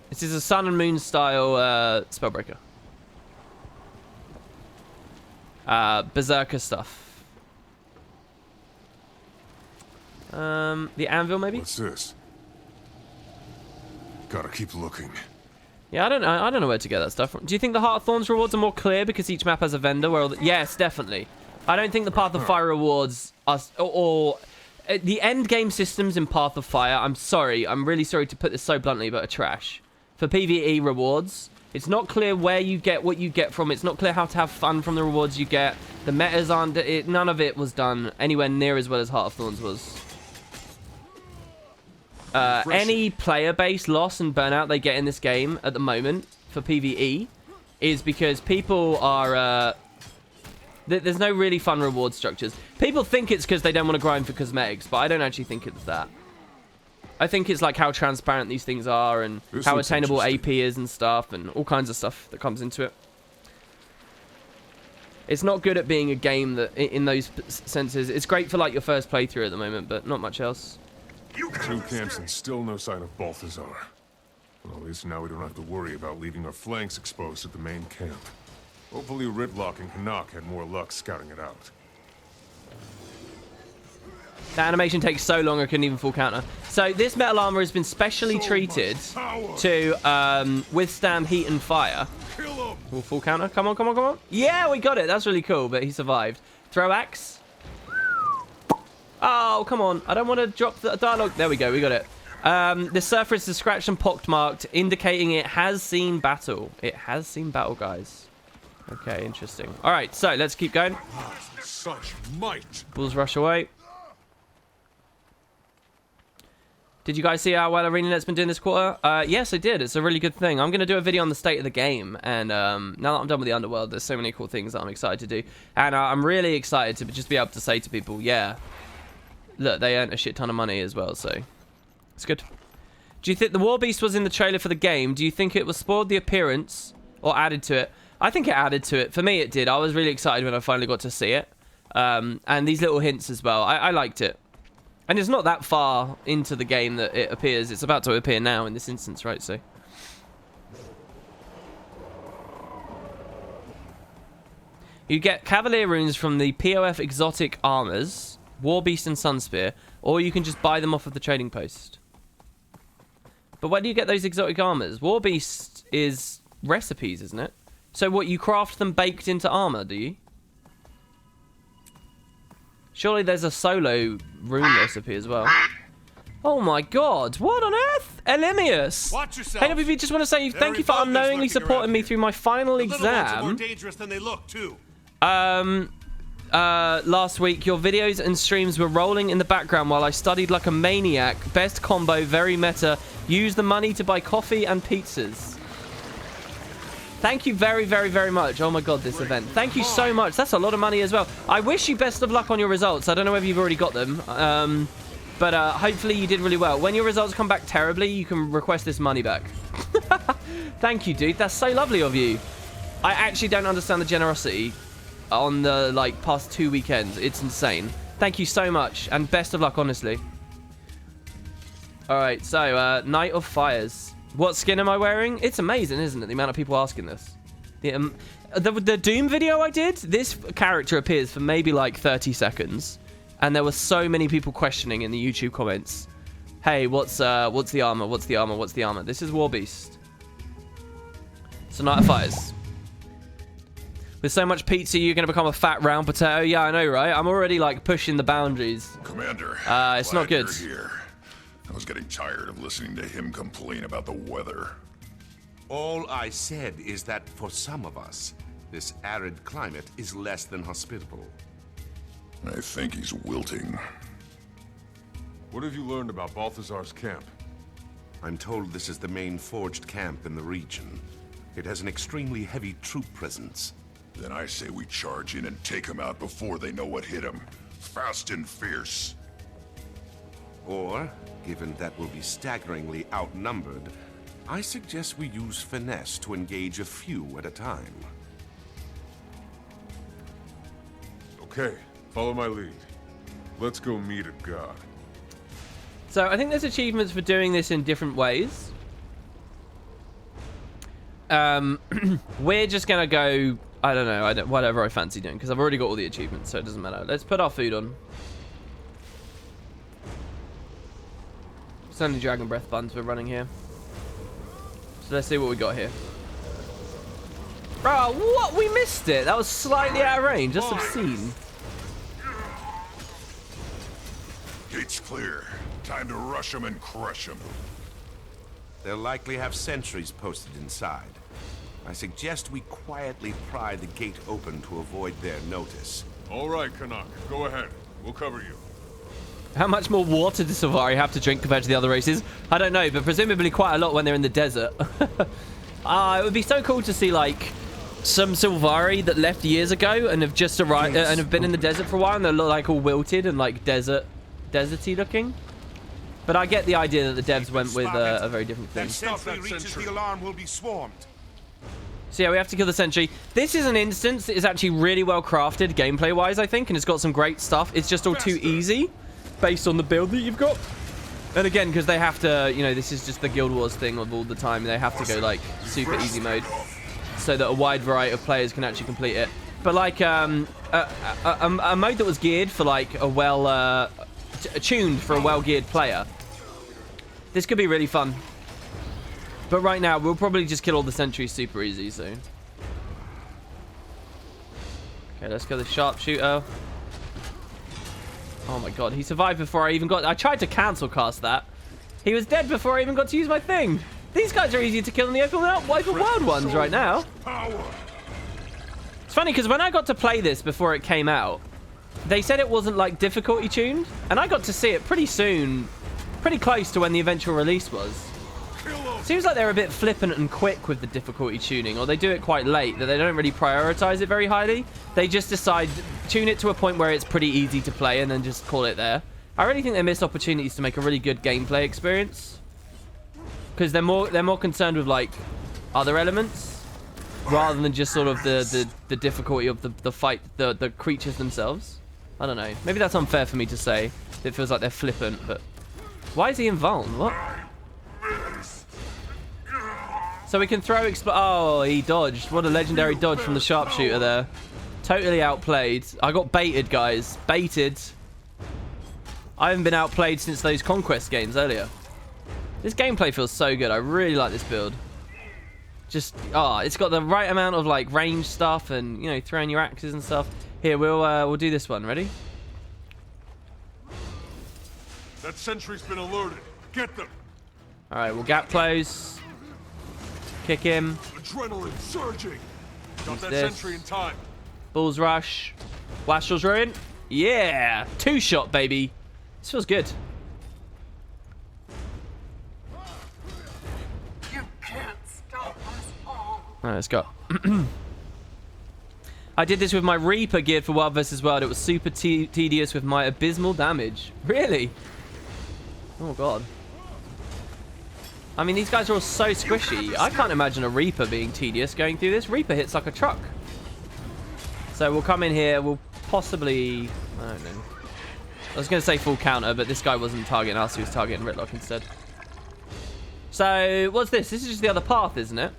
This is a Sun and Moon style Spellbreaker. Berserker stuff. The Anvil, maybe? What's this? Gotta keep looking. Yeah, I don't know where to get that stuff from. Do you think the Heart of Thorns rewards are more clear because each map has a vendor? Where yes, definitely. I don't think the Path of Fire rewards are... or the end game systems in Path of Fire, I'm sorry, I'm really sorry to put this so bluntly, but are trash. For PvE rewards, it's not clear where you get what you get from. It's not clear how to have fun from the rewards you get. The metas aren't... none of it was done anywhere near as well as Heart of Thorns was. Any player base loss and burnout they get in this game at the moment for PvE is because people are... there's no really fun reward structures. People think it's because they don't want to grind for cosmetics, but I don't actually think it's that. I think it's like how transparent these things are and how attainable AP is and stuff and all kinds of stuff that comes into it. It's not good at being a game that, in those senses, it's great for like your first playthrough at the moment, but not much else. 2 camps and still no sign of Balthazar. Well, at least now we don't have to worry about leaving our flanks exposed at the main camp. Hopefully Ridlock and Canuck had more luck scouting it out. The animation takes so long I couldn't even full counter. So this metal armor has been specially treated to withstand heat and fire. We'll full counter. Come on, come on, come on. Yeah, we got it. That's really cool, but he survived. Throw axe. Oh, come on. I don't want to drop the dialogue. There we go. We got it. The surface is scratched and pockmarked, indicating it has seen battle. It has seen battle, guys. Okay, interesting. All right, so let's keep going. Such might. Bulls rush away. Did you guys see how well ArenaNet's been doing this quarter? Yes, I did. It's a really good thing. I'm going to do a video on the state of the game. And now that I'm done with the Underworld, there's so many cool things that I'm excited to do. And I'm really excited to just be able to say to people, yeah, look, they earned a shit ton of money as well, so it's good. Do you think the War Beast was in the trailer for the game? Do you think it was spoiled the appearance or added to it? I think it added to it. For me, it did. I was really excited when I finally got to see it. And these little hints as well. I liked it. And it's not that far into the game that it appears. It's about to appear now in this instance, right? So you get Cavalier runes from the POF exotic armors, War Beast and Sunspear, or you can just buy them off of the trading post. But where do you get those exotic armors? War Beast is recipes, isn't it? So what, you craft them baked into armor, do you? Surely there's a solo rune recipe as well. Oh my god, what on earth? Elimius! Watch yourself. Hey, WP, just want to say thank you for unknowingly supporting me through my final exam. More dangerous than they look, too. Last week, your videos and streams were rolling in the background while I studied like a maniac. Best combo, very meta. Use the money to buy coffee and pizzas. Thank you very, very, very much. Oh my god, this event. Thank you so much. That's a lot of money as well. I wish you best of luck on your results. I don't know whether you've already got them. But hopefully you did really well. When your results come back terribly, you can request this money back. Thank you, dude. That's so lovely of you. I actually don't understand the generosity on the past 2 weekends. It's insane. Thank you so much. And best of luck, honestly. Alright, so Night of Fires. What skin am I wearing? It's amazing, isn't it? The amount of people asking this. The Doom video I did, this character appears for maybe like 30 seconds. And there were so many people questioning in the YouTube comments. Hey, what's the armor? What's the armor? What's the armor? This is War Beast. So Night of Fires. With so much pizza, you're going to become a fat round potato? Yeah, I know, right? I'm already like pushing the boundaries. Commander, it's not good. You're here. I was getting tired of listening to him complain about the weather. All I said is that for some of us, this arid climate is less than hospitable. I think he's wilting. What have you learned about Balthazar's camp? I'm told this is the main forged camp in the region. It has an extremely heavy troop presence. Then I say we charge in and take him out before they know what hit him. Fast and fierce. Or, given that we'll be staggeringly outnumbered, I suggest we use finesse to engage a few at a time. Okay, follow my lead. Let's go meet a god. So I think there's achievements for doing this in different ways. We're just gonna go, I don't know, whatever I fancy doing, because I've already got all the achievements, so it doesn't matter. Let's put our food on. It's only Dragon Breath buns we're running here. So let's see what we got here. Oh, what? We missed it. That was slightly out of range. That's obscene. Gate's clear. Time to rush him and crush him. They'll likely have sentries posted inside. I suggest we quietly pry the gate open to avoid their notice. All right, Canuck. Go ahead. We'll cover you. How much more water does Sylvari have to drink compared to the other races? I don't know, but presumably quite a lot when they're in the desert. It would be so cool to see, like, some Sylvari that left years ago and have just arrived and have been in the desert for a while, and they look like all wilted and like deserty looking. But I get the idea that the devs went with a very different thing. If sentry reaches the alarm, will be swarmed. So yeah, we have to kill the sentry. This is an instance that is actually really well crafted gameplay-wise, I think, and it's got some great stuff. It's just all too easy based on the build that you've got. And again, because they have to, you know, this is just the Guild Wars thing of all the time. They have to go, like, super easy mode so that a wide variety of players can actually complete it. But, like, a mode that was geared for, like, a tuned for a well-geared player. This could be really fun. But right now, we'll probably just kill all the sentries super easy, so. Okay, let's go the sharpshooter. Oh my god, he survived before I even got... I tried to cancel cast that. He was dead before I even got to use my thing. These guys are easier to kill than the open world ones right now. It's funny, because when I got to play this before it came out, they said it wasn't, like, difficulty tuned. And I got to see it pretty soon, pretty close to when the eventual release was. Seems like they're a bit flippant and quick with the difficulty tuning, or they do it quite late, that they don't really prioritize it very highly. They just decide, tune it to a point where it's pretty easy to play and then just call it there. I really think they missed opportunities to make a really good gameplay experience. Because they're more concerned with, like, other elements, rather than just sort of the difficulty of the fight, the creatures themselves. I don't know. Maybe that's unfair for me to say. It feels like they're flippant, but... Why is he invuln? What? So we can throw... Oh, he dodged. What a legendary dodge from the sharpshooter there. Totally outplayed. I got baited, guys. Baited. I haven't been outplayed since those Conquest games earlier. This gameplay feels so good. I really like this build. Just... it's got the right amount of, like, range stuff and, you know, throwing your axes and stuff. Here, we'll do this one. Ready? That sentry's been alerted. Get them. All right, we'll gap close. Kick him. Adrenaline surging. Got that this. sentry in time. Bulls rush. Blastshaw's ruin. Yeah. 2-shot, baby. This feels good. You can't stop us all. All right, let's go. I did this with my Reaper geared for Wild vs. Wild. It was super tedious with my abysmal damage. Really? Oh, God. I mean, these guys are all so squishy. I can't imagine a Reaper being tedious going through this. Reaper hits like a truck. So we'll come in here. We'll possibly... I don't know. I was going to say full counter, but this guy wasn't targeting us. He was targeting Ritlock instead. So, what's this? This is just the other path, isn't it?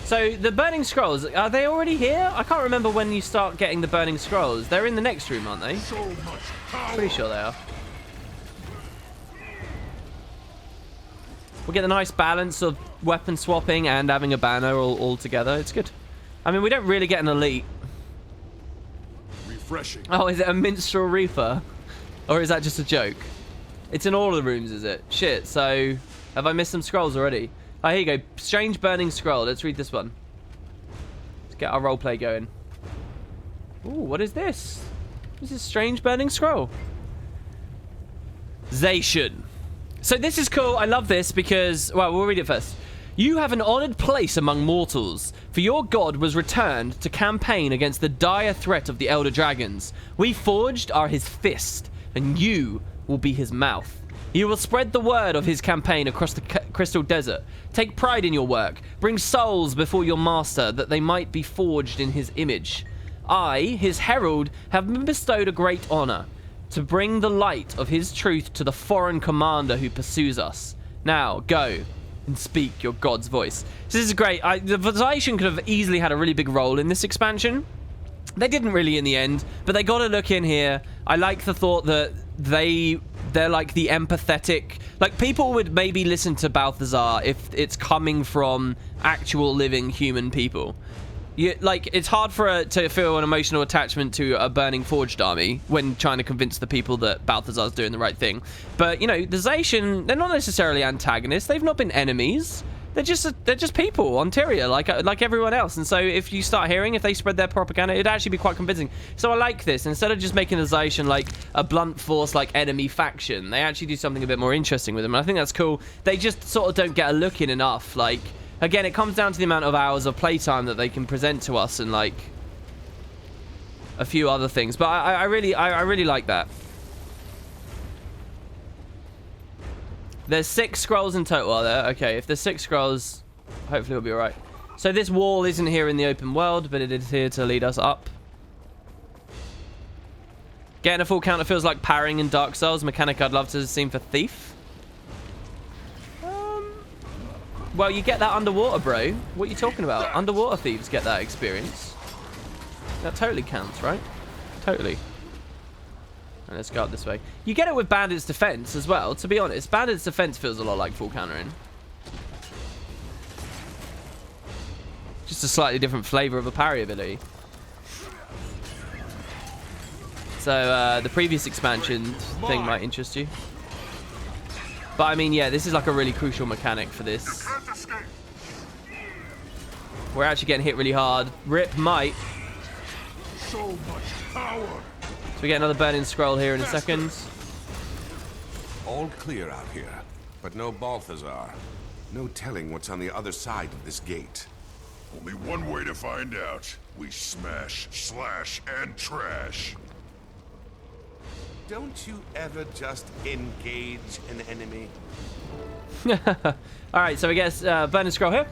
So, the Burning Scrolls, are they already here? I can't remember when you start getting the Burning Scrolls. They're in the next room, aren't they? Pretty sure they are. We'll get a nice balance of weapon swapping and having a banner all together. It's good. I mean, we don't really get an elite. Refreshing. Oh, is it a Minstrel Reaper? Or is that just a joke? It's in all the rooms, is it? Shit, so... Have I missed some scrolls already? Oh, here you go. Strange Burning Scroll. Let's read this one. Let's get our roleplay going. Ooh, what is this? This is Strange Burning Scroll. Zation. So this is cool. I love this because... Well, we'll read it first. You have an honored place among mortals, for your god was returned to campaign against the dire threat of the Elder Dragons. We forged are his fist, and you will be his mouth. You will spread the word of his campaign across the Crystal Desert. Take pride in your work. Bring souls before your master, that they might be forged in his image. I, his herald, have been bestowed a great honor, to bring the light of his truth to the foreign commander who pursues us. Now, go and speak your god's voice. So this is great. The Zation could have easily had a really big role in this expansion. They didn't really in the end, but they got to look in here. I like the thought that they're like the empathetic... Like, people would maybe listen to Balthazar if it's coming from actual living human people. It's hard to feel an emotional attachment to a burning forged army when trying to convince the people that Balthazar's doing the right thing. But, you know, the Zation, they're not necessarily antagonists. They've not been enemies. They're just people on Tyria, like everyone else. And so if you start hearing, if they spread their propaganda, it'd actually be quite convincing. So I like this. Instead of just making the Zation like a blunt force, like enemy faction, they actually do something a bit more interesting with them. And I think that's cool. They just sort of don't get a look in enough. Like, again, it comes down to the amount of hours of playtime that they can present to us and like a few other things. But I really like that. There's 6 scrolls in total, are there? Okay, if there's 6 scrolls, hopefully it'll be alright. So this wall isn't here in the open world, but it is here to lead us up. Getting a full counter feels like parrying in Dark Souls. Mechanic I'd love to have seen for Thief. Well, you get that underwater, bro. What are you talking about? Underwater thieves get that experience. That totally counts, right? Totally. And let's go up this way. You get it with Bandit's Defense as well. To be honest, Bandit's Defense feels a lot like full countering. Just a slightly different flavor of a parry ability. So the previous expansion thing might interest you. But I mean, yeah, this is like a really crucial mechanic for this. We're actually getting hit really hard. Rip might. So much power. So we get another burning scroll here in a second. All clear out here, but no Balthazar. No telling what's on the other side of this gate. Only one way to find out. We smash, slash, and trash. Don't you ever just engage an enemy? Alright, so we get burning scroll here.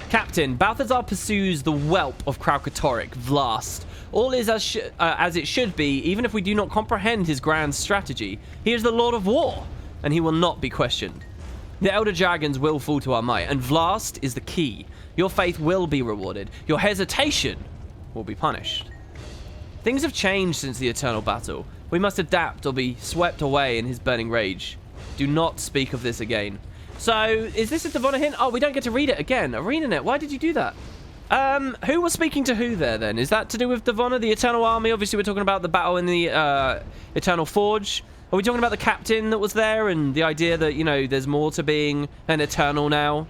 Captain, Balthazar pursues the whelp of Kraukatoric, Vlast. All is as it should be, even if we do not comprehend his grand strategy. He is the Lord of War, and he will not be questioned. The Elder Dragons will fall to our might, and Vlast is the key. Your faith will be rewarded. Your hesitation will be punished. Things have changed since the Eternal Battle. We must adapt or be swept away in his burning rage. Do not speak of this again. So, is this a Devona hint? Oh, we don't get to read it again. ArenaNet, why did you do that? Who was speaking to who there, then? Is that to do with Devona, the Eternal Army? Obviously, we're talking about the battle in the Eternal Forge. Are we talking about the captain that was there and the idea that, you know, there's more to being an Eternal now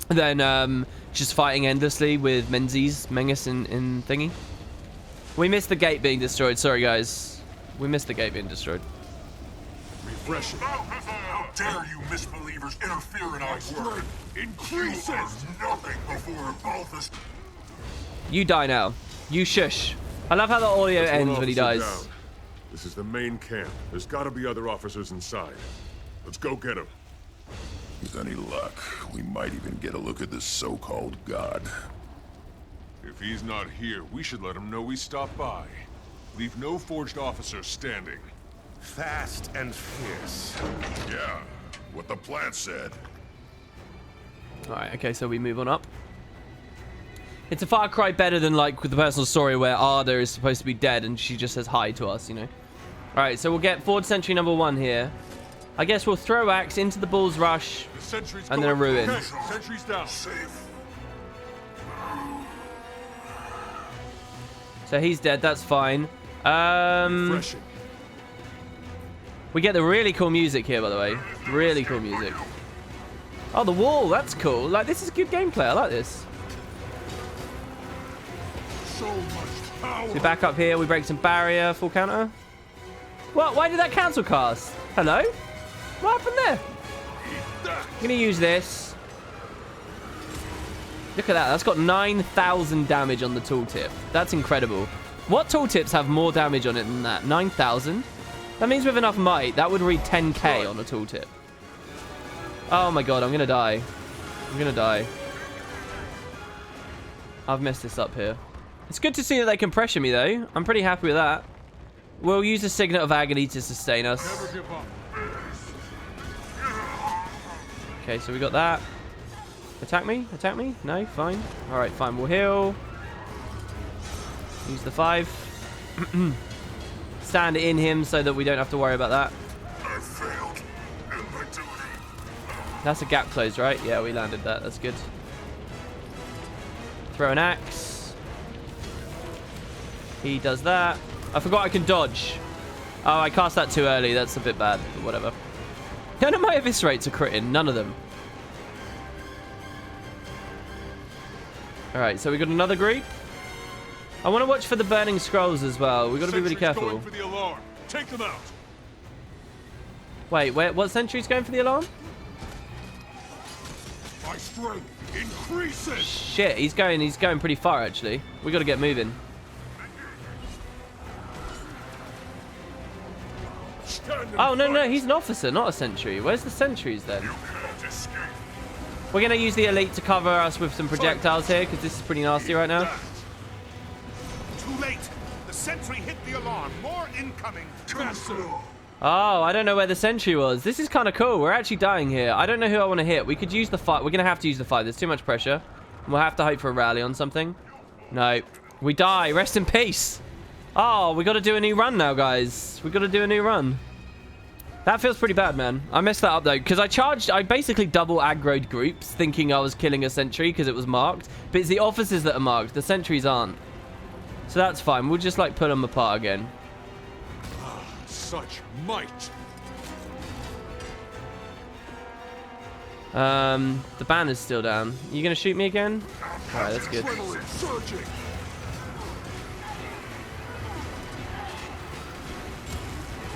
than just fighting endlessly with Menzies, Mengus, and thingy? We missed the gate being destroyed. Sorry, guys. We missed the gate being destroyed. Refreshing. How dare you misbelievers interfere in our work? Increase nothing before Balthus. You die now. You shush. I love how the audio That's one ends when he officer dies. down. This is the main camp. There's got to be other officers inside. Let's go get them. With any luck, we might even get a look at this so-called god. If he's not here, we should let him know we stopped by. Leave no forged officers standing. Fast and fierce. Yeah, what the plant said. Alright, okay, so we move on up. It's a far cry better than, like, with the personal story where Arda is supposed to be dead and she just says hi to us, you know? Alright, so we'll get Forge Sentry number 1 here. I guess we'll throw axe into the Bull's Rush and then a ruin. Okay, sentry's down. Safe. So he's dead, that's fine. Refreshing. We get the really cool music here, by the way. Really cool music. Oh, the wall, that's cool. Like, this is good gameplay, I like this. So much power. So we back up here, we break some barrier, full counter. What? Why did that cancel cast? Hello? What happened there? I'm gonna use this. Look at that, that's got 9,000 damage on the tooltip. That's incredible. What tooltips have more damage on it than that? 9,000? That means with enough might, that would read 10k on a tooltip. Oh my god, I'm gonna die. I'm gonna die. I've messed this up here. It's good to see that they can pressure me, though. I'm pretty happy with that. We'll use a Signet of Agony to sustain us. Never give up. Okay, so we got that. Attack me? Attack me? No? Fine. Alright, fine. We'll heal. Use the 5. Stand in him so that we don't have to worry about that. I failed in my duty. That's a gap close, right? Yeah, we landed that. That's good. Throw an axe. He does that. I forgot I can dodge. Oh, I cast that too early. That's a bit bad, but whatever. None of my eviscerates are critting. None of them. Alright, so we got another group. I want to watch for the burning scrolls as well. We've got to be really careful. Going for the alarm. Take them out. Wait, what sentry's going for the alarm? My strength increases. Shit, he's going pretty far actually. We got to get moving. Oh no, he's an officer, not a sentry. Where's the sentries then? You can't escape. We're going to use the elite to cover us with some projectiles here, because this is pretty nasty right now. Too late. The sentry hit the alarm. More incoming. Oh, I don't know where the sentry was. This is kind of cool. We're actually dying here. I don't know who I want to hit. We could use the fight. We're going to have to use the fight. There's too much pressure. We'll have to hope for a rally on something. No. We die. Rest in peace. Oh, we got to do a new run now, guys. We got to do a new run. That feels pretty bad, man. I messed that up, though, because I basically double aggroed groups thinking I was killing a sentry because it was marked. But it's the officers that are marked. The sentries aren't. So that's fine. We'll just, like, put them apart again. Such might. The banner's still down. You gonna shoot me again? Alright, that's good.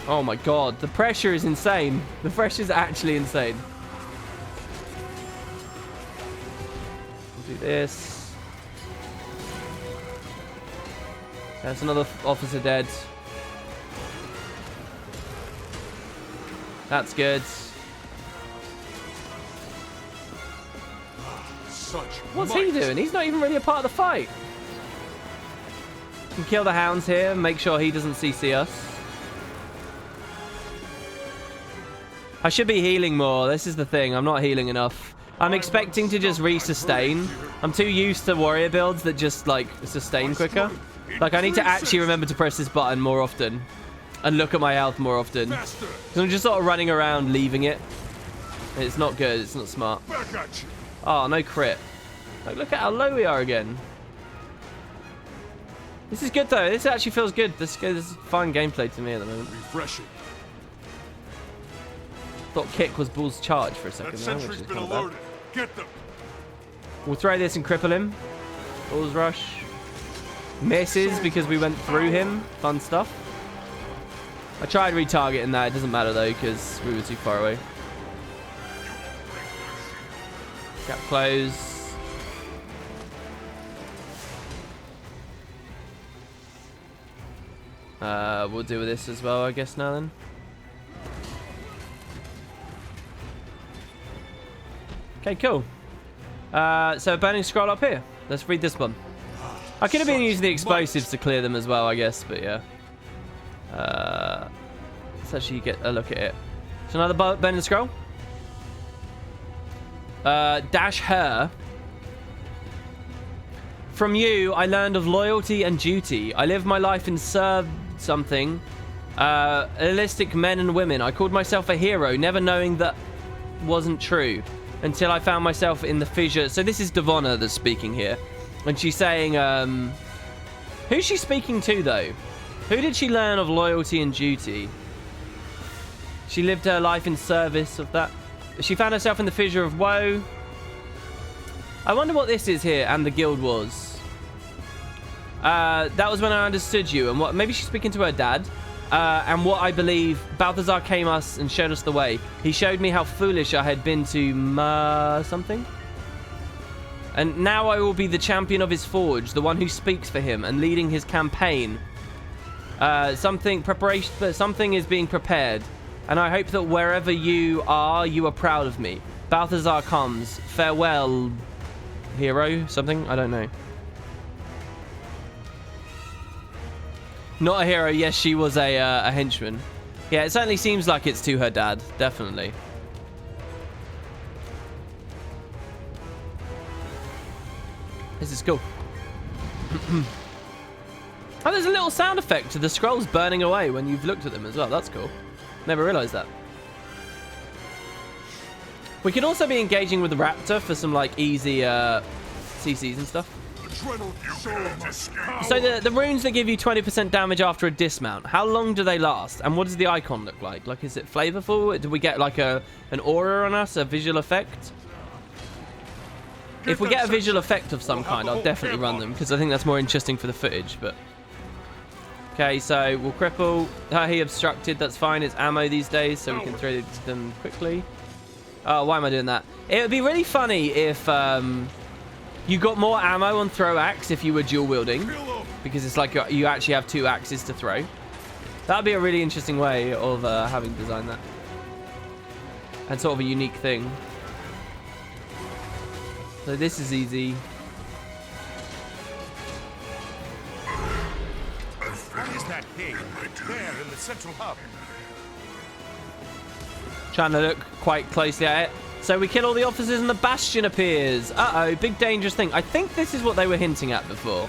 Oh my god, the pressure is insane. The pressure is actually insane. We'll do this. That's another officer dead. That's good. What's he doing? He's not even really a part of the fight. We can kill the hounds here. Make sure he doesn't CC us. I should be healing more. This is the thing. I'm not healing enough. I'm expecting to just resustain. I'm too used to warrior builds that just, like, sustain quicker. Like, I need to actually remember to press this button more often. And look at my health more often. Because I'm just sort of running around leaving it. It's not good. It's not smart. Oh, no crit. Like, look at how low we are again. This is good, though. This actually feels good. This is fine gameplay to me at the moment. Refreshing. Thought kick was Bull's charge for a second. That sentry's been alerted. Get them. We'll throw this and cripple him. Bull's rush. Misses because we went through him. Fun stuff. I tried retargeting that. It doesn't matter, though, because we were too far away. Gap close. We'll deal with this as well, I guess, now then. Okay, cool. So a burning scroll up here. Let's read this one. I could have been using the explosives to clear them as well, I guess, but yeah. Let's actually get a look at it. So another burning scroll. Dash her. From you, I learned of loyalty and duty. I lived my life and served something. Realistic men and women. I called myself a hero, never knowing that wasn't true. Until I found myself in the fissure. So this is Devonna that's speaking here. And she's saying, who's she speaking to, though? Who did she learn of loyalty and duty? She lived her life in service of that. She found herself in the fissure of woe. I wonder what this is here and the guild was. That was when I understood you. And what? Maybe she's speaking to her dad. And what I believe, Balthazar came us and showed us the way. He showed me how foolish I had been to something. And now I will be the champion of his forge, the one who speaks for him and leading his campaign. Something is being prepared. And I hope that wherever you are proud of me. Balthazar comes. Farewell, hero. Something? I don't know. Not a hero. Yes, she was a henchman. Yeah, it certainly seems like it's to her dad. Definitely. This is cool. Oh, there's a little sound effect to the scrolls burning away when you've looked at them as well. That's cool. Never realized that. We could also be engaging with the raptor for some, like, easy CCs and stuff. So the runes that give you 20% damage after a dismount, how long do they last? And what does the icon look like? Like, is it flavorful? Do we get, like, an aura on us? A visual effect? If we get a visual effect of some kind, I'll definitely run them, because I think that's more interesting for the footage, but... Okay, so we'll cripple. He obstructed, that's fine. It's ammo these days, so we can throw them quickly. Oh, why am I doing that? It would be really funny if you got more ammo on throw axe if you were dual wielding, because it's like you actually have two axes to throw. That would be a really interesting way of having designed that. And sort of a unique thing. So this is easy. What is that thing there in the central hub? Trying to look quite closely at it. So we kill all the officers and the Bastion appears. Uh-oh, big dangerous thing. I think this is what they were hinting at before.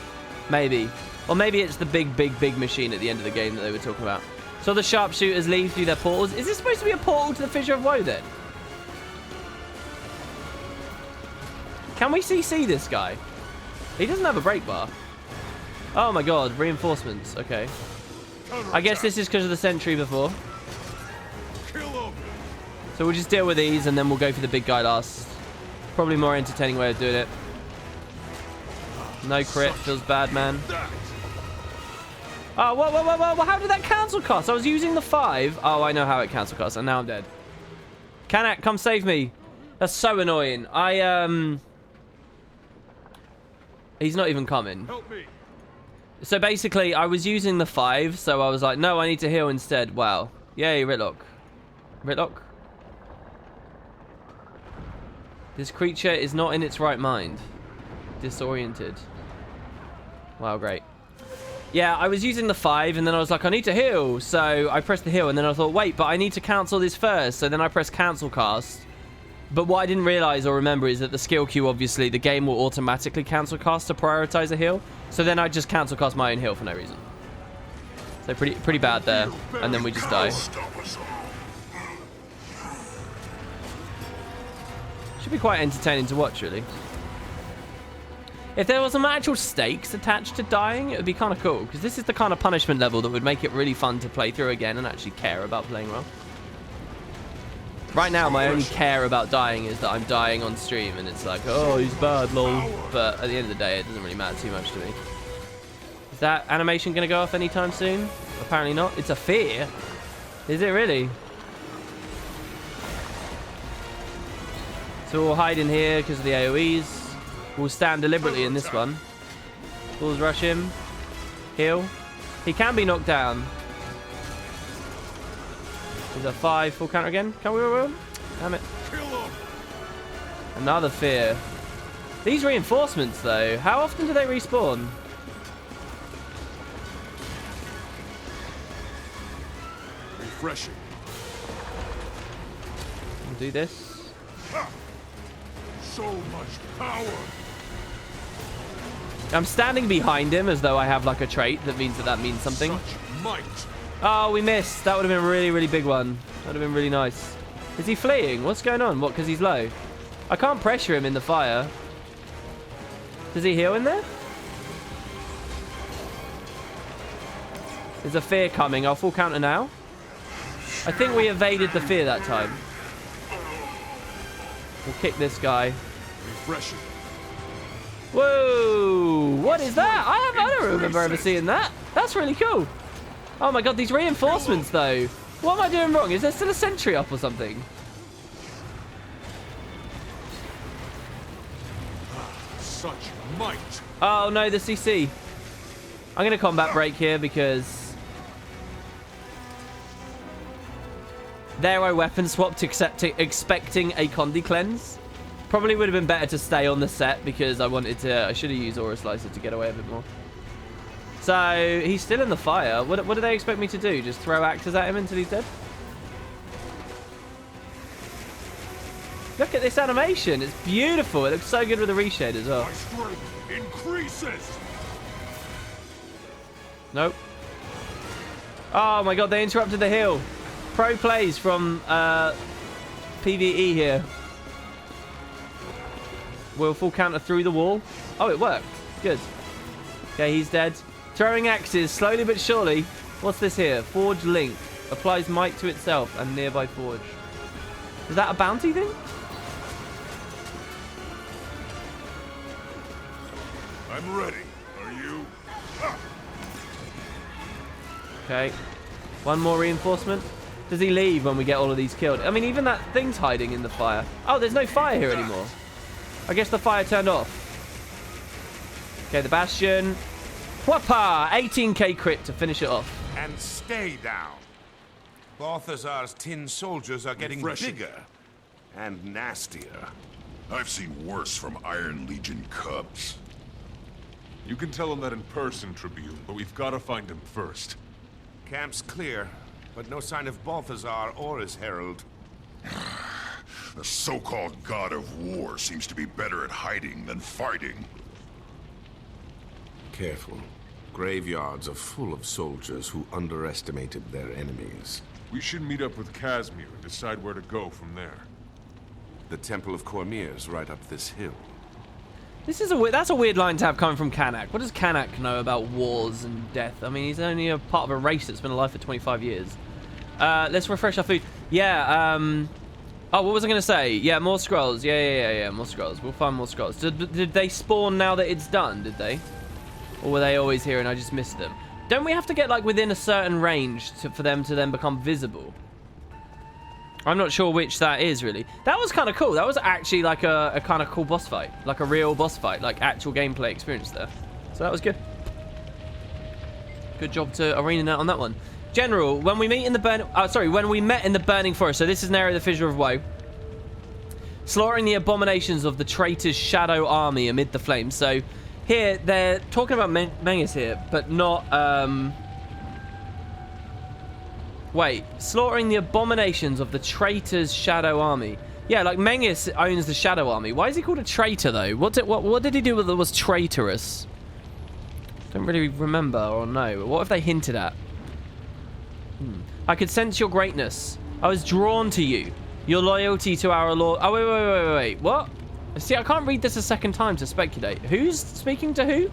Maybe. Or maybe it's the big machine at the end of the game that they were talking about. So the sharpshooters leave through their portals. Is this supposed to be a portal to the Fissure of Woe then? Can we CC this guy? He doesn't have a break bar. Oh my god, reinforcements. Okay. I guess this is because of the sentry before. So we'll just deal with these and then we'll go for the big guy last. Probably more entertaining way of doing it. No crit. Feels bad, man. Oh, whoa. How did that cancel cost? I was using the 5. Oh, I know how it cancel costs. And now I'm dead. Kanak, come save me. That's so annoying. He's not even coming. Help me. So basically, I was using the 5. So I was like, no, I need to heal instead. Wow. Yay, Ritlock. Ritlock? This creature is not in its right mind. Disoriented. Wow, great. Yeah, I was using the 5, and then I was like, I need to heal. So I pressed the heal, and then I thought, wait, but I need to cancel this first. So then I pressed cancel cast. But what I didn't realize or remember is that the skill queue, obviously, the game will automatically cancel cast to prioritize a heal. So then I just cancel cast my own heal for no reason. So pretty bad there. And then we just die. Should be quite entertaining to watch, really. If there was some actual stakes attached to dying, it would be kind of cool. Because this is the kind of punishment level that would make it really fun to play through again and actually care about playing well. Right now, my only care about dying is that I'm dying on stream. And it's like, oh, he's bad, lol. But at the end of the day, it doesn't really matter too much to me. Is that animation going to go off anytime soon? Apparently not. It's a fear. Is it really? So we'll hide in here because of the AoEs. We'll stand deliberately in this one. Bulls rush him. Heal. He can be knocked down. He's a 5. Full counter again. Can we? Damn it. Another fear. These reinforcements, though. How often do they respawn? Refreshing. We'll do this. So much power. I'm standing behind him as though I have like a trait that means that means something. Such might. Oh, we missed. That would have been a really big one. That would have been really nice. Is he fleeing? What's going on? What, because he's low? I can't pressure him in the fire. Does he heal in there? There's a fear coming. I'll full counter now. I think we evaded the fear that time. We'll kick this guy. Refreshing. Whoa! What is that? I don't remember ever seeing that. That's really cool. Oh my god, these reinforcements though. What am I doing wrong? Is there still a sentry up or something? Such might. Oh no, the CC. I'm going to combat break here because there I weapon swapped expecting a Condi cleanse. Probably would have been better to stay on the set because I should have used Aura Slicer to get away a bit more. So he's still in the fire. What do they expect me to do? Just throw axes at him until he's dead? Look at this animation. It's beautiful. It looks so good with the reshade as well. My strength increases. Nope. Oh my god, they interrupted the heal. Pro plays from PvE here. Will full counter through the wall. Oh, it worked. Good. Okay, he's dead. Throwing axes, slowly but surely. What's this here? Forge link. Applies might to itself and nearby forge. Is that a bounty thing? I'm ready. Are you? Okay. One more reinforcement. Does he leave when we get all of these killed? I mean, even that thing's hiding in the fire. Oh, there's no fire here anymore. I guess the fire turned off. Okay, the Bastion. Whoppa! 18k crit to finish it off. And stay down. Balthazar's tin soldiers are getting bigger and nastier. I've seen worse from Iron Legion cubs. You can tell him that in person, Tribune, but we've got to find him first. Camp's clear, but no sign of Balthazar or his herald. The so-called god of war seems to be better at hiding than fighting. Careful. Graveyards are full of soldiers who underestimated their enemies. We should meet up with Casimir and decide where to go from there. The Temple of Cormier's right up this hill. This is that's a weird line to have coming from Kanak. What does Kanak know about wars and death? I mean, he's only a part of a race that's been alive for 25 years. Let's refresh our food. Yeah, oh, what was I going to say? Yeah, more scrolls. Yeah, more scrolls. We'll find more scrolls. Did they spawn now that it's done, did they? Or were they always here and I just missed them? Don't we have to get, like, within a certain range for them to then become visible? I'm not sure which that is, really. That was kind of cool. That was actually, like, a kind of cool boss fight. Like, a real boss fight. Like, actual gameplay experience there. So that was good. Good job to ArenaNet on that one. General, when we meet in the when we met in the Burning Forest, so this is an area of the Fissure of Woe, slaughtering the abominations of the traitor's shadow army amid the flames. So here, they're talking about Mengus here, but not, wait, slaughtering the abominations of the traitor's shadow army. Yeah, like Mengus owns the shadow army. Why is he called a traitor, though? What did he do that was traitorous? Don't really remember or know. What have they hinted at? I could sense your greatness. I was drawn to you. Your loyalty to our Lord. Oh, wait. What? See, I can't read this a second time to speculate. Who's speaking to who?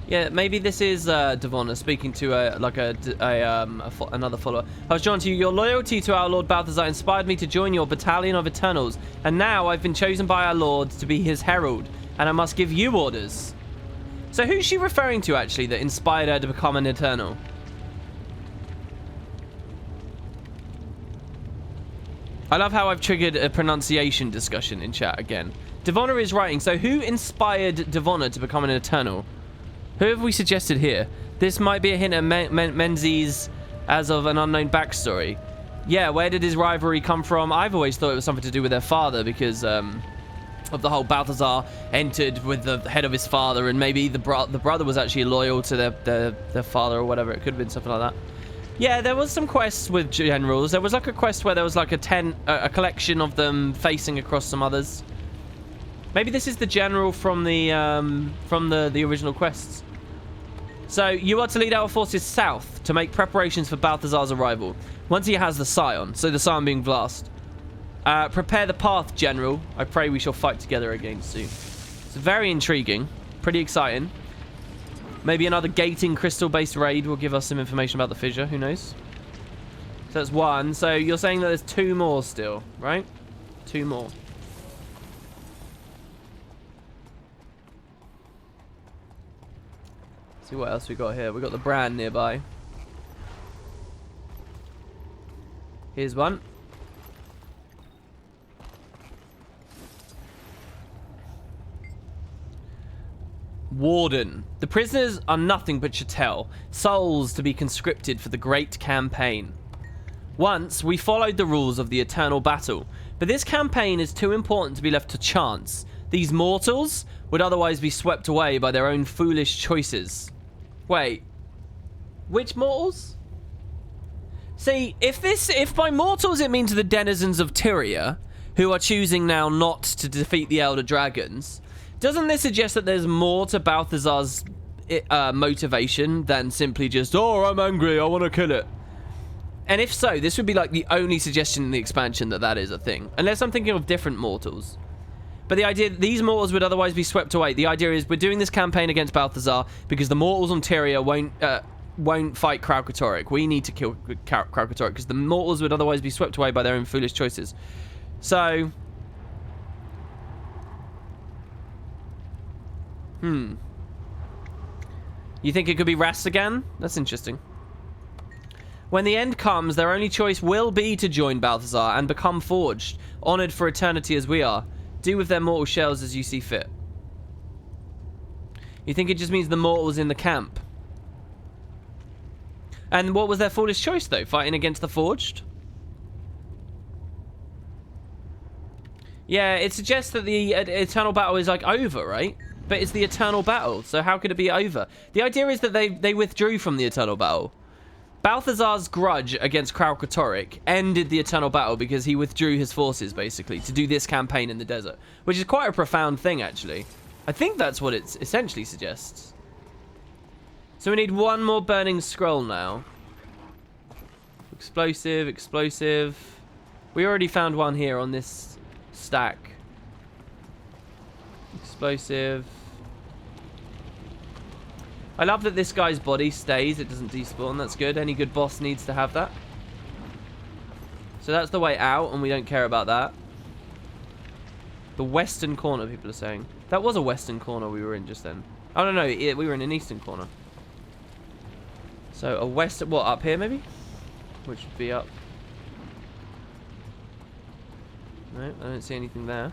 Yeah, maybe this is Devonna speaking to another follower. I was drawn to you. Your loyalty to our Lord Balthazar inspired me to join your battalion of Eternals, and now I've been chosen by our Lord to be his herald, and I must give you orders. So who's she referring to, actually, that inspired her to become an Eternal? I love how I've triggered a pronunciation discussion in chat again. Devonna is writing, so who inspired Devonna to become an Eternal? Who have we suggested here? This might be a hint at Menzies as of an unknown backstory. Yeah, where did his rivalry come from? I've always thought it was something to do with their father because of the whole Balthazar entered with the head of his father, and maybe the brother was actually loyal to their father or whatever. It could have been something like that. Yeah, there was some quests with generals. There was like a quest where there was like a collection of them facing across some others. Maybe this is the general from the original quests. So you are to lead our forces south to make preparations for Balthazar's arrival. Once he has the Scion, so the Scion being Blast. Prepare the path, General. I pray we shall fight together again soon. It's very intriguing. Pretty exciting. Maybe another gating crystal-based raid will give us some information about the fissure. Who knows? So that's one. So you're saying that there's two more still, right? Two more. See what else we got here. We got the brand nearby. Here's one. Warden. The prisoners are nothing but chattel, souls to be conscripted for the great campaign. Once, we followed the rules of the eternal battle, but this campaign is too important to be left to chance. These mortals would otherwise be swept away by their own foolish choices. Wait. Which mortals? See, if by mortals it means the denizens of Tyria, who are choosing now not to defeat the Elder Dragons, doesn't this suggest that there's more to Balthazar's motivation than simply just, oh, I'm angry, I want to kill it? And if so, this would be like the only suggestion in the expansion that is a thing. Unless I'm thinking of different mortals. But the idea that these mortals would otherwise be swept away, the idea is we're doing this campaign against Balthazar because the mortals on Tyria won't fight Kralkatorrik. We need to kill Kralkatorrik because the mortals would otherwise be swept away by their own foolish choices. So... You think it could be Rastigan? That's interesting. When the end comes, their only choice will be to join Balthazar and become forged, honored for eternity as we are. Do with their mortal shells as you see fit. You think it just means the mortals in the camp? And what was their foolish choice, though? Fighting against the Forged? Yeah, it suggests that the eternal battle is, like, over, right? But it's the eternal battle, so how could it be over? The idea is that they withdrew from the eternal battle. Balthazar's grudge against Kralkatorrik ended the eternal battle because he withdrew his forces, basically, to do this campaign in the desert. Which is quite a profound thing, actually. I think that's what it essentially suggests. So we need one more burning scroll now. Explosive, explosive. We already found one here on this stack. Explosive. I love that this guy's body stays. It doesn't despawn. That's good. Any good boss needs to have that. So that's the way out, and we don't care about that. The western corner, people are saying. That was a western corner we were in just then. Oh, no, we were in an eastern corner. So a western... What, up here, maybe? Which would be up. No, I don't see anything there.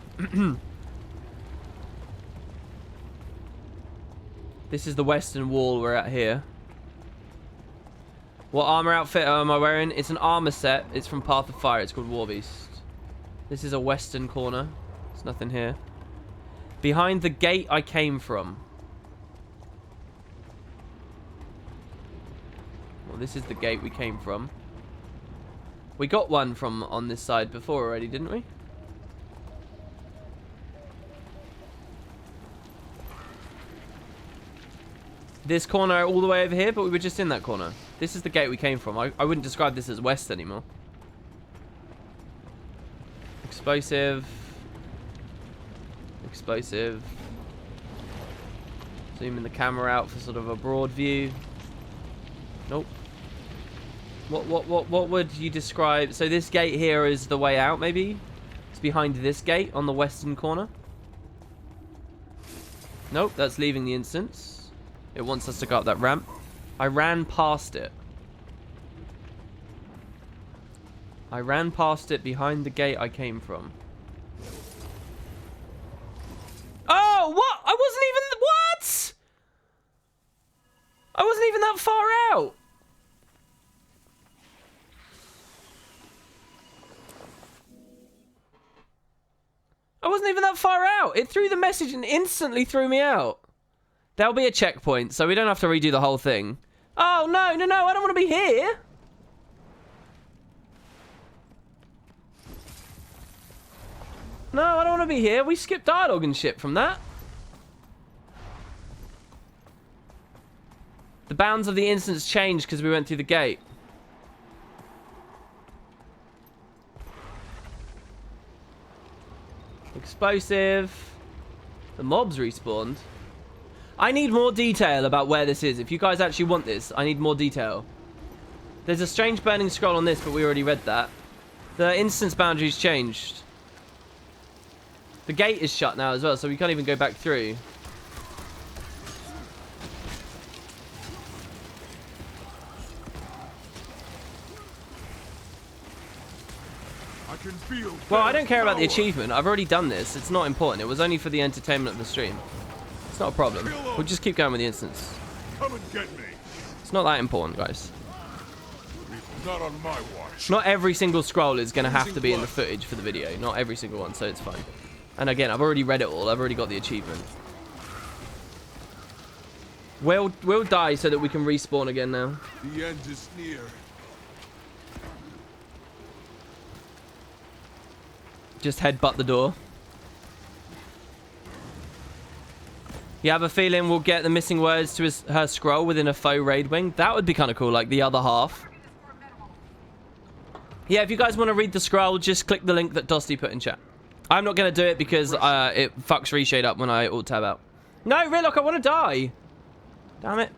This is the western wall we're at here. What armor outfit am I wearing? It's an armor set. It's from Path of Fire. It's called Warbeast. This is a western corner. There's nothing here. Behind the gate I came from. Well, this is the gate we came from. We got one from on this side before already, didn't we? This corner all the way over here, but we were just in that corner. This is the gate we came from. I wouldn't describe this as west anymore. Explosive. Explosive. Zooming the camera out for sort of a broad view. Nope. What would you describe? So this gate here is the way out, maybe? It's behind this gate on the western corner. Nope, that's leaving the instance. It wants us to go up that ramp. I ran past it. I ran past it behind the gate I came from. Oh, what? I wasn't even... What? I wasn't even that far out. I wasn't even that far out. It threw the message and instantly threw me out. There'll be a checkpoint, so we don't have to redo the whole thing. Oh, no, no, no, I don't want to be here. No, I don't want to be here. We skipped dialogue and shit from that. The bounds of the instance changed because we went through the gate. Explosive. The mobs respawned. I need more detail about where this is. If you guys actually want this, I need more detail. There's a strange burning scroll on this, but we already read that. The instance boundaries changed. The gate is shut now as well, so we can't even go back through. Well, I don't care about the achievement. I've already done this. It's not important. It was only for the entertainment of the stream. It's not a problem. We'll just keep going with the instance. Come and get me. It's not that important, guys. Not on my watch. Not every single scroll is going to have to be in the footage for the video. Not every single one, so it's fine. And again, I've already read it all. I've already got the achievement. We'll die so that we can respawn again now. The end is near. Just headbutt the door. You have a feeling we'll get the missing words to her scroll within a faux raid wing? That would be kind of cool, like the other half. Yeah, if you guys want to read the scroll, just click the link that Dusty put in chat. I'm not going to do it because it fucks Reshade up when I alt-tab out. No, Rillock, I want to die. Damn it.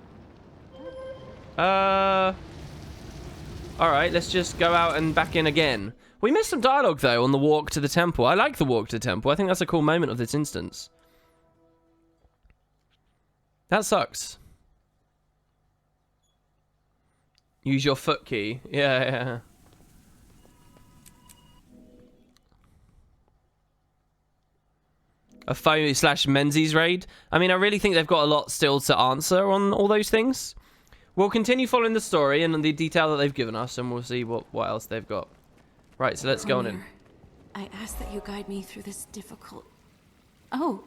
Alright, let's just go out and back in again. We missed some dialogue, though, on the walk to the temple. I like the walk to the temple. I think that's a cool moment of this instance. That sucks. Use your foot key. Yeah. A phone/Menzies raid. I mean, I really think they've got a lot still to answer on all those things. We'll continue following the story and the detail that they've given us, and we'll see what else they've got. Right, so let's go on in. I ask that you guide me through this difficult... Oh,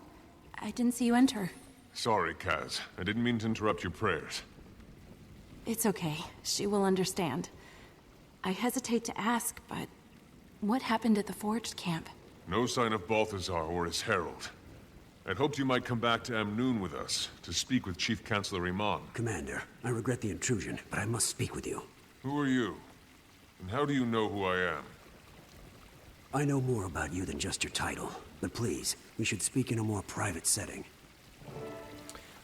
I didn't see you enter. Sorry, Kaz. I didn't mean to interrupt your prayers. It's okay. She will understand. I hesitate to ask, but what happened at the Forged camp? No sign of Balthazar or his herald. I'd hoped you might come back to Amnoon with us to speak with Chief Counselor Iman. Commander, I regret the intrusion, but I must speak with you. Who are you? And how do you know who I am? I know more about you than just your title, but please, we should speak in a more private setting.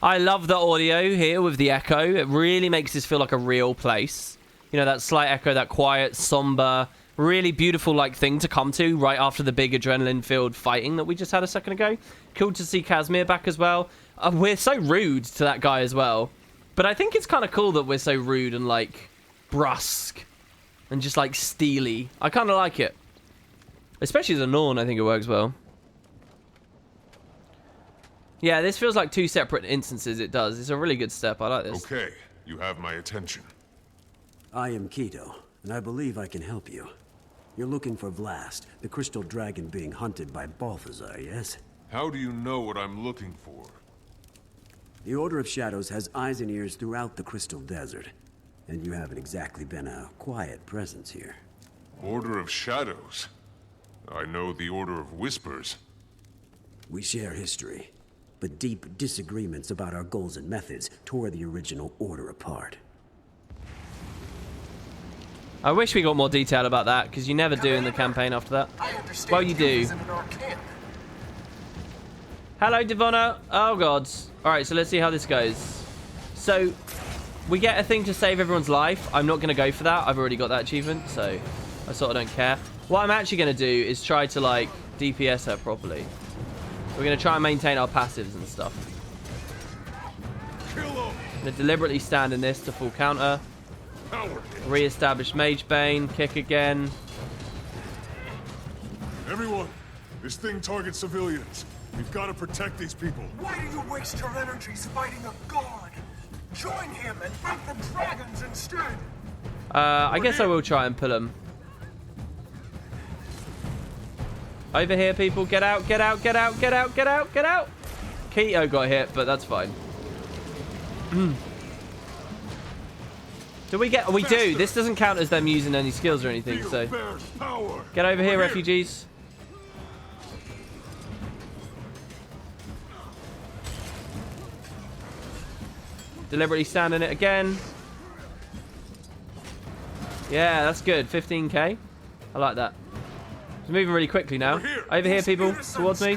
I love the audio here with the echo. It really makes this feel like a real place. You know, that slight echo, that quiet, somber, really beautiful like thing to come to right after the big adrenaline-filled fighting that we just had a second ago. Cool to see Casimir back as well. We're so rude to that guy as well. But I think it's kind of cool that we're so rude and like brusque and just like steely. I kind of like it. Especially as a Norn, I think it works well. Yeah, this feels like two separate instances. It does. It's a really good step. I like this. Okay, you have my attention. I am Keto, and I believe I can help you. You're looking for Vlast, the crystal dragon being hunted by Balthazar, yes? How do you know what I'm looking for? The Order of Shadows has eyes and ears throughout the Crystal Desert, and you haven't exactly been a quiet presence here. Order of Shadows? I know the Order of Whispers. We share history, but deep disagreements about our goals and methods tore the original Order apart. I wish we got more detail about that, because you never do in the campaign after that. Well, you do. Hello, Devonna. Oh, God. Alright, so let's see how this goes. So, we get a thing to save everyone's life. I'm not going to go for that. I've already got that achievement, so I sort of don't care. What I'm actually going to do is try to, like, DPS her properly. We're going to try and maintain our passives and stuff. I'm going to deliberately stand in this to full counter. Re-establish Mage Bane. Kick again. Everyone, this thing targets civilians. We've got to protect these people. Why do you waste your energies fighting a god? Join him and fight the dragons instead. I guess I will try and pull him. Over here, people. Get out, get out, get out, get out, get out, get out. Keto got hit, but that's fine. Do we get... We do. This doesn't count as them using any skills or anything, so... Get over here, refugees. Deliberately stand in it again. Yeah, that's good. 15k. I like that. It's moving really quickly now. Over here, people. Towards me.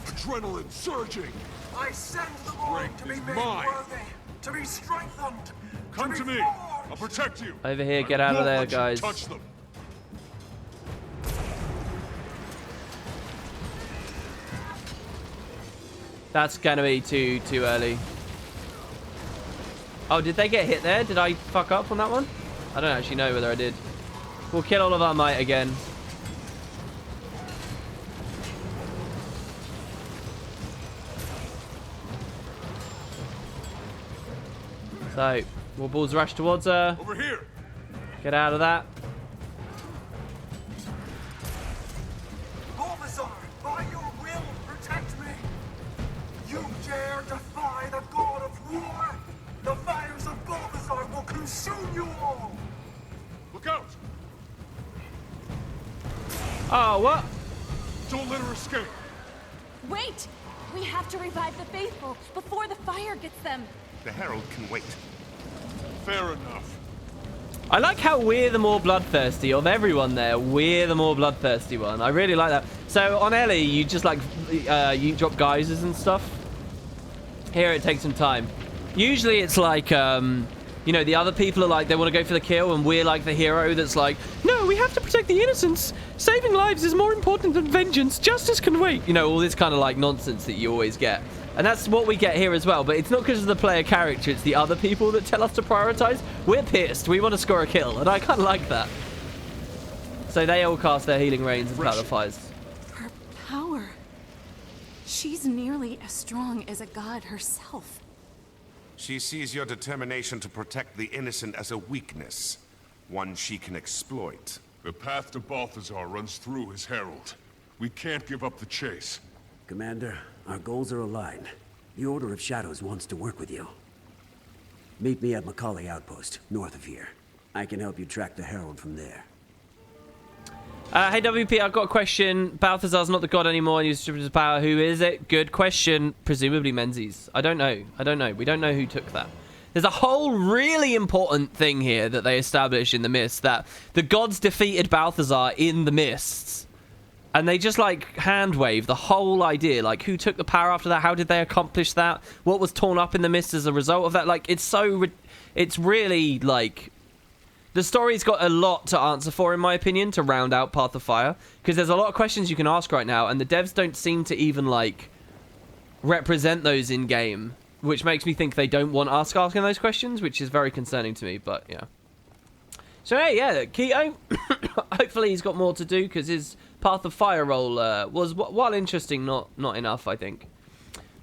Adrenaline surging. I send them on to be made worthy, to be strengthened. Come to me. I'll protect you. Over here. Get out of there, guys. Touch them. That's gonna be too early. Oh, did they get hit there? Did I fuck up on that one? I don't actually know whether I did. We'll kill all of our might again. So, more balls rush towards her. Over here. Get out of that. Balthazar, by your will, protect me. You dare defy the god of war? The fires of Balthazar will consume you all. Look out. Oh, what? Don't let her escape. Wait! We have to revive the faithful before the fire gets them. The Herald can wait. Fair enough. I like how we're the more bloodthirsty of everyone there. We're the more bloodthirsty one. I really like that. So on Ellie, you just like you drop geysers and stuff. Here it takes some time. Usually it's like you know, the other people are like they want to go for the kill, and we're like the hero that's like, no, we have to protect the innocents. Saving lives is more important than vengeance. Justice can wait. You know, all this kind of like nonsense that you always get. And that's what we get here as well. But it's not because of the player character. It's the other people that tell us to prioritize. We're pissed. We want to score a kill. And I kind of like that. So they all cast their healing rains and power fires. Her power. She's nearly as strong as a god herself. She sees your determination to protect the innocent as a weakness, one she can exploit. The path to Balthazar runs through his herald. We can't give up the chase. Commander, our goals are aligned. The Order of Shadows wants to work with you. Meet me at Macaulay Outpost, north of here. I can help you track the herald from there. Hey WP, I've got a question. Balthazar's not the god anymore and he's stripped his power. Who is it? Good question. Presumably Menzies. I don't know. We don't know who took that. There's a whole really important thing here that they establish in the Mist, that the gods defeated Balthazar in the Mists. And they just, like, hand-wave the whole idea. Like, who took the power after that? How did they accomplish that? What was torn up in the Mist as a result of that? Like, it's really, like... The story's got a lot to answer for, in my opinion, to round out Path of Fire. Because there's a lot of questions you can ask right now, and the devs don't seem to even, like, represent those in-game. Which makes me think they don't want us asking those questions, which is very concerning to me, but, yeah. So, hey, yeah, Keto, hopefully he's got more to do, because his Path of Fire role was, while interesting, not enough, I think.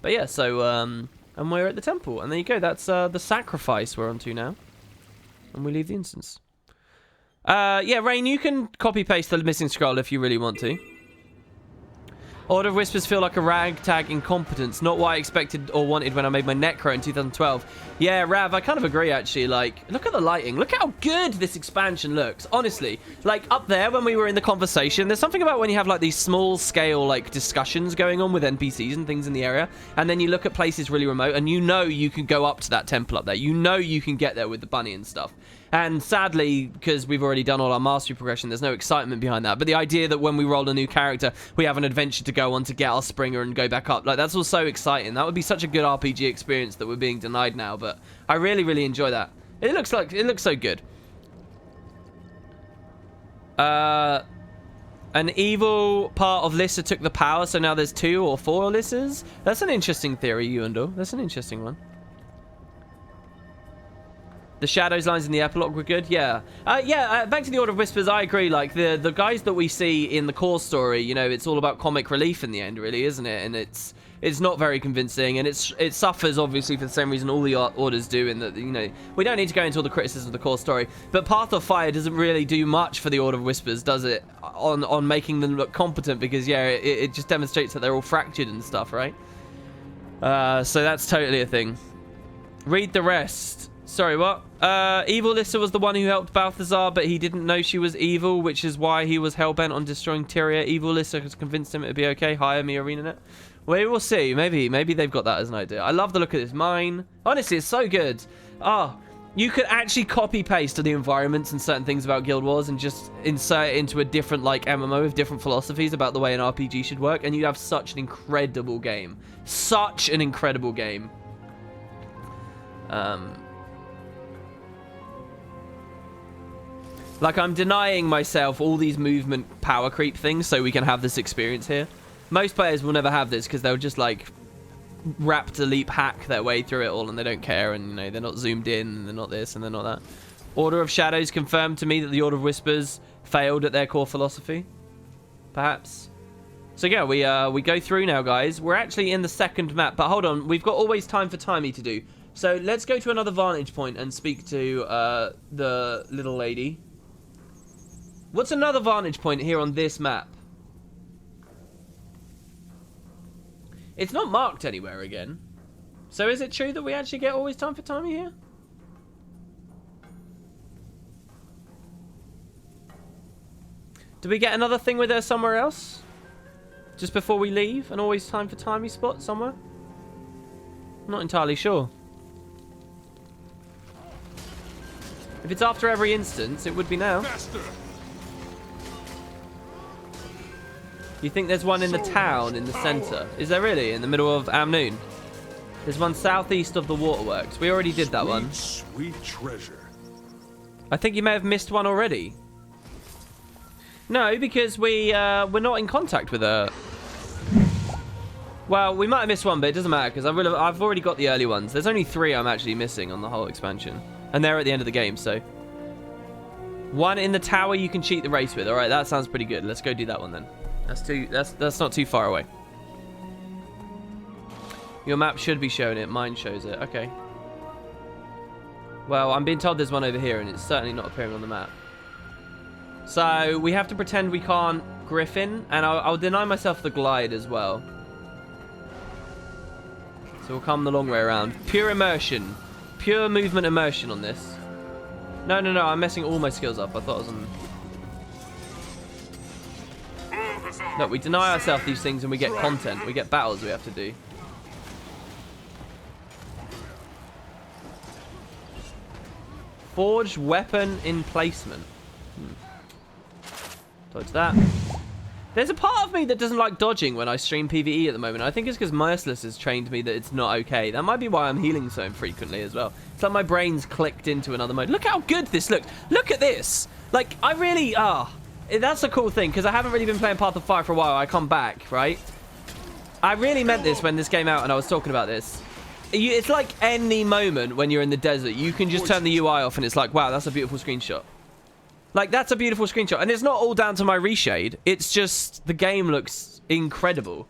But, yeah, so, and we're at the temple, and there you go, that's the sacrifice we're on to now. And we leave the instance. Yeah, Rain, you can copy-paste the missing scroll if you really want to. Order of Whispers feel like a ragtag incompetence, not what I expected or wanted when I made my Necro in 2012. Yeah, Rav, I kind of agree, actually. Like, look at the lighting. Look how good this expansion looks. Honestly, like, up there when we were in the conversation, there's something about when you have, like, these small-scale, like, discussions going on with NPCs and things in the area, and then you look at places really remote, and you know you can go up to that temple up there. You know you can get there with the bunny and stuff. And sadly, because we've already done all our mastery progression, there's no excitement behind that. But the idea that when we roll a new character, we have an adventure to go on to get our Springer and go back up, like, that's all so exciting. That would be such a good RPG experience that we're being denied now. But I really, really enjoy that. It looks so good. An evil part of Lyssa took the power, so now there's 2 or 4 Lyssas. That's an interesting theory, Eundor. That's an interesting one. The shadows lines in the epilogue were good. Yeah. Back to the Order of Whispers, I agree. Like, the guys that we see in the core story, you know, it's all about comic relief in the end, really, isn't it? And it's not very convincing, and it suffers, obviously, for the same reason all the orders do, in that, you know, we don't need to go into all the criticism of the core story, but Path of Fire doesn't really do much for the Order of Whispers, does it? On making them look competent, because, yeah, it just demonstrates that they're all fractured and stuff, right? So that's totally a thing. Read the rest. Sorry, what? Evil Lyssa was the one who helped Balthazar, but he didn't know she was evil, which is why he was hellbent on destroying Tyria. Evil Lyssa has convinced him it'd be okay. Hire me, ArenaNet. We will see. Maybe they've got that as an idea. I love the look of this mine. Honestly, it's so good. You could actually copy-paste the environments and certain things about Guild Wars and just insert it into a different, like, MMO with different philosophies about the way an RPG should work, and you'd have such an incredible game. Such an incredible game. Like, I'm denying myself all these movement power creep things so we can have this experience here. Most players will never have this because they'll just, like, raptor leap hack their way through it all and they don't care, and, you know, they're not zoomed in and they're not this and they're not that. Order of Shadows confirmed to me that the Order of Whispers failed at their core philosophy. Perhaps. So, yeah, we go through now, guys. We're actually in the second map, but hold on. We've got always time for timey to do. So, let's go to another vantage point and speak to the little lady. What's another vantage point here on this map? It's not marked anywhere again. So is it true that we actually get always time for timey here? Do we get another thing with her somewhere else? Just before we leave? An always time for timey spot somewhere? I'm not entirely sure. If it's after every instance, it would be now. Faster. You think there's one in the town in the center? Is there really? In the middle of Amnoon? There's one southeast of the waterworks. We already did that one. Sweet treasure. I think you may have missed one already. No, because we're not in contact with her. Well, we might have missed one, but it doesn't matter because I've already got the early ones. There's only 3 I'm actually missing on the whole expansion, and they're at the end of the game. So one in the tower you can cheat the race with. All right, that sounds pretty good. Let's go do that one then. That's not too far away. Your map should be showing it. Mine shows it. Okay. Well, I'm being told there's one over here, and it's certainly not appearing on the map. So we have to pretend we can't griffin, and I'll deny myself the glide as well. So we'll come the long way around. Pure immersion. Pure movement immersion on this. No, I'm messing all my skills up. I thought I was on... Look, we deny ourselves these things and we get content. We get battles we have to do. Forged weapon emplacement. Dodge that. There's a part of me that doesn't like dodging when I stream PvE at the moment. I think it's because Merciless has trained me that it's not okay. That might be why I'm healing so infrequently as well. It's like my brain's clicked into another mode. Look how good this looks. Look at this. Like, I really... that's a cool thing, because I haven't really been playing Path of Fire for a while. I come back, right? I really meant this when this came out and I was talking about this. It's like any moment when you're in the desert, you can just turn the UI off and it's like, wow, that's a beautiful screenshot. Like, that's a beautiful screenshot. And it's not all down to my reshade. It's just the game looks incredible.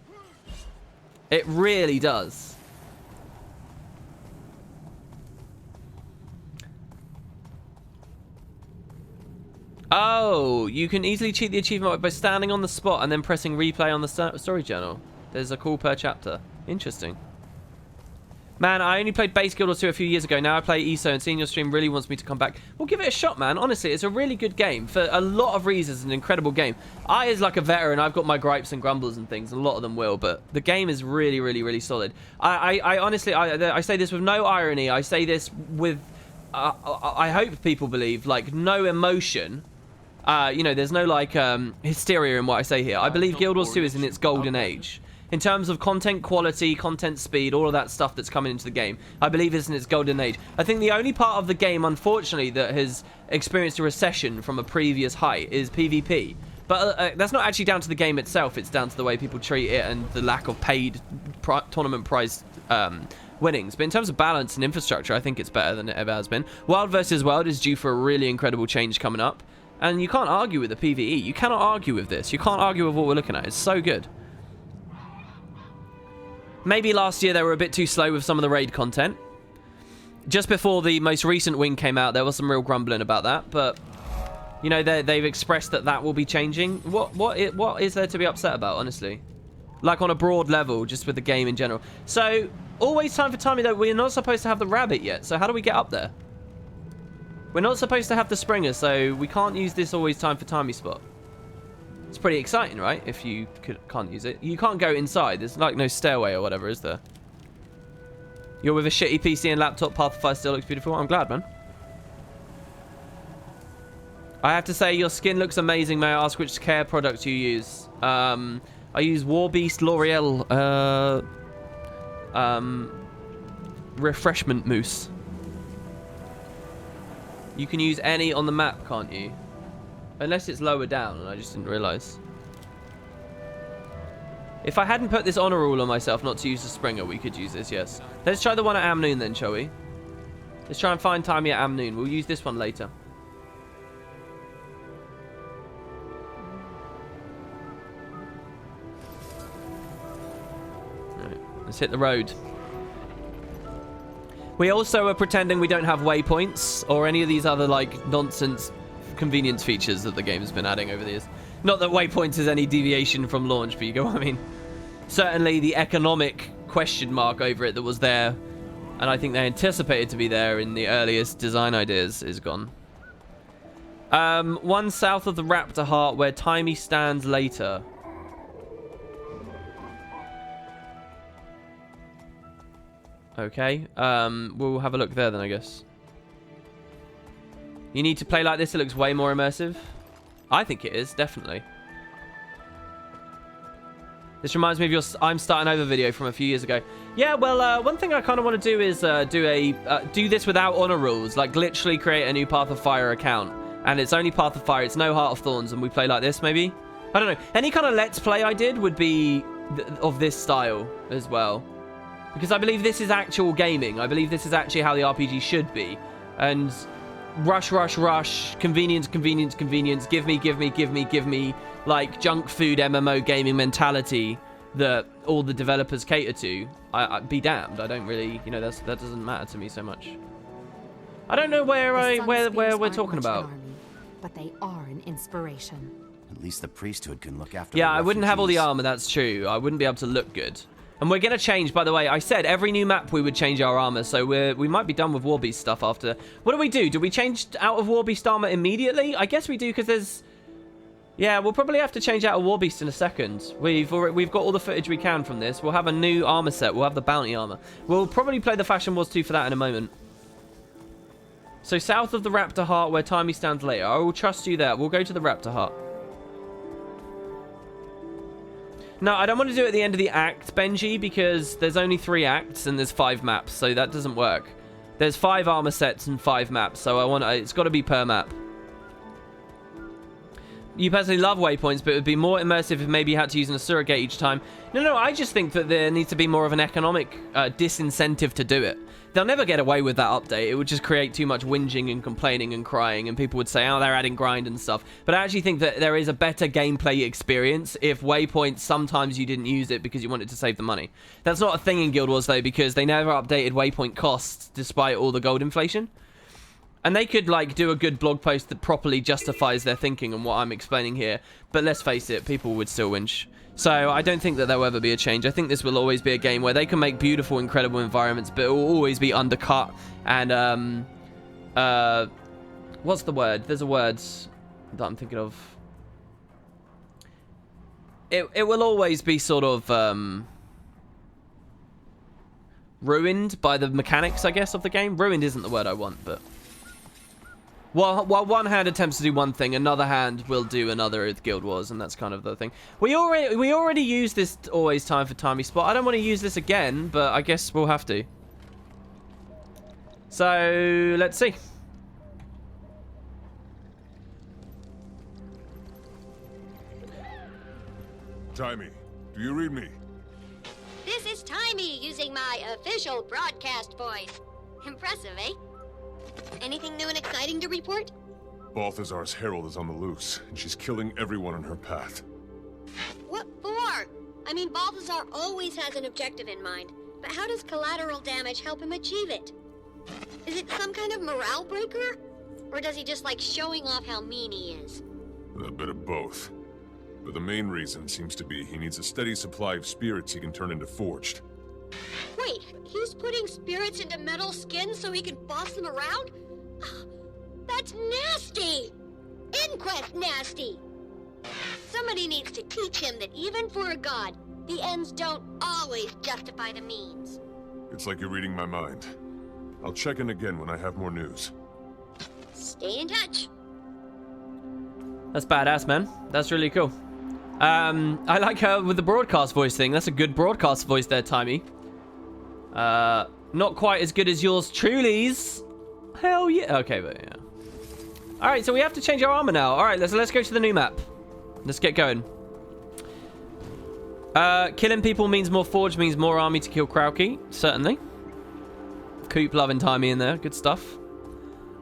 It really does. Oh, you can easily cheat the achievement by standing on the spot and then pressing replay on the story journal. There's a call per chapter. Interesting. Man, I only played Base Guild or 2 a few years ago. Now I play ESO, and seeing your stream really wants me to come back. Well, give it a shot, man. Honestly, it's a really good game. For a lot of reasons, an incredible game. I, as like a veteran, I've got my gripes and grumbles and things. A lot of them will, but the game is really, really, really solid. I honestly, I say this with no irony. I say this with, I hope people believe, like, no emotion. You know, there's no, like, hysteria in what I say here. I believe Guild Wars 2 is in its golden age. In terms of content quality, content speed, all of that stuff that's coming into the game, I believe it's in its golden age. I think the only part of the game, unfortunately, that has experienced a recession from a previous height is PvP. But that's not actually down to the game itself. It's down to the way people treat it and the lack of paid tournament prize winnings. But in terms of balance and infrastructure, I think it's better than it ever has been. Wild vs. Wild is due for a really incredible change coming up. And you can't argue with the PvE. You cannot argue with this. You can't argue with what we're looking at. It's so good. Maybe last year they were a bit too slow with some of the raid content. Just before the most recent wing came out, there was some real grumbling about that. But, you know, they've expressed that that will be changing. What is there to be upset about, honestly? Like, on a broad level, just with the game in general. So, always time for timing, though. We're not supposed to have the rabbit yet. So how do we get up there? We're not supposed to have the Springer, so we can't use this always time for timey spot. It's pretty exciting, right? If you can't use it. You can't go inside. There's like no stairway or whatever, is there? You're with a shitty PC and laptop. Path of Fire still looks beautiful. I'm glad, man. I have to say, your skin looks amazing. May I ask which care product you use? I use War Beast L'Oreal Refreshment Mousse. You can use any on the map, can't you? Unless it's lower down, and I just didn't realise. If I hadn't put this honor rule on myself not to use the Springer, we could use this, yes. Let's try the one at Amnoon then, shall we? Let's try and find Timey at Amnoon. We'll use this one later. Right, let's hit the road. We also are pretending we don't have waypoints or any of these other, like, nonsense convenience features that the game has been adding over the years. Not that waypoints is any deviation from launch, but you go, I mean, certainly the economic question mark over it that was there, and I think they anticipated to be there in the earliest design ideas, is gone. One south of the Raptor Heart where Timey stands later. Okay, we'll have a look there then, I guess. You need to play like this, it looks way more immersive. I think it is, definitely. This reminds me of your I'm Starting Over video from a few years ago. Yeah, well, one thing I kind of want to do is do this without honor rules. Like, literally create a new Path of Fire account. And it's only Path of Fire, it's no Heart of Thorns, and we play like this, maybe? I don't know. Any kind of Let's Play I did would be of this style as well. Because I believe this is actual gaming. I believe this is actually how the RPG should be. And rush, rush, rush, convenience, convenience, convenience, give me, like, junk food MMO gaming mentality that all the developers cater to, I'd be damned. I don't really, you know, that doesn't matter to me so much. I don't know where The where Sun we're Spears talking aren't much of about. an army, but they are an inspiration. At least the priesthood can look after Yeah, the I wouldn't have all the refugees. armor, that's true. I wouldn't be able to look good. And we're going to change, by the way. I said every new map we would change our armor, so we might be done with Warbeast stuff after. What do we do? Do we change out of Warbeast armor immediately? I guess we do, because there's... Yeah, we'll probably have to change out of Warbeast in a second. We've got all the footage we can from this. We'll have a new armor set. We'll have the bounty armor. We'll probably play the Fashion Wars 2 for that in a moment. So south of the Raptor Heart, where Timey stands later. I will trust you there. We'll go to the Raptor Heart. No, I don't want to do it at the end of the act, Benji, because there's only 3 acts and there's 5 maps, so that doesn't work. There's 5 armor sets and 5 maps, so it's got to be per map. You personally love waypoints, but it would be more immersive if maybe you had to use an Asura gate each time. No, I just think that there needs to be more of an economic disincentive to do it. They'll never get away with that update. It would just create too much whinging and complaining and crying, and people would say, oh, they're adding grind and stuff. But I actually think that there is a better gameplay experience if waypoints, sometimes you didn't use it because you wanted to save the money. That's not a thing in Guild Wars, though, because they never updated waypoint costs despite all the gold inflation. And they could, like, do a good blog post that properly justifies their thinking and what I'm explaining here. But let's face it, people would still whinge. So I don't think that there will ever be a change. I think this will always be a game where they can make beautiful, incredible environments, but it will always be undercut. And, what's the word? There's a word that I'm thinking of. It will always be sort of, ruined by the mechanics, I guess, of the game. Ruined isn't the word I want, but... While one hand attempts to do one thing, another hand will do another with Guild Wars, and that's kind of the thing. We already used this always time for timey spot. I don't want to use this again, but I guess we'll have to. So let's see. Timey, do you read me? This is Timey using my official broadcast voice. Impressive, eh? Anything new and exciting to report? Balthazar's herald is on the loose, and she's killing everyone in her path. What for? I mean, Balthazar always has an objective in mind, but how does collateral damage help him achieve it? Is it some kind of morale breaker? Or does he just like showing off how mean he is? A bit of both. But the main reason seems to be he needs a steady supply of spirits he can turn into forged. Wait, he's putting spirits into metal skins so he can boss them around? That's nasty! Inquest nasty! Somebody needs to teach him that even for a god, the ends don't always justify the means. It's like you're reading my mind. I'll check in again when I have more news. Stay in touch. That's badass, man. That's really cool. I like her with the broadcast voice thing. That's a good broadcast voice there, Timey. Not quite as good as yours truly's. Hell yeah. Okay, but yeah. Alright, so we have to change our armor now. Alright, let's go to the new map. Let's get going. Killing people means more forge, means more army to kill Krauke. Certainly. Coop loving Timey in there. Good stuff.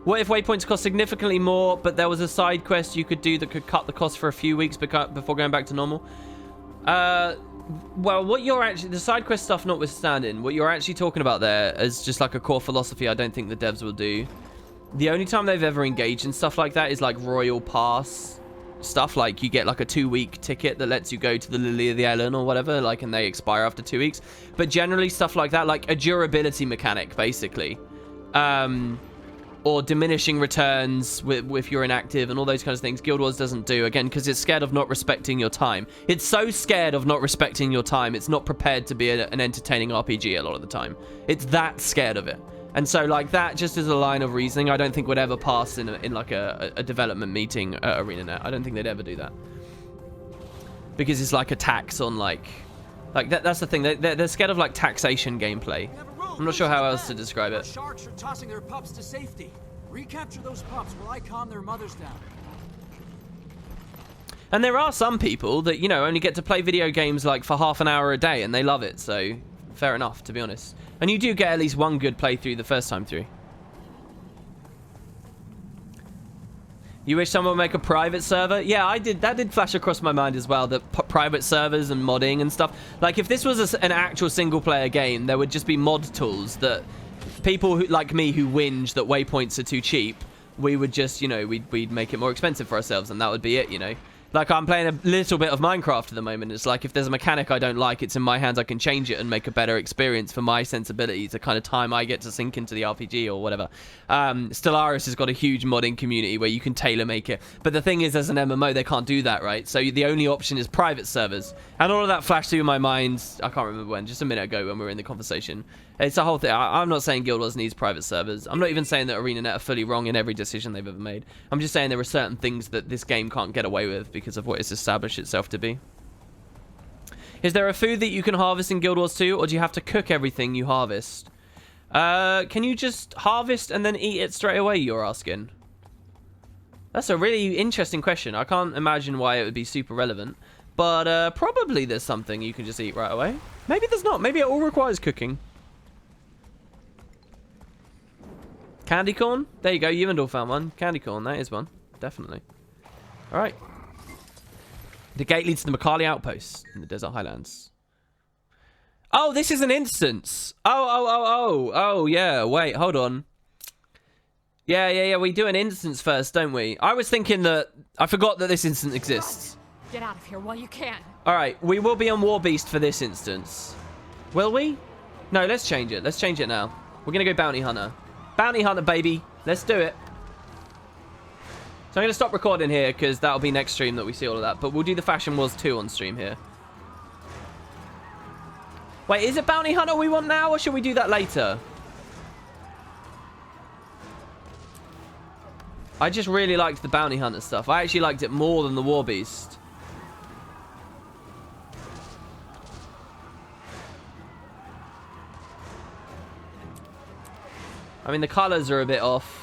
What if waypoints cost significantly more, but there was a side quest you could do that could cut the cost for a few weeks before going back to normal? Well, what you're actually... The side quest stuff notwithstanding, what you're actually talking about there is just like a core philosophy I don't think the devs will do. The only time they've ever engaged in stuff like that is like Royal Pass stuff. Like you get like a 2-week ticket that lets you go to the Lily of the Ellen or whatever, like, and they expire after 2 weeks. But generally stuff like that, like a durability mechanic, basically. Or diminishing returns if you're inactive and all those kinds of things. Guild Wars doesn't do, again, because it's scared of not respecting your time. It's so scared of not respecting your time, it's not prepared to be an entertaining RPG a lot of the time. It's that scared of it. And so, like, that just is a line of reasoning I don't think would ever pass in like a development meeting at ArenaNet. I don't think they'd ever do that. Because it's like a tax on, like that's the thing. They're scared of, like, taxation gameplay. I'm not sure how else to describe it. Sharks are tossing their pups to safety. Recapture those pups while I calm their mothers down. And there are some people that, you know, only get to play video games like for half an hour a day and they love it, so fair enough, to be honest. And you do get at least one good playthrough the first time through. You wish someone would make a private server? Yeah, I did. That did flash across my mind as well, that private servers and modding and stuff. Like, if this was an actual single-player game, there would just be mod tools that people who, like me, who whinge that waypoints are too cheap, we would just, you know, we'd make it more expensive for ourselves, and that would be it, you know. Like, I'm playing a little bit of Minecraft at the moment. It's like, if there's a mechanic I don't like, it's in my hands. I can change it and make a better experience for my sensibilities, the kind of time I get to sink into the RPG or whatever. Stellaris has got a huge modding community where you can tailor make it. But the thing is, as an MMO, they can't do that, right? So the only option is private servers. And all of that flashed through my mind, I can't remember when, just a minute ago when we were in the conversation. It's a whole thing. I'm not saying Guild Wars needs private servers. I'm not even saying that ArenaNet are fully wrong in every decision they've ever made. I'm just saying there are certain things that this game can't get away with because of what it's established itself to be. Is there a food that you can harvest in Guild Wars 2, or do you have to cook everything you harvest? Can you just harvest and then eat it straight away, you're asking? That's a really interesting question. I can't imagine why it would be super relevant. But probably there's something you can just eat right away. Maybe there's not. Maybe it all requires cooking. Candy corn? There you go. Yuvendorf found one. Candy corn. That is one. Definitely. Alright. The gate leads to the Makali outpost in the Desert Highlands. Oh, this is an instance. Oh, yeah. Wait, hold on. Yeah. We do an instance first, don't we? I was thinking that... I forgot that this instance exists. Get out of here while you can. Alright, we will be on War Beast for this instance. Will we? No, let's change it. Let's change it now. We're going to go Bounty Hunter. Bounty Hunter, baby. Let's do it. So I'm going to stop recording here because that'll be next stream that we see all of that. But we'll do the Fashion Wars 2 on stream here. Wait, is it Bounty Hunter we want now, or should we do that later? I just really liked the Bounty Hunter stuff. I actually liked it more than the War Beast. I mean, the colors are a bit off.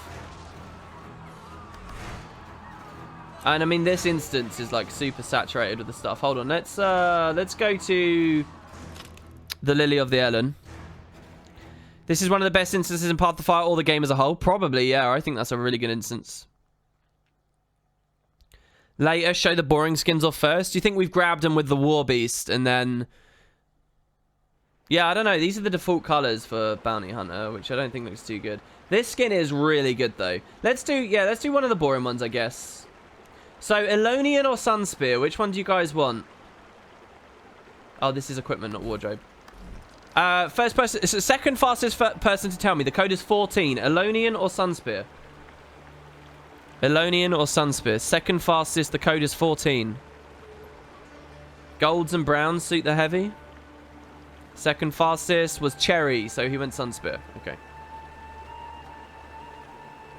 And I mean, this instance is like super saturated with the stuff. Hold on, let's go to the Lily of the Ellen. This is one of the best instances in Path to Fire or the game as a whole. Probably, yeah. I think that's a really good instance. Later, show the boring skins off first. Do you think we've grabbed them with the War Beast and then... Yeah, I don't know. These are the default colors for Bounty Hunter, which I don't think looks too good. This skin is really good, though. Let's do one of the boring ones, I guess. So, Elonian or Sunspear? Which one do you guys want? Oh, this is equipment, not wardrobe. First person... It's the second fastest person to tell me. The code is 14. Elonian or Sunspear? Elonian or Sunspear? Second fastest, the code is 14. Golds and browns suit the heavy. Second fastest was Cherry, so he went Sunspear. Okay.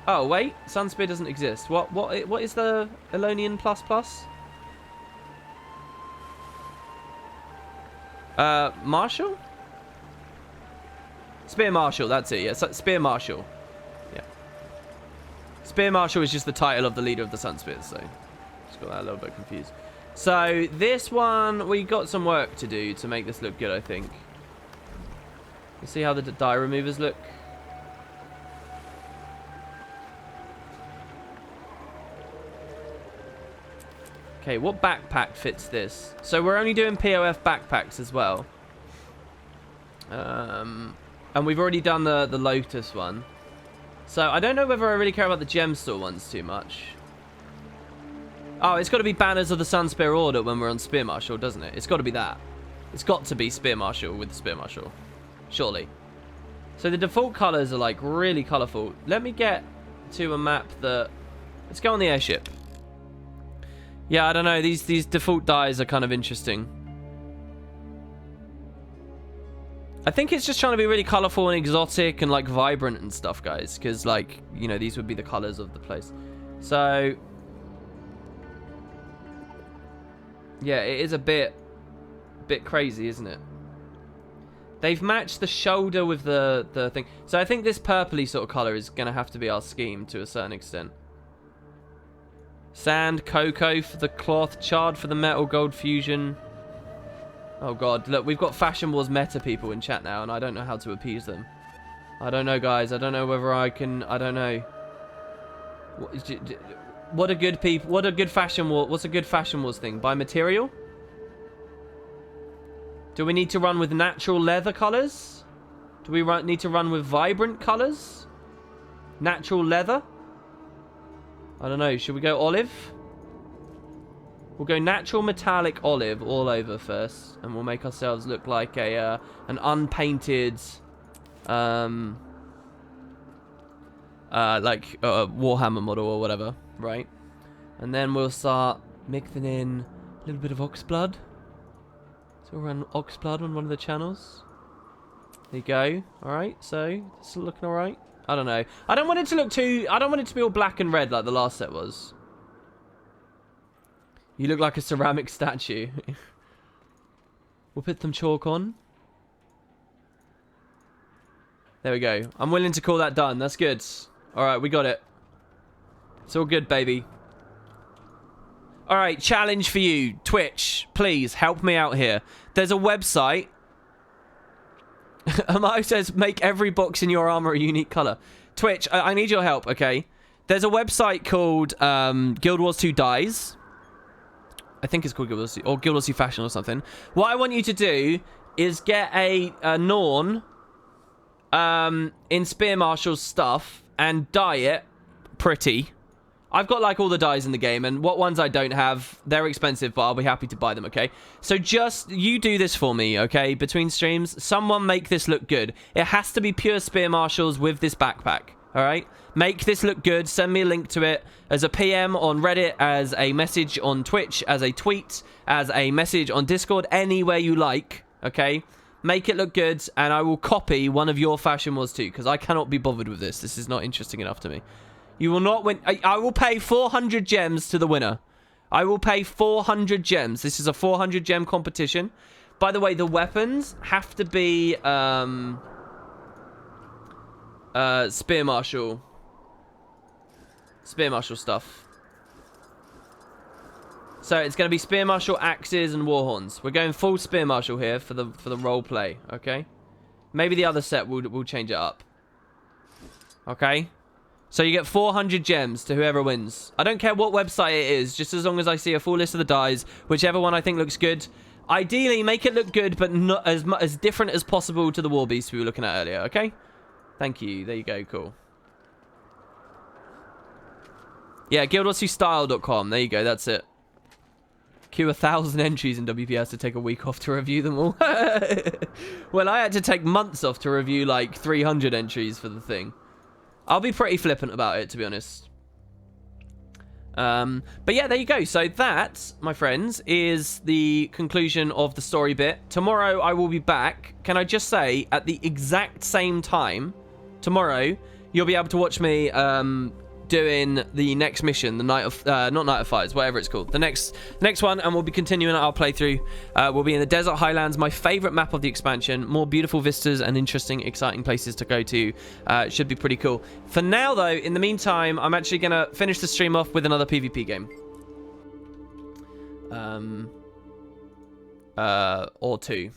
Oh, wait. Sunspear doesn't exist. What is the Elonian ++? Marshal? Spear Marshal, that's it. Yeah, Spear Marshal. Yeah. Spear Marshal is just the title of the leader of the Sunspears, so just got that a little bit confused. So, this one, we got some work to do to make this look good, I think. You see how the dye removers look? Okay, what backpack fits this? So we're only doing POF backpacks as well. And we've already done the Lotus one. So I don't know whether I really care about the Gemstore ones too much. Oh, it's got to be Banners of the Sunspear Order when we're on Spear Marshal, doesn't it? It's got to be that. It's got to be Spear Marshal with the Spear Marshal. Surely. So the default colors are like really colorful. Let me get to a map that... Let's go on the airship. Yeah, I don't know. These default dyes are kind of interesting. I think it's just trying to be really colorful and exotic and like vibrant and stuff, guys. Because like, you know, these would be the colors of the place. So... Yeah, it is a bit crazy, isn't it? They've matched the shoulder with the thing. So I think this purpley sort of color is going to have to be our scheme to a certain extent. Sand, cocoa for the cloth, charred for the metal, gold fusion. Oh god, look, we've got Fashion Wars meta people in chat now, and I don't know how to appease them. I don't know, guys. I don't know whether I can... I don't know. What a good people... What a good Fashion War... What's a good Fashion Wars thing? Buy material? Do we need to run with natural leather colors? Do we need to run with vibrant colors? Natural leather? I don't know. Should we go olive? We'll go natural metallic olive all over first, and we'll make ourselves look like a an unpainted Warhammer model or whatever, right? And then we'll start mixing in a little bit of oxblood. So we'll run oxblood on one of the channels. There you go. All right, so it's looking all right. I don't know. I don't want it to look too. I don't want it to be all black and red like the last set was. You look like a ceramic statue. We'll put some chalk on. There we go. I'm willing to call that done. That's good. All right, we got it. It's all good, baby. All right, challenge for you. Twitch, please help me out here. There's a website. Amayo says, make every box in your armor a unique color. Twitch, I need your help, okay? There's a website called Guild Wars 2 Dies. I think it's called Guild Wars 2, or Guild Wars 2 Fashion or something. What I want you to do is get a Norn in Spear Marshal's stuff and dye it pretty. I've got like all the dyes in the game, and what ones I don't have, they're expensive, but I'll be happy to buy them, okay? So just, you do this for me, okay? Between streams, someone make this look good. It has to be pure Spear Marshals with this backpack, all right? Make this look good. Send me a link to it as a PM on Reddit, as a message on Twitch, as a tweet, as a message on Discord, anywhere you like, okay? Make it look good, and I will copy one of your Fashion Wars too, because I cannot be bothered with this. This is not interesting enough to me. You will not win. I will pay 400 gems to the winner. I will pay 400 gems. This is a 400 gem competition. By the way, the weapons have to be Spear Marshal stuff. So it's going to be Spear Marshal axes and warhorns. We're going full Spear Marshal here for the role play, okay? Maybe the other set will change it up. Okay? So you get 400 gems to whoever wins. I don't care what website it is, just as long as I see a full list of the dyes, whichever one I think looks good. Ideally, make it look good, but not as different as possible to the War Beast we were looking at earlier, okay? Thank you. There you go. Cool. Yeah, guildwars2style.com. There you go. That's it. Queue 1,000 entries in WPS to take a week off to review them all. Well, I had to take months off to review like 300 entries for the thing. I'll be pretty flippant about it, to be honest. But yeah, there you go. So that, my friends, is the conclusion of the story bit. Tomorrow I will be back. Can I just say, at the exact same time, tomorrow, you'll be able to watch me doing the next mission, the Night of, not Night of Fires, whatever it's called. The next one, and we'll be continuing our playthrough. We'll be in the Desert Highlands, my favorite map of the expansion. More beautiful vistas and interesting, exciting places to go to. It should be pretty cool. For now, though, in the meantime, I'm actually going to finish the stream off with another PvP game. Or two.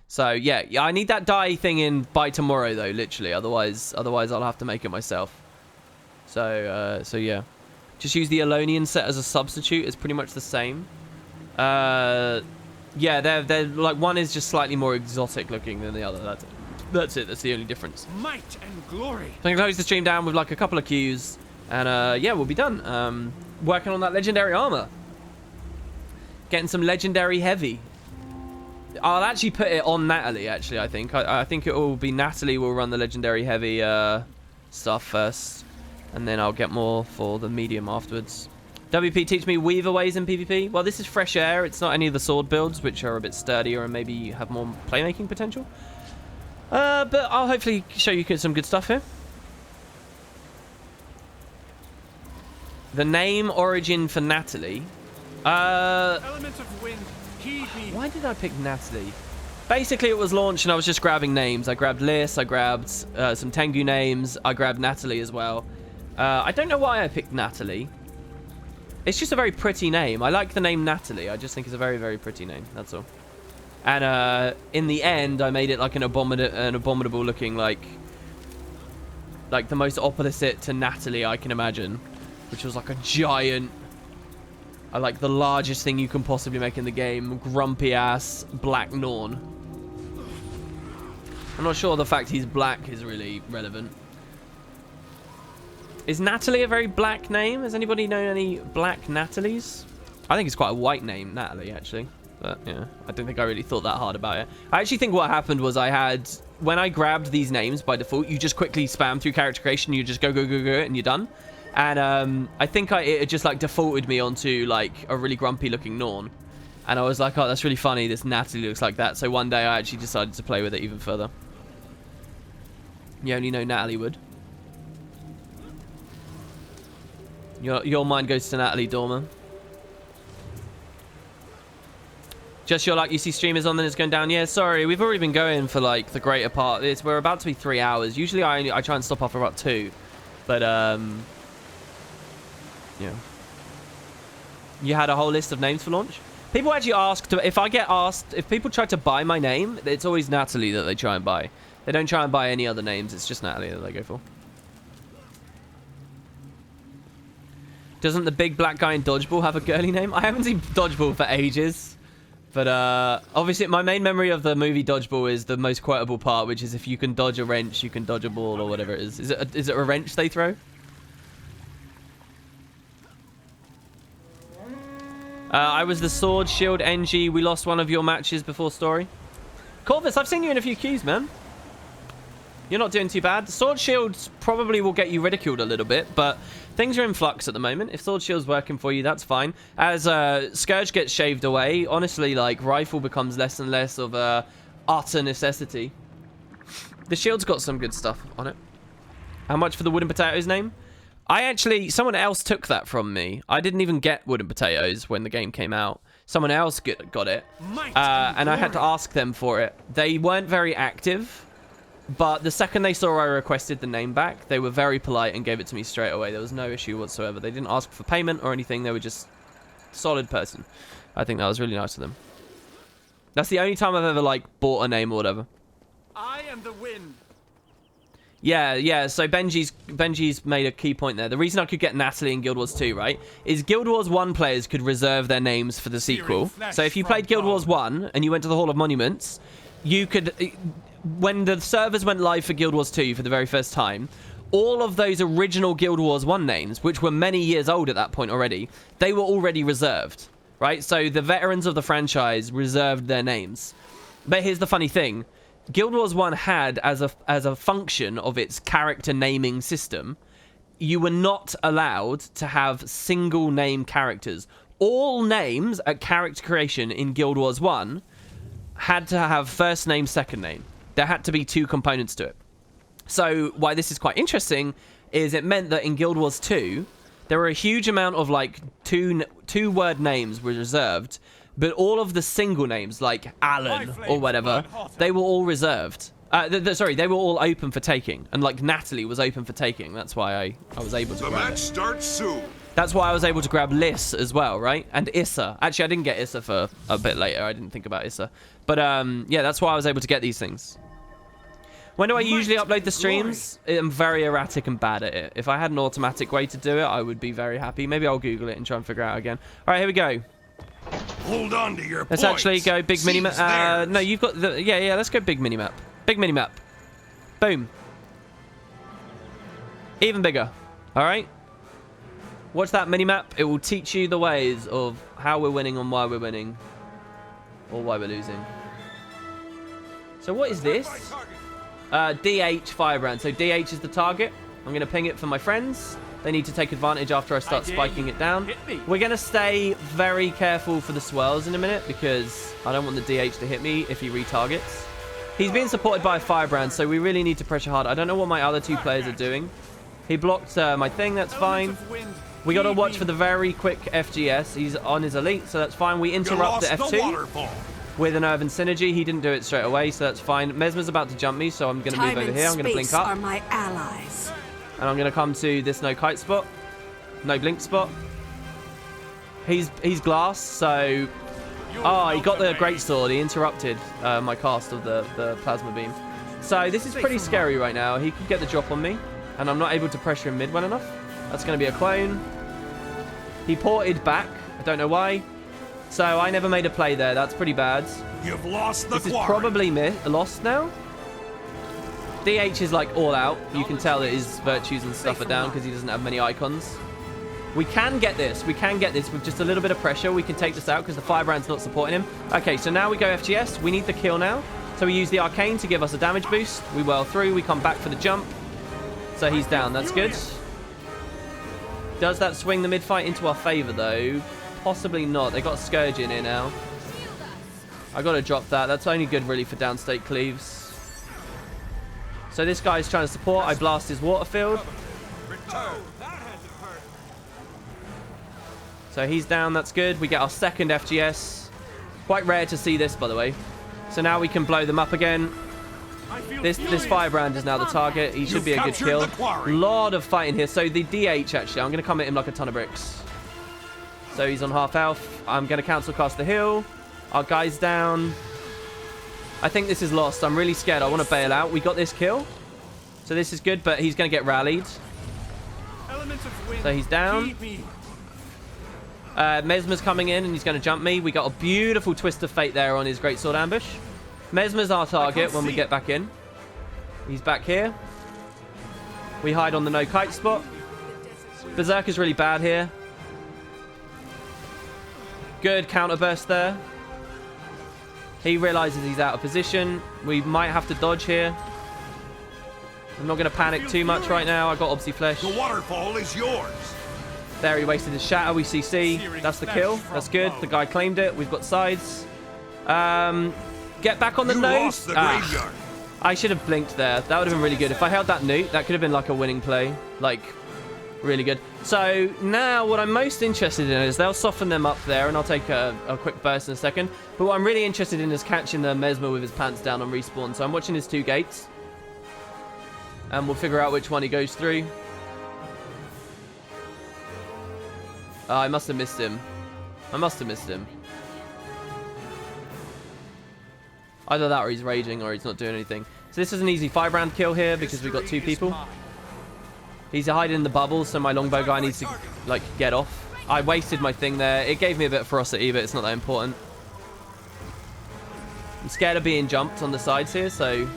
So yeah, I need that dye thing in by tomorrow though, literally. Otherwise I'll have to make it myself. So yeah, just use the Alonian set as a substitute. It's pretty much the same. Yeah, they're like, one is just slightly more exotic looking than the other. That's it. That's the only difference. Might and glory. So I'm gonna close the stream down with like a couple of queues, and yeah, we'll be done. Working on that legendary armor, getting some legendary heavy. I'll actually put it on Natalie, actually, I think. I think it will be Natalie will run the legendary heavy stuff first. And then I'll get more for the medium afterwards. WP, teach me weaver ways in PvP. Well, this is fresh air. It's not any of the sword builds, which are a bit sturdier and maybe have more playmaking potential. But I'll hopefully show you some good stuff here. The name origin for Natalie. Element of wind. Why did I pick Natalie? Basically, it was launched and I was just grabbing names. I grabbed Liz, I grabbed some Tengu names, I grabbed Natalie as well. I don't know why I picked Natalie. It's just a very pretty name. I like the name Natalie. I just think it's a very, very pretty name. That's all. And in the end, I made it like an abominable looking, like the most opposite to Natalie I can imagine, which was like a giant are like the largest thing you can possibly make in the game. Grumpy ass Black Norn. I'm not sure the fact he's black is really relevant. Is Natalie a very black name? Has anybody known any black Natalies? I think it's quite a white name, Natalie, actually. But yeah, I don't think I really thought that hard about it. I actually think what happened was when I grabbed these names by default, you just quickly spam through character creation, you just go, and you're done. And I think it just like defaulted me onto like a really grumpy looking Norn. And I was like, oh, that's really funny. This Natalie looks like that. So one day I actually decided to play with it even further. You only know Natalie would. Your mind goes to Natalie Dormer. Just your luck, you see streamers on, then it's going down. Yeah, sorry, we've already been going for like the greater part of this. We're about to be 3 hours. Usually I try and stop off for about 2. But, yeah. You had a whole list of names for launch? People actually ask, if people try to buy my name, it's always Natalie that they try and buy. They don't try and buy any other names. It's just Natalie that they go for. Doesn't the big black guy in Dodgeball have a girly name? I haven't seen Dodgeball for ages. But obviously my main memory of the movie Dodgeball is the most quotable part, which is if you can dodge a wrench, you can dodge a ball or whatever it is. Is it a wrench they throw? I was the Sword Shield NG. We lost one of your matches before story. Corvus, I've seen you in a few queues, man. You're not doing too bad. Sword Shields probably will get you ridiculed a little bit, but things are in flux at the moment. If Sword Shield's working for you, that's fine. As Scourge gets shaved away, honestly, like, Rifle becomes less and less of a utter necessity. The Shield's got some good stuff on it. How much for the Wooden Potatoes name? Someone else took that from me. I didn't even get Wooden Potatoes when the game came out. Someone else got it. And I had to ask them for it. They weren't very active. But the second they saw I requested the name back, they were very polite and gave it to me straight away. There was no issue whatsoever. They didn't ask for payment or anything. They were just solid person. I think that was really nice of them. That's the only time I've ever, like, bought a name or whatever. I am the wind. Yeah. So Benji's made a key point there. The reason I could get Natalie in Guild Wars 2, right, is Guild Wars 1 players could reserve their names for the sequel. So if you played Guild Wars 1 and you went to the Hall of Monuments, you could... When the servers went live for Guild Wars 2 for the very first time, all of those original Guild Wars 1 names, which were many years old at that point already, they were already reserved, right? So the veterans of the franchise reserved their names. But here's the funny thing. Guild Wars 1 had, as a function of its character naming system, you were not allowed to have single name characters. All names at character creation in Guild Wars 1 had to have first name, second name. There had to be 2 components to it. So why this is quite interesting is it meant that in Guild Wars 2, there were a huge amount of like two-word names were reserved, but all of the single names like Alan or whatever, they were all reserved. Sorry, they were all open for taking, and like Natalie was open for taking. That's why I was able to. The match starts soon. That's why I was able to grab Liz as well, right? And Issa. Actually, I didn't get Issa for a bit later. I didn't think about Issa, but yeah, that's why I was able to get these things. When do I usually upload the streams? I'm very erratic and bad at it. If I had an automatic way to do it, I would be very happy. Maybe I'll Google it and try and figure it out again. All right, here we go. Hold on to your Let's actually go big mini map. No, you've got the... Yeah, let's go big mini map. Big mini map. Boom. Even bigger. All right? Watch that mini map. It will teach you the ways of how we're winning and why we're winning. Or why we're losing. So what is this? DH Firebrand. So DH is the target. I'm going to ping it for my friends. They need to take advantage after I start spiking it down. We're going to stay very careful for the swirls in a minute because I don't want the DH to hit me if he retargets. He's being supported by a Firebrand, so we really need to pressure hard. I don't know what my other 2 players are doing. He blocked my thing. That's fine. We got to watch for the very quick FGS. He's on his elite, so that's fine. We interrupt the F2. With an Urban Synergy. He didn't do it straight away, so that's fine. Mesmer's about to jump me, so I'm going to move over here. I'm going to blink up. Are my allies. And I'm going to come to this no kite spot. No blink spot. He's glass, so... Oh, he got the greatsword. He interrupted my cast of the plasma beam. So this is pretty scary right now. He could get the drop on me, and I'm not able to pressure him mid well enough. That's going to be a clone. He ported back I don't know why. So I never made a play there. That's pretty bad. You've lost the This is quarry. probably lost now. DH is like all out. You can tell that his virtues and stuff are down because he doesn't have many icons. We can get this. We can get this with just a little bit of pressure. We can take this out because the firebrand's not supporting him. Okay, so now we go FGS. We need the kill now. So we use the arcane to give us a damage boost. We whirl through. We come back for the jump. So he's down. That's good. Does that swing the mid-fight into our favor, though? Possibly not. They got Scourge in here now. I got to drop that. That's only good, really, for downstate cleaves. So this guy's trying to support. I blast his water field. So he's down. That's good. We get our second FGS. Quite rare to see this, by the way. So now we can blow them up again. This firebrand is now the target. He should be a good kill. Lot of fighting here. So the DH, actually, I'm going to come at him like a ton of bricks. So he's on half health. I'm going to cancel cast the heal. Our guy's down. I think this is lost. I'm really scared. I want to bail out. We got this kill. So this is good, but he's going to get rallied. So he's down. Mesmer's coming in, and he's going to jump me. We got a beautiful twist of fate there on his greatsword ambush. Mesmer's our target when we get back in. He's back here. We hide on the no kite spot. Berserker's really bad here. Good counterburst there. He realizes he's out of position. We might have to dodge here. I'm not going to panic too much right now. I got Obsy Flesh. The waterfall is yours. There, he wasted his shatter. We CC. That's the kill. That's good. The guy claimed it. We've got sides. Get back on the nose. I should have blinked there. That would have been really good. If I held that newt, that could have been like a winning play. Like, really good. So now what I'm most interested in is they'll soften them up there, and I'll take a quick burst in a second. But what I'm really interested in is catching the Mesmer with his pants down on respawn. So I'm watching his two gates. And we'll figure out which one he goes through. I must have missed him. I must have missed him. Either that or he's raging or he's not doing anything. So this is an easy 5-round kill here because we've got two people. He's hiding in the bubbles, so my longbow guy needs to, like, get off. I wasted my thing there. It gave me a bit of ferocity, but it's not that important. I'm scared of being jumped on the sides here, so...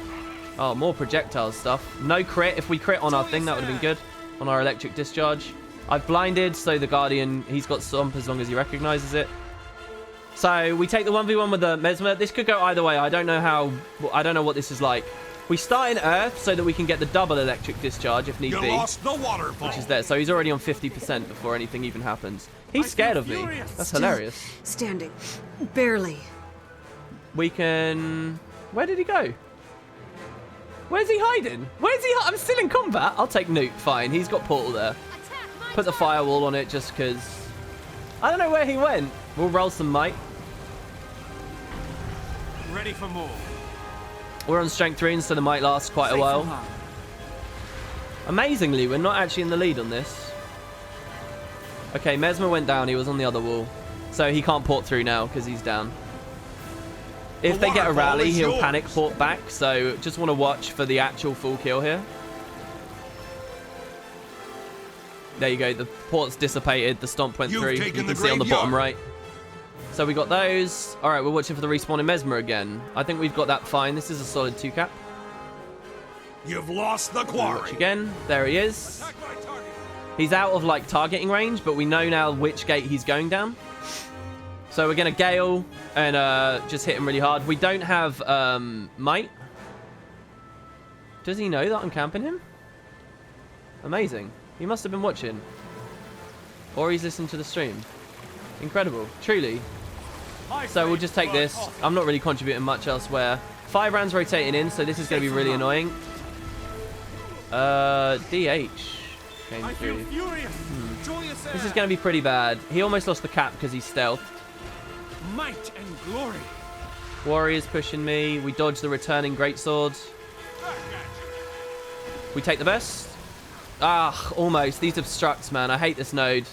Oh, more projectile stuff. No crit. If we crit on our thing, that would have been good. On our electric discharge. I've blinded, so the Guardian, he's got Stomp as long as he recognizes it. So we take the 1v1 with the Mesmer. This could go either way. I don't know what this is like. We start in Earth so that we can get the double electric discharge if need be. Which is there. So he's already on 50% before anything even happens. He's scared of me. That's hilarious. Standing. Barely. We can... Where did he go? Where's he hiding? Where's he? I'm still in combat. I'll take Newt. Fine. He's got portal there. Put the firewall on it just because... I don't know where he went. We'll roll some might. Ready for more. We're on strength 3, so the might lasts quite a while. Amazingly, we're not actually in the lead on this. Okay, Mesmer went down. He was on the other wall. So he can't port through now because he's down. If they get a rally, he'll panic port back. So just want to watch for the actual full kill here. There you go. The port's dissipated. The stomp went through. You can see on the bottom right. So we got those. All right, we're watching for the respawn in Mesmer again. I think we've got that fine. This is a solid 2-cap. You've lost the quarry. Watch again. There he is. He's out of like targeting range, but we know now which gate he's going down. So we're going to Gale and just hit him really hard. We don't have might. Does he know that I'm camping him? Amazing. He must have been watching. Or he's listening to the stream. Incredible. Truly. So we'll just take this. I'm not really contributing much elsewhere. 5 rounds rotating in, so this is going to be really annoying. DH came through. This is going to be pretty bad. He almost lost the cap because he's stealthed. Might and glory. Warriors pushing me. We dodge the returning greatsword. We take the best. Ah, almost. These obstructs, man. I hate this node.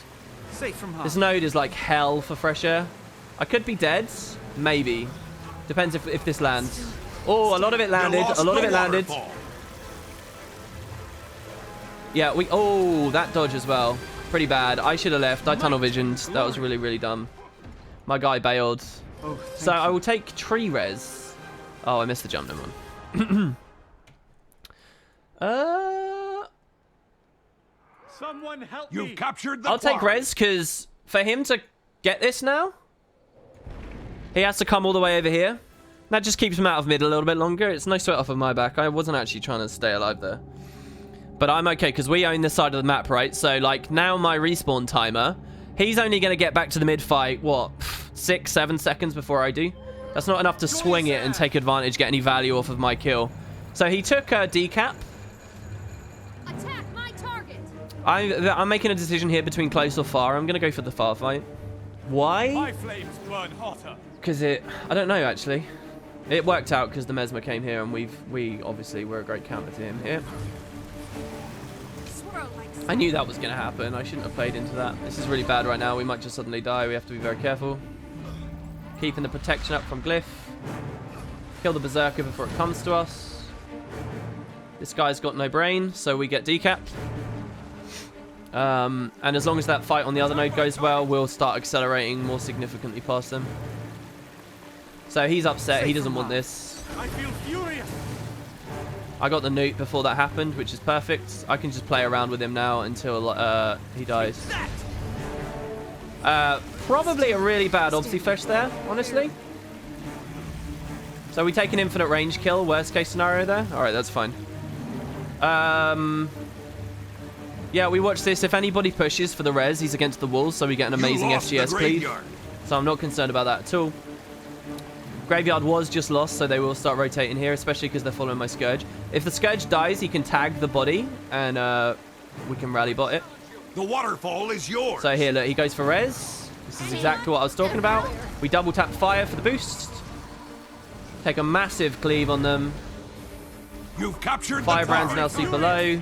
Safe from harm. This node is like hell for fresh air. I could be dead. Maybe. Depends if this lands. Oh, a lot of it landed. A lot of it landed. Yeah, we... Oh, that dodge as well. Pretty bad. I should have left. I tunnel visioned. That was really, really dumb. My guy bailed. Oh, so I will take tree res. Oh, I missed the jump. Never mind. Someone help You've me. captured the I'll take quarry. res because for him to get this now, he has to come all the way over here. That just keeps him out of mid a little bit longer. It's no sweat off of my back. I wasn't actually trying to stay alive there. But I'm okay because we own this side of the map, right? So, like, now my respawn timer, he's only going to get back to the mid fight, what, 6, 7 seconds before I do? That's not enough to swing it and take advantage, get any value off of my kill. So he took a decap. Attack my target. I'm making a decision here between close or far. I'm going to go for the far fight. Why? My flames burn hotter. Because I don't know, actually. It worked out because the Mesmer came here and we obviously were a great counter to him here. I knew that was going to happen. I shouldn't have played into that. This is really bad right now. We might just suddenly die. We have to be very careful. Keeping the protection up from Glyph. Kill the Berserker before it comes to us. This guy's got no brain, so we get decapped. And as long as that fight on the other node goes well, we'll start accelerating more significantly past them. So he's upset. He doesn't want this. I feel furious. I got the newt before that happened, which is perfect. I can just play around with him now until he dies. Probably a really bad Obsiflesh there, honestly. So we take an infinite range kill, worst case scenario there. Alright, that's fine. Yeah, we watch this. If anybody pushes for the res, he's against the walls, so we get an amazing FGS cleave. So I'm not concerned about that at all. Graveyard was just lost, so they will start rotating here, especially because they're following my Scourge. If the Scourge dies, he can tag the body, and we can rally bot it. The waterfall is yours. So here, look, he goes for res. This is exactly what I was talking about. We double tap fire for the boost. Take a massive cleave on them. You've captured Firebrand's now super low.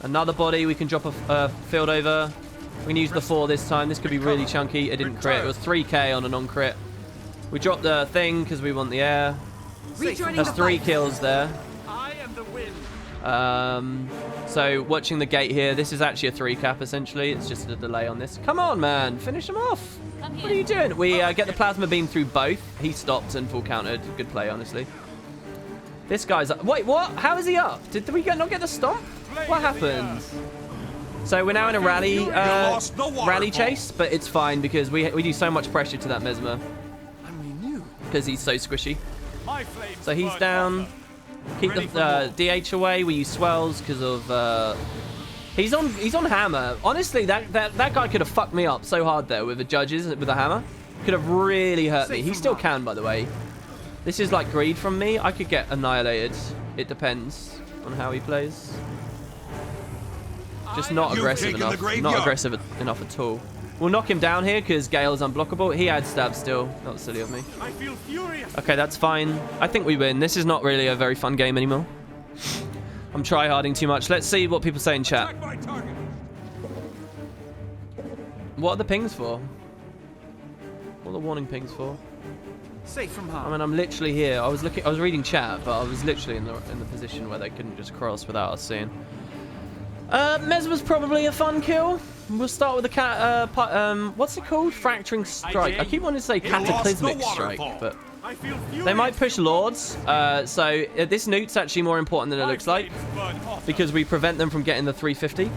Another body, we can drop a field over. We can use the 4 this time. This could be really chunky. It didn't crit. It was 3k on a non-crit. We dropped the thing because we want the air. That's 3 kills there. I am the wind. So watching the gate here, this is actually a 3 cap essentially. It's just a delay on this. Come on, man. Finish him off. What are you doing? We get the plasma beam through both. He stopped and full countered. Good play, honestly. This guy's up. Wait, what? How is he up? Did we not get the stomp? What happened? So we're now in a rally chase, but it's fine because we do so much pressure to that Mesmer. Because he's so squishy. So he's down. Keep the DH away. We use swells because of he's on hammer. Honestly, that guy could have fucked me up so hard there with the judges with the hammer. Could have really hurt me. He still can, by the way. This is like greed from me. I could get annihilated. It depends on how he plays. Just not aggressive enough. Not aggressive enough at all. We'll knock him down here because Gale is unblockable. He had stab still. Not silly of me. I feel furious. Okay, that's fine. I think we win. This is not really a very fun game anymore. I'm tryharding too much. Let's see what people say in chat. What are the pings for? What are the warning pings for? Safe from harm. I mean, I'm literally here. I was reading chat, but I was literally in the position where they couldn't just cross without us seeing. Mesmer's probably a fun kill. We'll start with the what's it called? Fracturing Strike. I keep wanting to say Cataclysmic Strike, but they might push Lords. So this newt's actually more important than it looks like because we prevent them from getting the 350.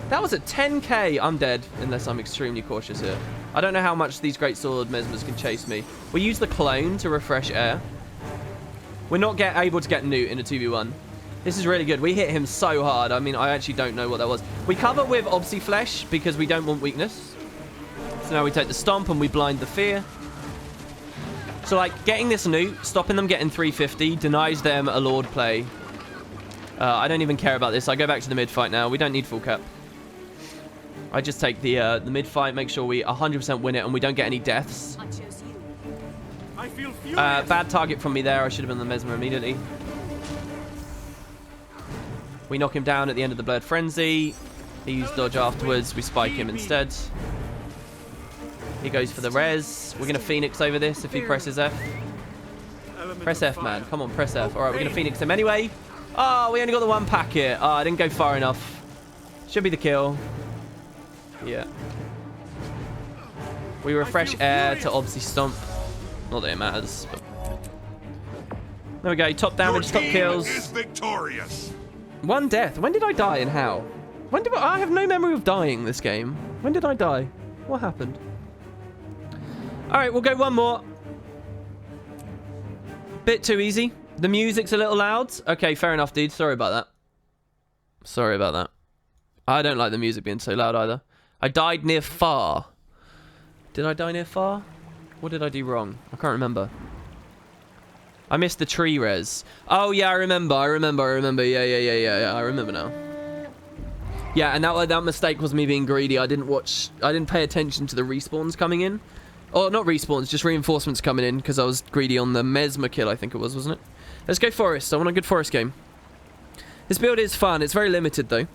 That was at 10k. I'm dead unless I'm extremely cautious here. I don't know how much these Great Sword Mesmers can chase me. We use the clone to refresh air. We're not able to get Newt in a 2v1. This is really good. We hit him so hard. I mean, I actually don't know what that was. We cover with Obsiflesh because we don't want weakness. So now we take the Stomp and we blind the Fear. So, like, getting this Newt, stopping them getting 350, denies them a Lord play. I don't even care about this. I go back to the mid-fight now. We don't need full cap. I just take the mid-fight, make sure we 100% win it and we don't get any deaths. I feel furious. Bad target from me there. I should have been the Mesmer immediately. We knock him down at the end of the Blurred Frenzy. He used dodge afterwards. We spike him instead. He goes for the res. We're going to Phoenix over this if he presses F. Press F, man. Come on, press F. All right, we're going to Phoenix him anyway. Oh, we only got the one packet. Oh, I didn't go far enough. Should be the kill. Yeah. We refresh air to obviously stomp. Not that it matters. But... There we go. Top damage, top kills. Is victorious. One death. When did I die and how? When did I have no memory of dying this game? When did I die? What happened? All right, we'll go one more. Bit too easy. The music's a little loud. Okay, fair enough, dude. Sorry about that. Sorry about that. I don't like the music being so loud either. I died near far. Did I die near far? What did I do wrong? I can't remember. I missed the tree res. Oh, yeah, I remember. Yeah. I remember now. Yeah, and that mistake was me being greedy. I didn't pay attention to the respawns coming in. Oh, not respawns, just reinforcements coming in because I was greedy on the Mesmer kill, I think it was, wasn't it? Let's go forest. I want a good forest game. This build is fun. It's very limited, though.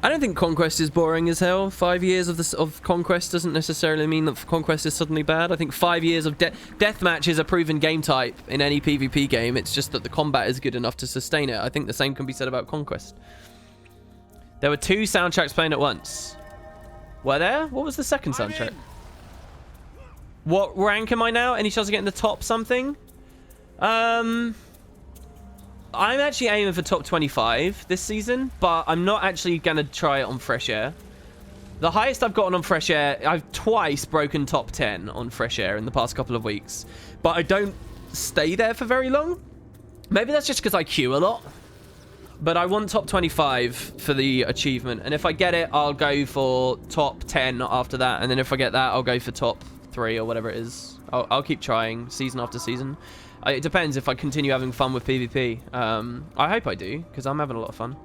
I don't think Conquest is boring as hell. 5 years of Conquest doesn't necessarily mean that Conquest is suddenly bad. I think 5 years of Deathmatch is a proven game type in any PvP game. It's just that the combat is good enough to sustain it. I think the same can be said about Conquest. There were 2 soundtracks playing at once. Were there? What was the second soundtrack? What rank am I now? Any chance of getting the top something? I'm actually aiming for top 25 this season, but I'm not actually going to try it on Fresh Air. The highest I've gotten on Fresh Air, I've twice broken top 10 on Fresh Air in the past couple of weeks, but I don't stay there for very long. Maybe that's just because I queue a lot, but I want top 25 for the achievement, and if I get it, I'll go for top 10 after that, and then if I get that, I'll go for top 3 or whatever it is. I'll keep trying season after season. It depends if I continue having fun with PvP. I hope I do, because I'm having a lot of fun.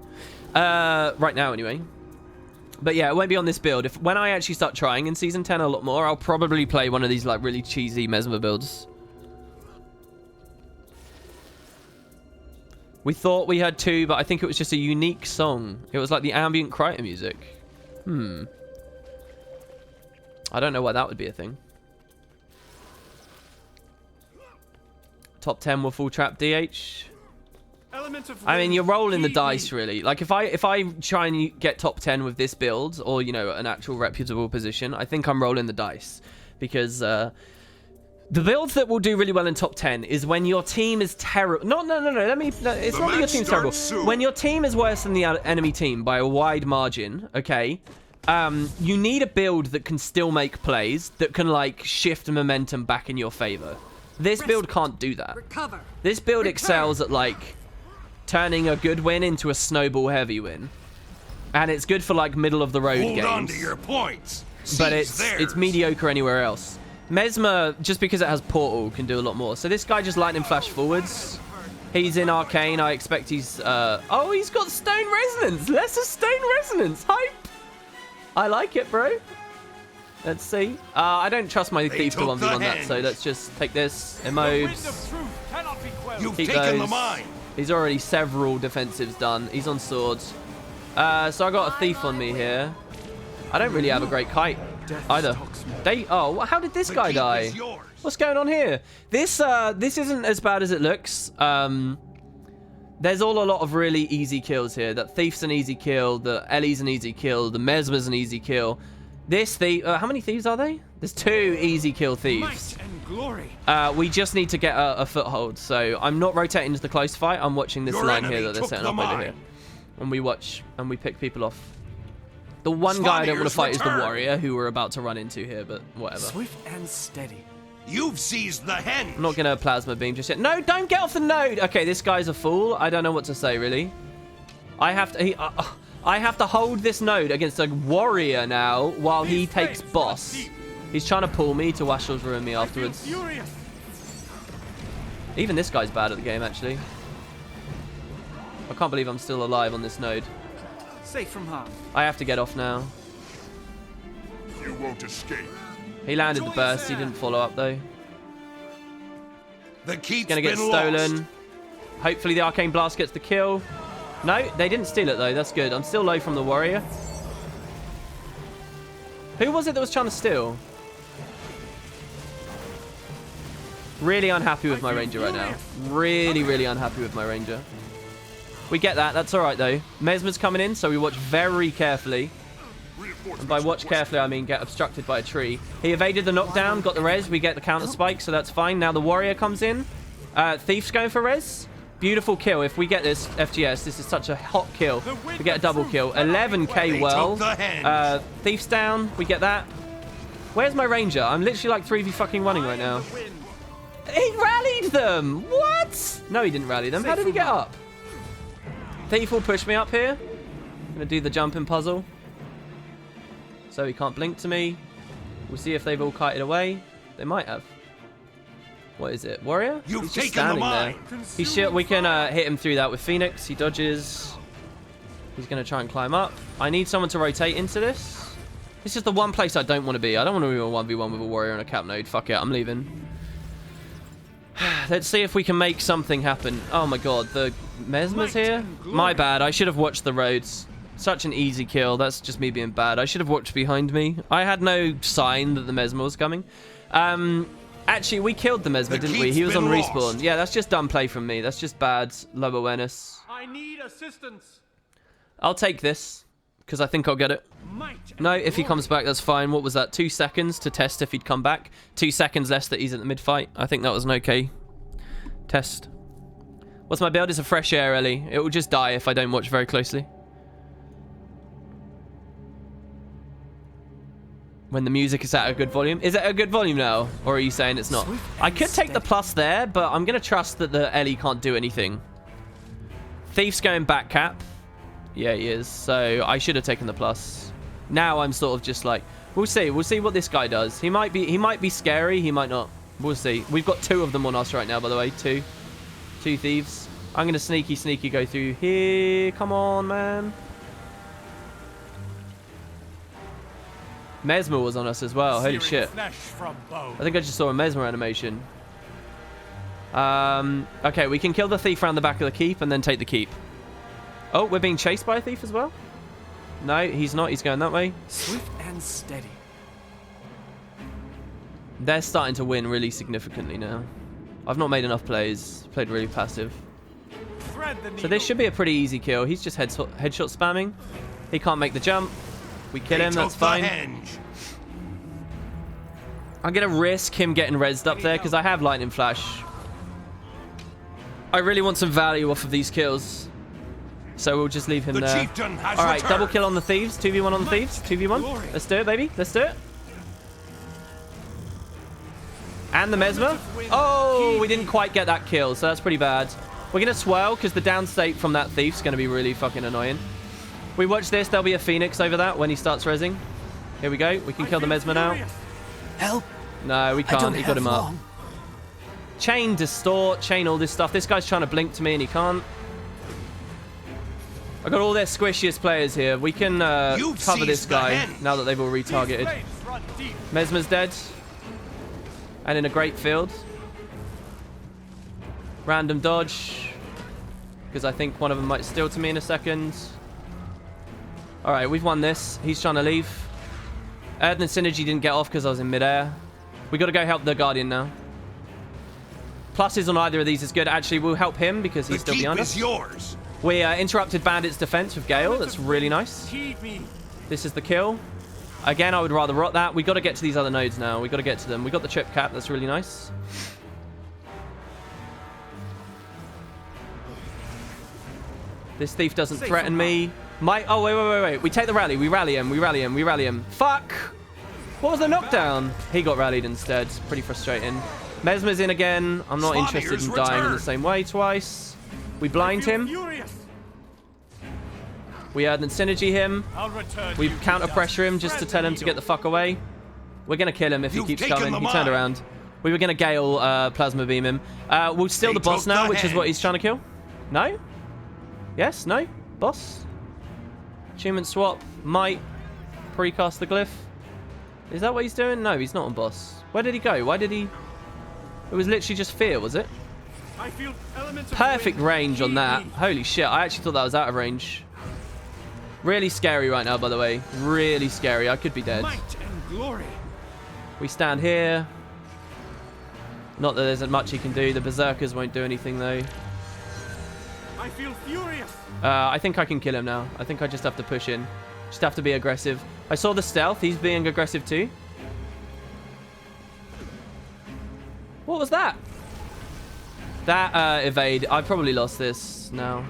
Right now, anyway. But yeah, it won't be on this build. When I actually start trying in Season 10 a lot more, I'll probably play one of these like really cheesy Mesmer builds. We thought we had 2, but I think it was just a unique song. It was like the ambient Kryta music. I don't know why that would be a thing. Top 10 will full trap DH. I mean, you're rolling the dice, really. Like, if I try and get top 10 with this build, or, you know, an actual reputable position, I think I'm rolling the dice. Because, the builds that will do really well in top 10 is when your team is terrible. No. It's not that your team's terrible. When your team is worse than the enemy team by a wide margin, okay? You need a build that can still make plays, that can, like, shift momentum back in your favor. This build can't do that. This build excels at, like, turning a good win into a snowball heavy win. And it's good for, like, middle of the road games. Hold on to your points. But it's mediocre anywhere else. Mesmer, just because it has portal, can do a lot more. So this guy just lightning flash forwards. He's in arcane. I expect he's oh, he's got stone resonance. Lesser stone resonance. Hype. I like it, bro. Let's see. I don't trust my thief to 1v1 that, so let's just take this. Immobes. You've taken the mine. He's already several defensives done. He's on swords. So I got a thief on me here. I don't really have a great kite either. Oh, how did this guy die? What's going on here? This isn't as bad as it looks. There's a lot of really easy kills here. That thief's an easy kill. The Ellie's an easy kill. The Mesmer's an easy kill. This thief, how many thieves are they? There's 2 easy kill thieves. We just need to get a foothold. So I'm not rotating to the close fight. I'm watching this line here that they're setting up over here. And we watch and we pick people off. The one guy I don't want to fight is the warrior who we're about to run into here, but whatever. Swift and steady. You've seized the hen. I'm not going to plasma beam just yet. No, don't get off the node. Okay, this guy's a fool. I don't know what to say, really. I have to hold this node against a warrior now while he takes boss. He's trying to pull me to Washel's ruin me afterwards. Even this guy's bad at the game, actually. I can't believe I'm still alive on this node. Safe from harm. I have to get off now. You won't escape. He landed the burst. He didn't follow up, though. The keep's gonna get stolen. Hopefully the arcane blast gets the kill. No, they didn't steal it, though. That's good. I'm still low from the warrior. Who was it that was trying to steal? Really unhappy with my ranger right now. Really, really unhappy with my ranger. We get that. That's all right, though. Mesmer's coming in, so we watch very carefully. And by watch carefully, I mean get obstructed by a tree. He evaded the knockdown, got the res. We get the counter spike, so that's fine. Now the warrior comes in. Thief's going for res. Beautiful kill. If we get this FGS, this is such a hot kill. We get a double kill. 11k well. Thief's down. We get that. Where's my ranger? I'm literally like 3v fucking running right now. He rallied them. What? No, he didn't rally them. How did he get up? Thief will push me up here. I'm going to do the jumping puzzle. So he can't blink to me. We'll see if they've all kited away. They might have. What is it? Warrior? He's just standing there. He's we can hit him through that with Phoenix. He dodges. He's going to try and climb up. I need someone to rotate into this. This is the one place I don't want to be. I don't want to be a 1v1 with a warrior and a cap node. Fuck it, I'm leaving. Let's see if we can make something happen. Oh my god, the Mesmer's here? My bad, I should have watched the roads. Such an easy kill. That's just me being bad. I should have watched behind me. I had no sign that the Mesmer was coming. Actually, we killed the Mesmer, didn't we? He was on respawn. Yeah, that's just dumb play from me. That's just bad, low awareness. I need assistance. I'll take this, because I think I'll get it. No, if he comes back, that's fine. What was that? 2 seconds to test if he'd come back. 2 seconds less that he's at the mid-fight. I think that was an okay test. What's my build? It's a fresh air, Ellie. It will just die if I don't watch very closely. When the music is at a good volume. Is it a good volume now? Or are you saying it's not? I could take the plus there, but I'm going to trust that the Ellie can't do anything. Thief's going back cap. Yeah, he is. So I should have taken the plus. Now I'm sort of just like, we'll see. We'll see what this guy does. He might be scary. He might not. We'll see. We've got 2 of them on us right now, by the way. 2 thieves. I'm going to sneaky go through here. Come on, man. Mesmer was on us as well. Holy shit. I think I just saw a Mesmer animation. Okay, we can kill the thief around the back of the keep and then take the keep. Oh, we're being chased by a thief as well? No, he's not. He's going that way. Swift and steady. They're starting to win really significantly now. I've not made enough plays. Played really passive. So this should be a pretty easy kill. He's just headshot spamming. He can't make the jump. We kill him. That's fine. I'm going to risk him getting rezzed up there because I have lightning flash. I really want some value off of these kills. So we'll just leave him there. All right, double kill on the thieves. 2v1 on the thieves. 2v1. Let's do it, baby. Let's do it. And the Mesmer. Oh, we didn't quite get that kill, so that's pretty bad. We're going to swirl because the downstate from that thief's going to be really fucking annoying. We watch this. There'll be a Phoenix over that when he starts rezzing. Here we go. We can kill the Mesmer now. Help. No, we can't. He got him up. Chain, distort, chain all this stuff. This guy's trying to blink to me and he can't. I got all their squishiest players here. We can cover this guy now that they've all retargeted. Mesmer's dead. And in a great field. Random dodge. Because I think one of them might steal to me in a second. Alright, we've won this. He's trying to leave. Earth and Synergy didn't get off because I was in midair. We got to go help the Guardian now. Pluses on either of these is good. Actually, we'll help him because he's still behind us. Yours. We interrupted Bandit's defense with Gale. That's really nice. This is the kill. Again, I would rather rot that. We got to get to these other nodes now. We got to get to them. We got the trip cap. That's really nice. This thief doesn't threaten me. Oh, wait. We take the rally. We rally him. Fuck! What was the knockdown? He got rallied instead. Pretty frustrating. Mesmer's in again. I'm not interested in dying in the same way twice. We blind him. We Earth and Synergy him. We counter pressure him just to tell him to get the fuck away. We're going to kill him if he keeps coming. He turned around. We were going to Gale Plasma Beam him. We'll steal the boss now, which is what he's trying to kill. No? Yes? No? Boss? Achievement swap. Might. Precast the glyph. Is that what he's doing? No, he's not on boss. Where did he go? Why did he... It was literally just fear, was it? Perfect range on that. Holy shit, I actually thought that was out of range. Really scary right now, by the way. Really scary. I could be dead. We stand here. Not that there's much he can do. The berserkers won't do anything though. I feel furious. I think I can kill him now. I think I just have to push in. Just have to be aggressive. I saw the stealth. He's being aggressive too. What was that? That evade. I probably lost this now.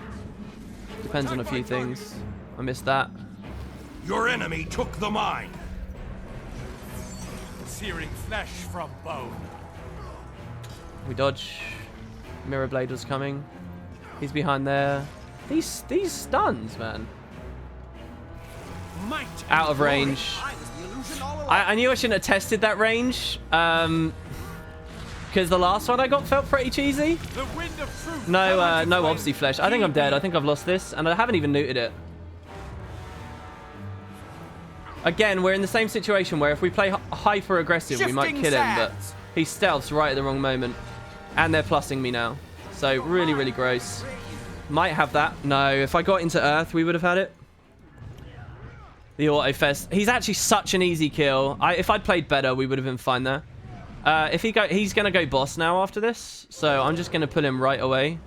Depends on a few things. I missed that. Your enemy took the mine. Searing flesh from bone. We dodge. Mirror Blade was coming. He's behind there. These stuns, man. Out of range. I knew I shouldn't have tested that range. Because the last one I got felt pretty cheesy. No, no obsi flesh. I think I'm dead. I think I've lost this, and I haven't even looted it. Again, we're in the same situation where if we play hyper aggressive, we might kill him, but he stealths right at the wrong moment, and they're plussing me now. So really, really gross. Might have that. No, if I got into Earth, we would have had it. The auto fest. He's actually such an easy kill. If I'd played better, we would have been fine there. He's gonna go boss now after this, so I'm just gonna pull him right away.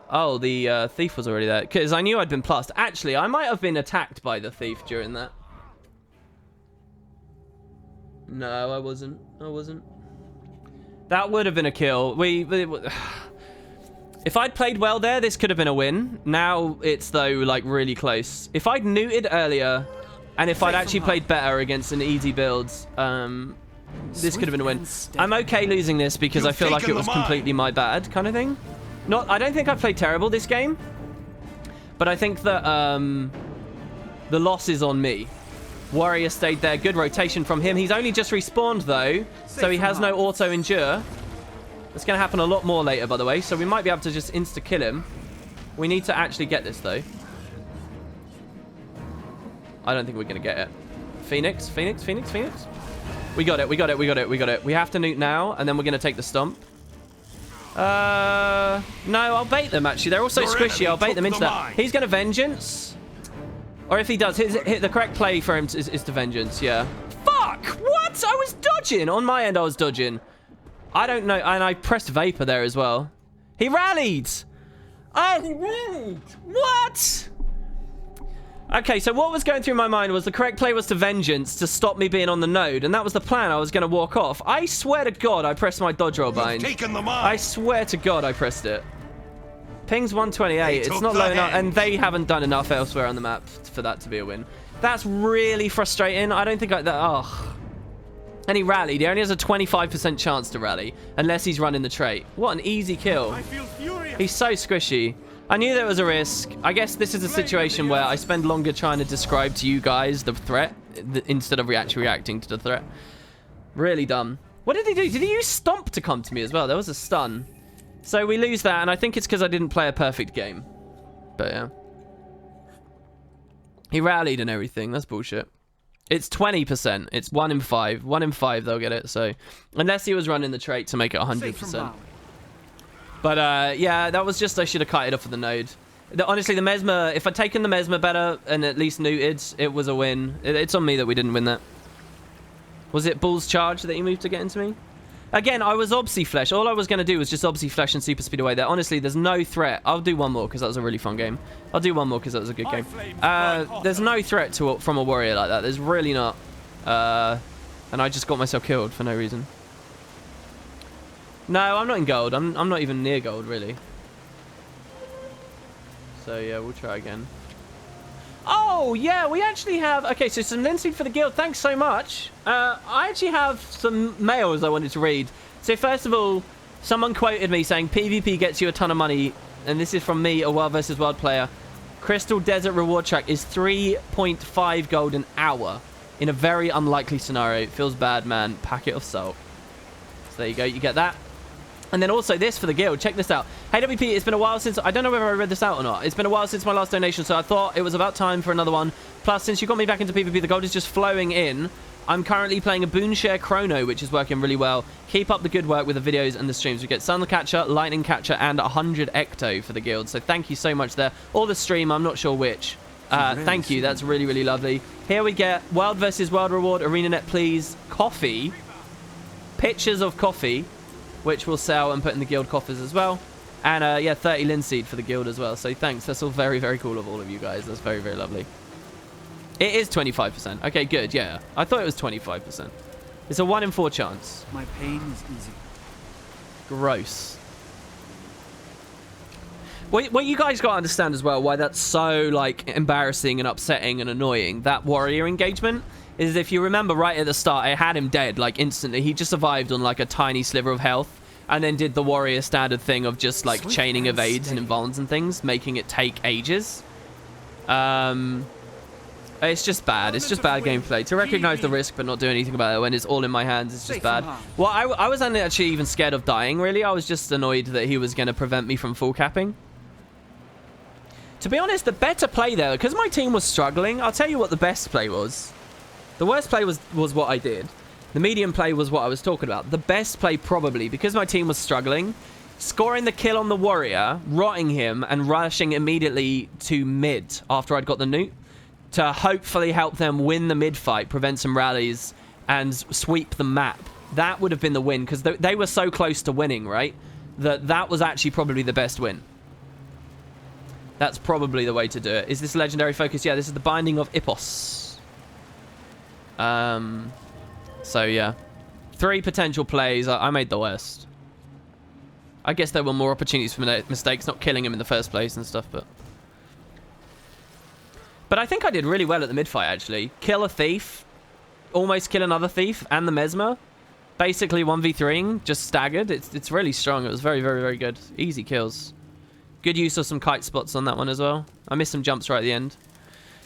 Oh, the thief was already there because I knew I'd been plussed. Actually, I might have been attacked by the thief during that. No, I wasn't. I wasn't. That would have been a kill. If I'd played well there, this could have been a win. Now it's though like really close. If I'd neutered earlier. And if I'd actually played better against an easy build, this could have been a win. I'm okay losing this because I feel like it was completely my bad kind of thing. I don't think I played terrible this game. But I think that the loss is on me. Warrior stayed there. Good rotation from him. He's only just respawned though, so he has no auto endure. It's going to happen a lot more later, by the way. So we might be able to just insta-kill him. We need to actually get this though. I don't think we're going to get it. Phoenix. We got it. We have to nuke now, and then we're going to take the stomp. No, I'll bait them, actually. They're all so squishy. I'll bait them into that. He's going to Vengeance. Or if he does, hit the correct play for him is to Vengeance, yeah. Fuck! What? I was dodging. On my end, I was dodging. I don't know. And I pressed Vapor there as well. He rallied! Oh, he rallied! What? Okay, so what was going through my mind was the correct play was to Vengeance to stop me being on the node, and that was the plan. I was going to walk off. I swear to God I pressed my dodge roll bind. I swear to God I pressed it. Ping's 128. It's not low enough, and they haven't done enough elsewhere on the map for that to be a win. That's really frustrating. I don't think that... Oh. And he rallied. He only has a 25% chance to rally, unless he's running the trait. What an easy kill. I feel furious. He's so squishy. I knew there was a risk. I guess this is a situation where I spend longer trying to describe to you guys the threat instead of actually reacting to the threat. Really dumb. What did he do? Did he use Stomp to come to me as well? There was a stun. So we lose that, and I think it's because I didn't play a perfect game. But yeah. He rallied and everything. That's bullshit. It's 20%. It's 1 in 5. 1 in 5 they'll get it. So unless he was running the trait to make it 100%. But, yeah, that was just... I should have cut it off of the node. Honestly, the Mesmer... If I'd taken the Mesmer better and at least neutered, it was a win. It's on me that we didn't win that. Was it Bull's Charge that he moved to get into me? Again, I was Obsi Flesh. All I was going to do was just Obsi Flesh and Super Speed away there. Honestly, there's no threat. I'll do one more because that was a really fun game. I'll do one more because that was a good game. There's no threat from a warrior like that. There's really not. And I just got myself killed for no reason. No, I'm not in gold. I'm not even near gold, really. So, yeah, we'll try again. Oh, yeah, we actually have... Okay, so some linseed for the guild. Thanks so much. I actually have some mails I wanted to read. So, first of all, someone quoted me saying, PvP gets you a ton of money. And this is from me, a Wild vs. Wild player. Crystal Desert reward track is 3.5 gold an hour. In a very unlikely scenario. It feels bad, man. Packet of salt. So, there you go. You get that. And then also this for the guild. Check this out. Hey, WP, it's been a while since... I don't know whether I read this out or not. It's been a while since my last donation, so I thought it was about time for another one. Plus, since you got me back into PvP, the gold is just flowing in. I'm currently playing a Boonshare Chrono, which is working really well. Keep up the good work with the videos and the streams. We get Sun Catcher, Lightning Catcher, and 100 Ecto for the guild. So thank you so much there. Or the stream, I'm not sure which. Thank you. That's really, really lovely. Here we get Wild vs. Wild reward, ArenaNet, please. Coffee. pitchers of coffee, which we'll sell and put in the guild coffers as well. And yeah, 30 linseed for the guild as well. So thanks. That's all very, very cool of all of you guys. That's very, very lovely. It is 25%. Okay, good. Yeah, I thought it was 25%. It's a 1 in 4 chance. My pain is easy. Gross. What you guys got to understand as well, why that's so like embarrassing and upsetting and annoying, that warrior engagement, is if you remember right at the start, I had him dead like instantly. He just survived on like a tiny sliver of health and then did the warrior standard thing of just like chaining evades and invulns and things, making it take ages. It's just bad. It's just bad gameplay. To recognize the risk but not do anything about it when it's all in my hands is just bad. Well, I wasn't actually even scared of dying, really. I was just annoyed that he was going to prevent me from full capping. To be honest, the better play there, because my team was struggling, I'll tell you what the best play was. The worst play was what I did. The medium play was what I was talking about. The best play probably, because my team was struggling, scoring the kill on the warrior, rotting him, and rushing immediately to mid after I'd got the newt to hopefully help them win the mid fight, prevent some rallies, and sweep the map. That would have been the win, because they were so close to winning, right? That was actually probably the best win. That's probably the way to do it. Is this legendary focus? Yeah, this is the Binding of Ippos. So, yeah. 3 potential plays. I made the worst. I guess there were more opportunities for mistakes, not killing him in the first place and stuff, but I think I did really well at the mid-fight, actually. Kill a thief. Almost kill another thief. And the Mesmer. Basically 1v3ing. Just staggered. It's really strong. It was very, very, very good. Easy kills. Good use of some kite spots on that one as well. I missed some jumps right at the end.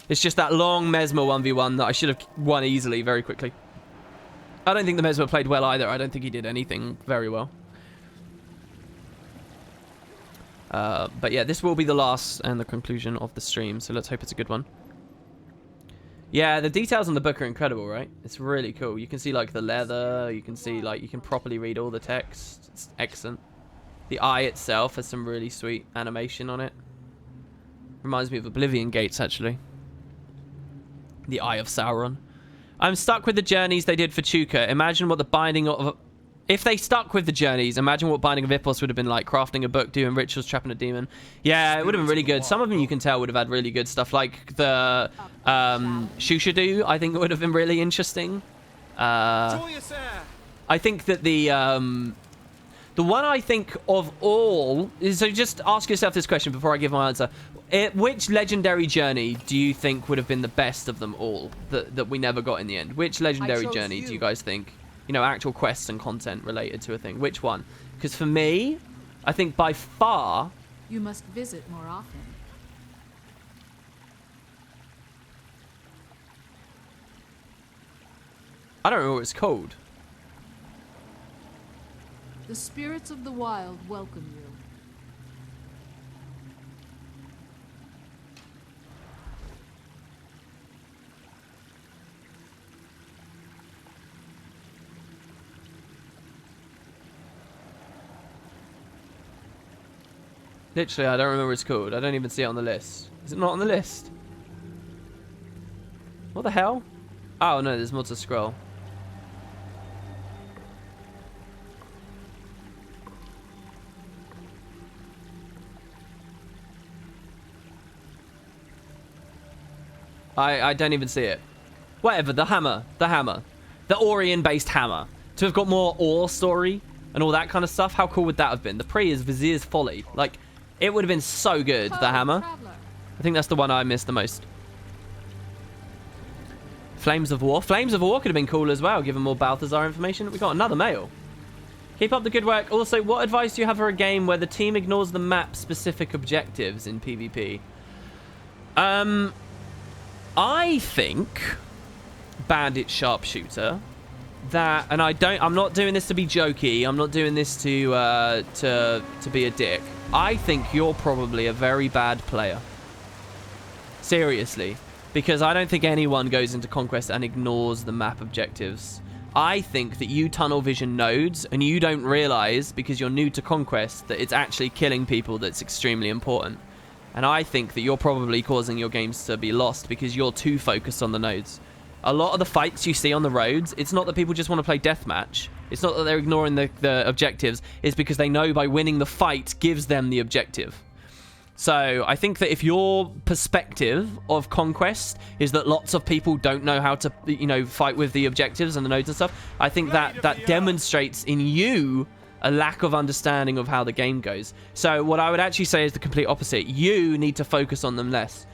It's just that long Mesmer 1v1 that I should have won easily very quickly. I don't think the Mesmer played well either. I don't think he did anything very well. But yeah, this will be the last and the conclusion of the stream, so let's hope it's a good one. Yeah, the details on the book are incredible, right? It's really cool. You can see like the leather, you can see like, you can properly read all the text. It's excellent. The eye itself has some really sweet animation on it. Reminds me of Oblivion Gates, actually. The Eye of Sauron. I'm stuck with the journeys they did for Chuka. Imagine what the Binding of... If they stuck with the journeys, imagine what Binding of Ippos would have been like. Crafting a book, doing rituals, trapping a demon. Yeah, it would have been really good. Some of them you can tell would have had really good stuff. Like the Shushadu, I think it would have been really interesting. I think that the one I think of all is, so just ask yourself this question before I give my answer. Which legendary journey do you think would have been the best of them all that we never got in the end? Which legendary journey do you guys think, you know, actual quests and content related to a thing? Which one? Because for me, I think by far... You must visit more often. I don't know what it's called. The spirits of the wild welcome you. Literally, I don't remember what it's called. I don't even see it on the list. Is it not on the list? What the hell? Oh, no, there's more to scroll. I don't even see it. Whatever, the hammer. The hammer. The Orion-based hammer. To have got more ore story and all that kind of stuff, how cool would that have been? The Pre is Vizier's Folly. Like, it would have been so good, the hammer. I think that's the one I missed the most. Flames of War. Flames of War could have been cool as well, given more Balthazar information. We got another mail. Keep up the good work. Also, what advice do you have for a game where the team ignores the map-specific objectives in PvP? I think Bandit Sharpshooter. That, and I'm not doing this to be jokey. I'm not doing this to be a dick. I think you're probably a very bad player. Seriously. Because I don't think anyone goes into Conquest and ignores the map objectives. I think that you tunnel vision nodes and you don't realize, because you're new to Conquest, that it's actually killing people that's extremely important. And I think that you're probably causing your games to be lost because you're too focused on the nodes. A lot of the fights you see on the roads, it's not that people just want to play deathmatch. It's not that they're ignoring the objectives. It's because they know by winning the fight gives them the objective. So I think that if your perspective of Conquest is that lots of people don't know how to, you know, fight with the objectives and the nodes and stuff, I think that demonstrates in you a lack of understanding of how the game goes. So what I would actually say is the complete opposite. You need to focus on them less.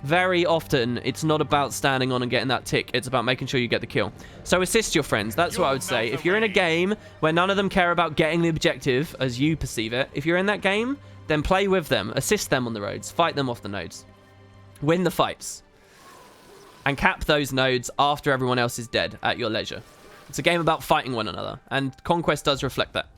Very often, it's not about standing on and getting that tick. It's about making sure you get the kill. So assist your friends. That's what I would say. If you're in a game where none of them care about getting the objective as you perceive it, if you're in that game, then play with them. Assist them on the roads. Fight them off the nodes. Win the fights. And cap those nodes after everyone else is dead at your leisure. It's a game about fighting one another. And Conquest does reflect that.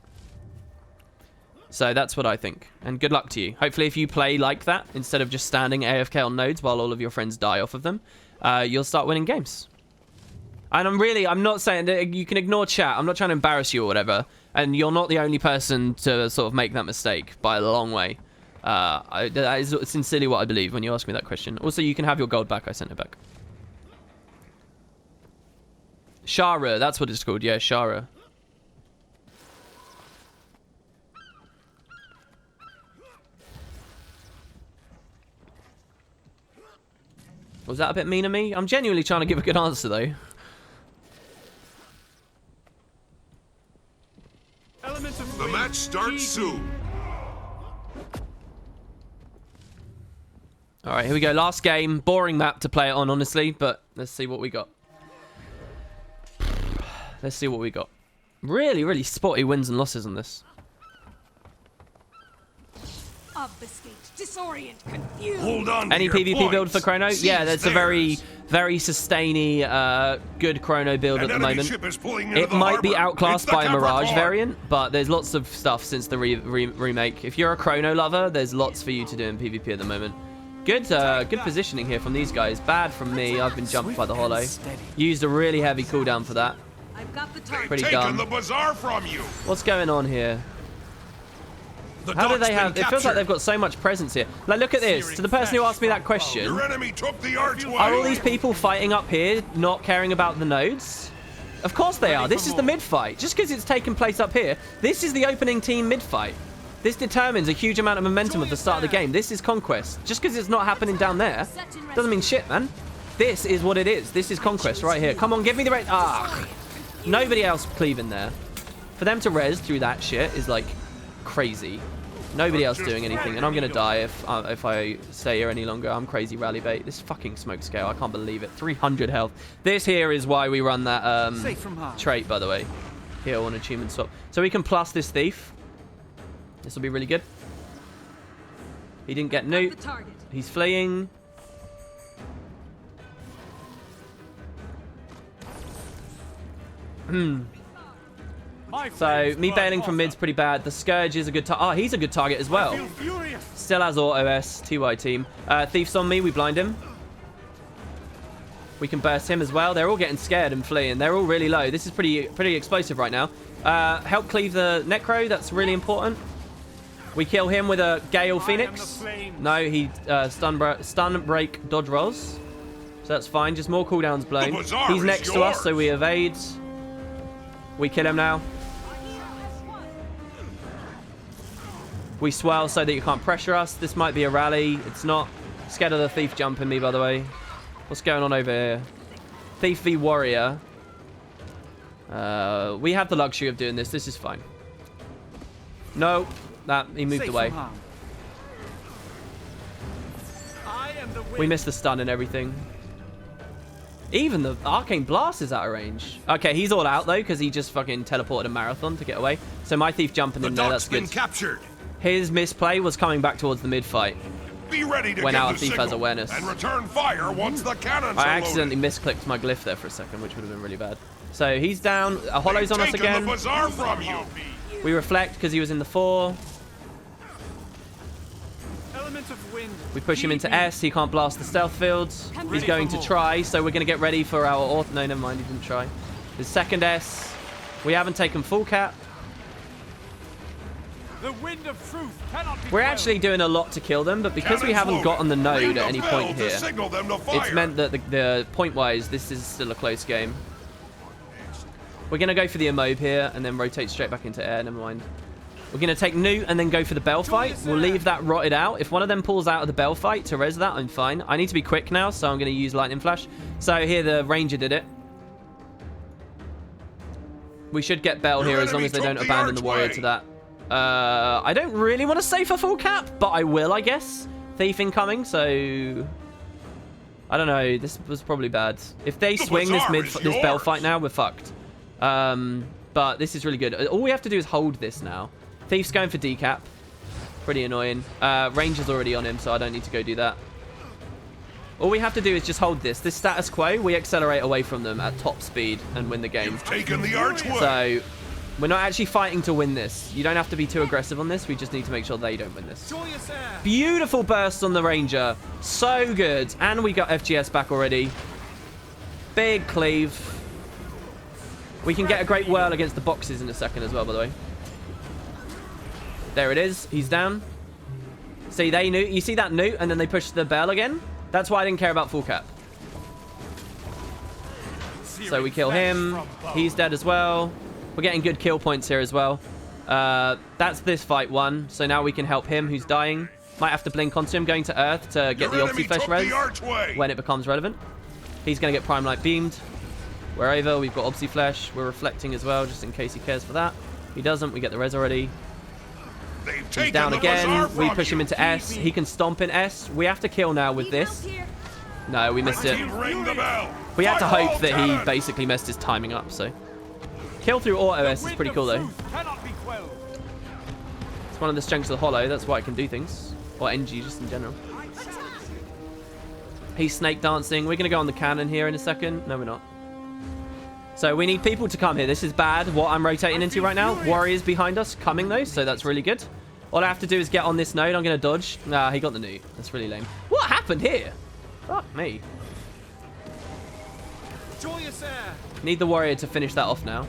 So that's what I think. And good luck to you. Hopefully if you play like that, instead of just standing AFK on nodes while all of your friends die off of them, you'll start winning games. And I'm not saying that you can ignore chat. I'm not trying to embarrass you or whatever. And you're not the only person to sort of make that mistake by a long way. That is sincerely what I believe when you ask me that question. Also, you can have your gold back. I sent it back. Shara, that's what it's called. Yeah, Shara. Was that a bit mean of me? I'm genuinely trying to give a good answer, though. The match starts soon. Alright, here we go. Last game. Boring map to play it on, honestly. But let's see what we got. Let's see what we got. Really, really spotty wins and losses on this. Obfuscate, disorient, confuse. Hold on. Any PvP build for Chrono? Yeah, that's a very, very sustainy, good Chrono build at the moment. It might be outclassed by a Mirage variant, but there's lots of stuff since the remake. If you're a Chrono lover, there's lots for you to do in PvP at the moment. Good good positioning here from these guys. Bad from me. I've been jumped by the holo. Used a really heavy cooldown for that. Pretty dumb. The bazaar from you. What's going on here? How do they have... It feels like they've got so much presence here. Like, look at this. To the person who asked me that question, Your enemy took the archway. are all these people fighting up here not caring about the nodes? Of course they are. This is the mid-fight. Just because it's taken place up here, this is the opening team mid-fight. This determines a huge amount of momentum at the start of the game. This is Conquest. Just because it's not happening down there doesn't mean shit, man. This is what it is. This is Conquest right here. Come on, give me the red. Ah, nobody else cleaving there. For them to res through that shit is like crazy. Nobody else doing anything, and I'm gonna die if I stay here any longer. I'm crazy rally bait. This fucking smoke scale, I can't believe it. 300 health. This here is why we run that trait, by the way. Heal on achievement swap, so we can plus this thief. This will be really good. He didn't get nuked. He's fleeing. So, me bailing from mid's pretty bad. The Scourge is a good target. Oh, he's a good target as well. Still has auto S, TY team. Thief's on me, we blind him. We can burst him as well. They're all getting scared and fleeing. They're all really low. This is pretty explosive right now. Help cleave the Necro, that's really important. We kill him with a Gale Phoenix. No, he stun break dodge rolls. So that's fine, just more cooldowns blown. He's next to us, so we evade. We kill him now. We swell so that you can't pressure us. This might be a rally. It's not. Scared of the thief jumping me, by the way. What's going on over here? Thief v warrior. We have the luxury of doing this. This is fine. No, he moved away. We missed the stun and everything. Even the Arcane Blast is out of range. Okay, he's all out, though, because he just fucking teleported a marathon to get away. So my thief jumping in there, that's good. Captured. His misplay was coming back towards the mid-fight. Be ready to when give our the thief has awareness. And return fire once the cannons I are accidentally misclicked my glyph there for a second, which would have been really bad. So he's down. A Hollow's on us again. The bazaar from you. We reflect because he was in the 4. We push him into S. He can't blast the stealth fields. He's going to try, so we're going to get ready for our... No, never mind. He didn't try. His second S. We haven't taken full cap. The wind of truth cannot be We're actually doing a lot to kill them, but because we haven't gotten the node at any point here, it's meant that the point-wise, this is still a close game. We're going to go for the immob here and then rotate straight back into air. Never mind. We're going to take Newt and then go for the bell fight. We'll leave that rotted out. If one of them pulls out of the bell fight to res that, I'm fine. I need to be quick now, so I'm going to use lightning flash. So here the ranger did it. We should get bell here as long as they don't abandon the warrior to that. I don't really want to say for full cap, but I will, I guess. Thief incoming, so... I don't know. This was probably bad. If they swing this bell fight now, we're fucked. But this is really good. All we have to do is hold this now. Thief's going for decap. Pretty annoying. Ranger's already on him, so I don't need to go do that. All we have to do is just hold this. This status quo, we accelerate away from them at top speed and win the game. You've taken the archway. So... we're not actually fighting to win this. You don't have to be too aggressive on this. We just need to make sure they don't win this. Beautiful burst on the Ranger. So good. And we got FGS back already. Big cleave. We can get a great whirl against the boxes in a second as well, by the way. There it is. He's down. See, they knew. You see that newt and then they pushed the bell again? That's why I didn't care about full cap. So we kill him. He's dead as well. We're getting good kill points here as well. That's this fight won. So now we can help him who's dying. Might have to blink onto him going to Earth to get the Obsi Flesh res when it becomes relevant. He's going to get Prime Light beamed. We're over. We've got Obsi Flesh. We're reflecting as well just in case he cares for that. He doesn't. We get the res already. He's down again. We push him into S. He can stomp in S. We have to kill now with this. No, we missed it. We had to hope that he basically messed his timing up, so... kill through auto S is pretty cool, though. It's one of the strengths of the Hollow. That's why it can do things. Or NG, just in general. He's snake dancing. We're going to go on the cannon here in a second. No, we're not. So we need people to come here. This is bad, what I'm rotating into right now. Warriors behind us coming, though, so that's really good. All I have to do is get on this node. I'm going to dodge. Nah, he got the newt. That's really lame. What happened here? Fuck me. Need the warrior to finish that off now.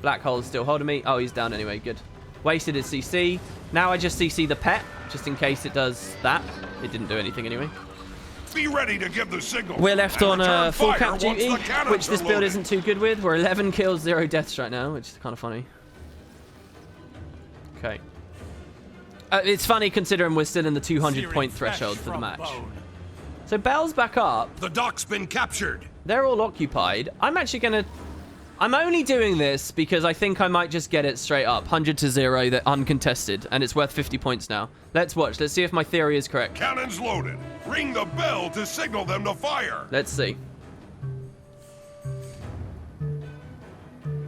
Black hole is still holding me. Oh, he's down anyway. Good. Wasted his CC. Now I just CC the pet, just in case it does that. It didn't do anything anyway. Be ready to give the signal. We're left on full cap duty, which this build isn't too good with. We're 11 kills, 0 deaths right now, which is kind of funny. Okay. It's funny considering we're still in the 200-point threshold for the match. So Bell's back up. The dock's been captured. They're all occupied. I'm actually going to... I'm only doing this because I think I might just get it straight up. 100-0, they're uncontested, and it's worth 50 points now. Let's watch. Let's see if my theory is correct. Cannons loaded. Ring the bell to signal them to fire. Let's see.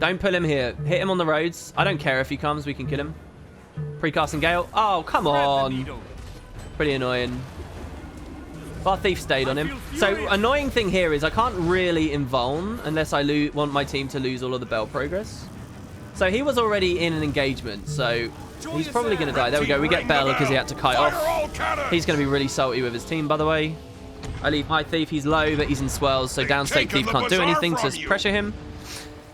Don't pull him here. Hit him on the roads. I don't care if he comes. We can kill him. Precasting Gale. Oh, come on. Pretty annoying. Our thief stayed on him. So, annoying thing here is I can't really invuln unless I want my team to lose all of the bell progress. So, he was already in an engagement, so he's probably going to die. There we go. We get Bell because he had to kite off. He's going to be really salty with his team, by the way. I leave my thief. He's low, but he's in swells, so downstate thief can't do anything to pressure him.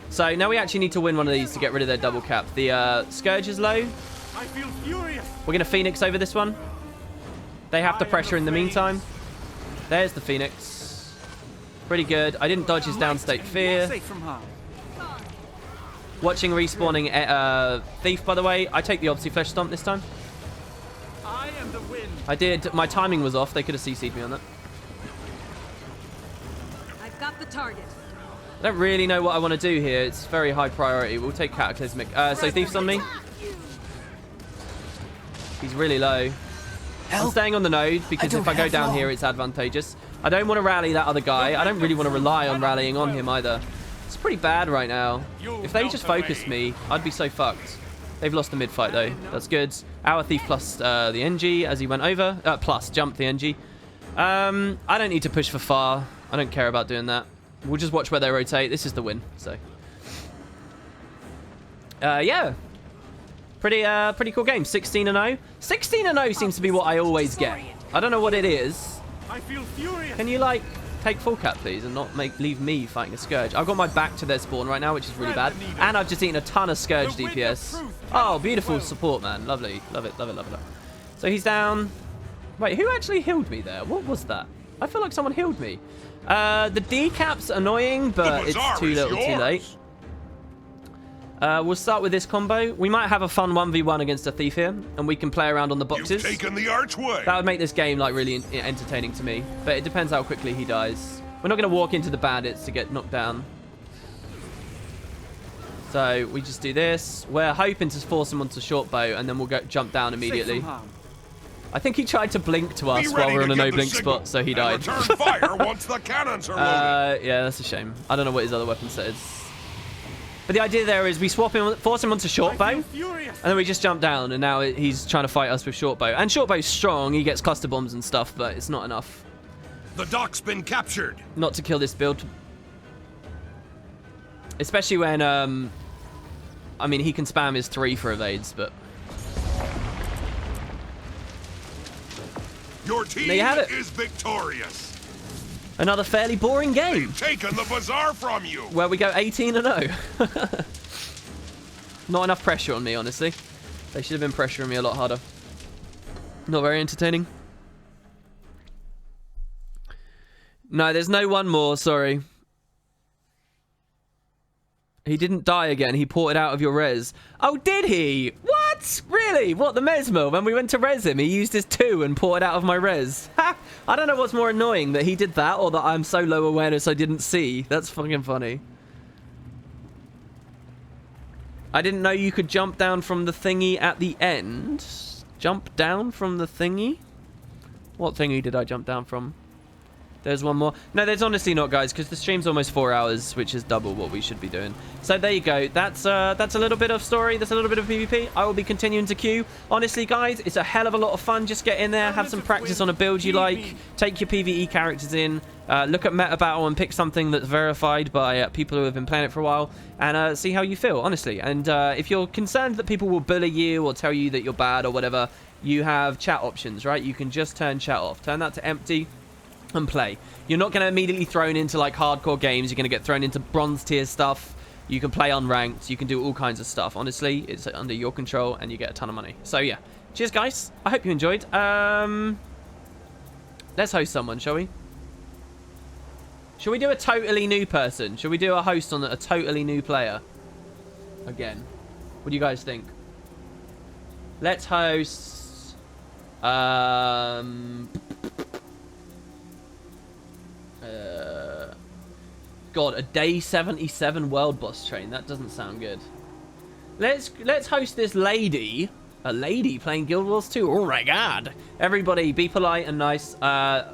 So, now we actually need to win one of these to get rid of their double cap. The Scourge is low. We're going to Phoenix over this one. They have to pressure in the meantime. There's the Phoenix. Pretty good. I didn't dodge his downstate fear. Watching respawning Thief, by the way. I take the Obsi Flesh Stomp this time. I did. My timing was off. They could have CC'd me on that. I've got the target. I don't really know what I want to do here. It's very high priority. We'll take Cataclysmic. So Thief's on me. He's really low. I'm staying on the node because if I go down here, it's advantageous. I don't want to rally that other guy. I don't really want to rely on rallying on him either. It's pretty bad right now. If they just focused me, I'd be so fucked. They've lost the mid-fight, though. That's good. Our Thief plus the NG as he went over. Plus, jumped the NG. I don't need to push for far. I don't care about doing that. We'll just watch where they rotate. This is the win, so... yeah. Pretty cool game. 16-0. 16-0 seems to be what I always get. I don't know what it is. Can you, like, take full cap, please, and not leave me fighting a Scourge. I've got my back to their spawn right now, which is really bad. And I've just eaten a ton of Scourge DPS. Oh, beautiful support, man. Lovely. Love it, love it, love it. So he's down. Wait, who actually healed me there? What was that? I feel like someone healed me. The decap's annoying, but it's too little, too late. We'll start with this combo. We might have a fun 1v1 against a thief here, and we can play around on the boxes. You've taken the archway. That would make this game like really entertaining to me, but it depends how quickly he dies. We're not going to walk into the bandits to get knocked down. So we just do this. We're hoping to force him onto short bow, and then we'll jump down immediately. I think he tried to blink to us while we're on a no-blink spot, so he died. Return fire once the cannons are loaded. Yeah, that's a shame. I don't know what his other weapon set is. But the idea there is we swap him, force him onto short bow, and then we just jump down, and now he's trying to fight us with short bow. And short bow's strong, he gets cluster bombs and stuff, but it's not enough. The dock's been captured. Not to kill this build. Especially when, I mean, he can spam his 3 for evades, but... Your team there you have it. is victorious. Another fairly boring game. They've taken the bazaar from you. Where we go 18-0. Not enough pressure on me, honestly. They should have been pressuring me a lot harder. Not very entertaining. No, there's no one more, sorry. He didn't die again. He ported out of your res. Oh, did he? What? Really? What, the Mesmer? When we went to res him, he used his 2 and ported out of my res. Ha! I don't know what's more annoying, that he did that or that I'm so low awareness I didn't see. That's fucking funny. I didn't know you could jump down from the thingy at the end. Jump down from the thingy? What thingy did I jump down from? There's one more. No, there's honestly not, guys, because the stream's almost 4 hours, which is double what we should be doing. So there you go. That's a little bit of story. That's a little bit of PvP. I will be continuing to queue. Honestly, guys, it's a hell of a lot of fun. Just get in there, have some practice on a build you like, take your PvE characters in, look at meta battle and pick something that's verified by people who have been playing it for a while, and see how you feel, honestly. And if you're concerned that people will bully you or tell you that you're bad or whatever, you have chat options, right? You can just turn chat off. Turn that to empty and play. You're not going to immediately thrown into like hardcore games. You're going to get thrown into bronze tier stuff. You can play unranked. You can do all kinds of stuff. Honestly, it's under your control and you get a ton of money. So yeah, cheers guys. I hope you enjoyed. Let's host someone, shall we? Shall we do a totally new person? Shall we do a host on a totally new player again? What do you guys think? Let's host God, a day 77 world boss train. That doesn't sound good. Let's host this lady. A lady playing Guild Wars 2. Oh my god. Everybody be polite and nice.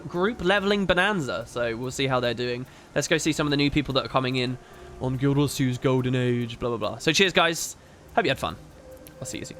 Group leveling bonanza. So we'll see how they're doing. Let's go see some of the new people that are coming in on Guild Wars 2's golden age. Blah, blah, blah. So cheers, guys. Hope you had fun. I'll see you soon.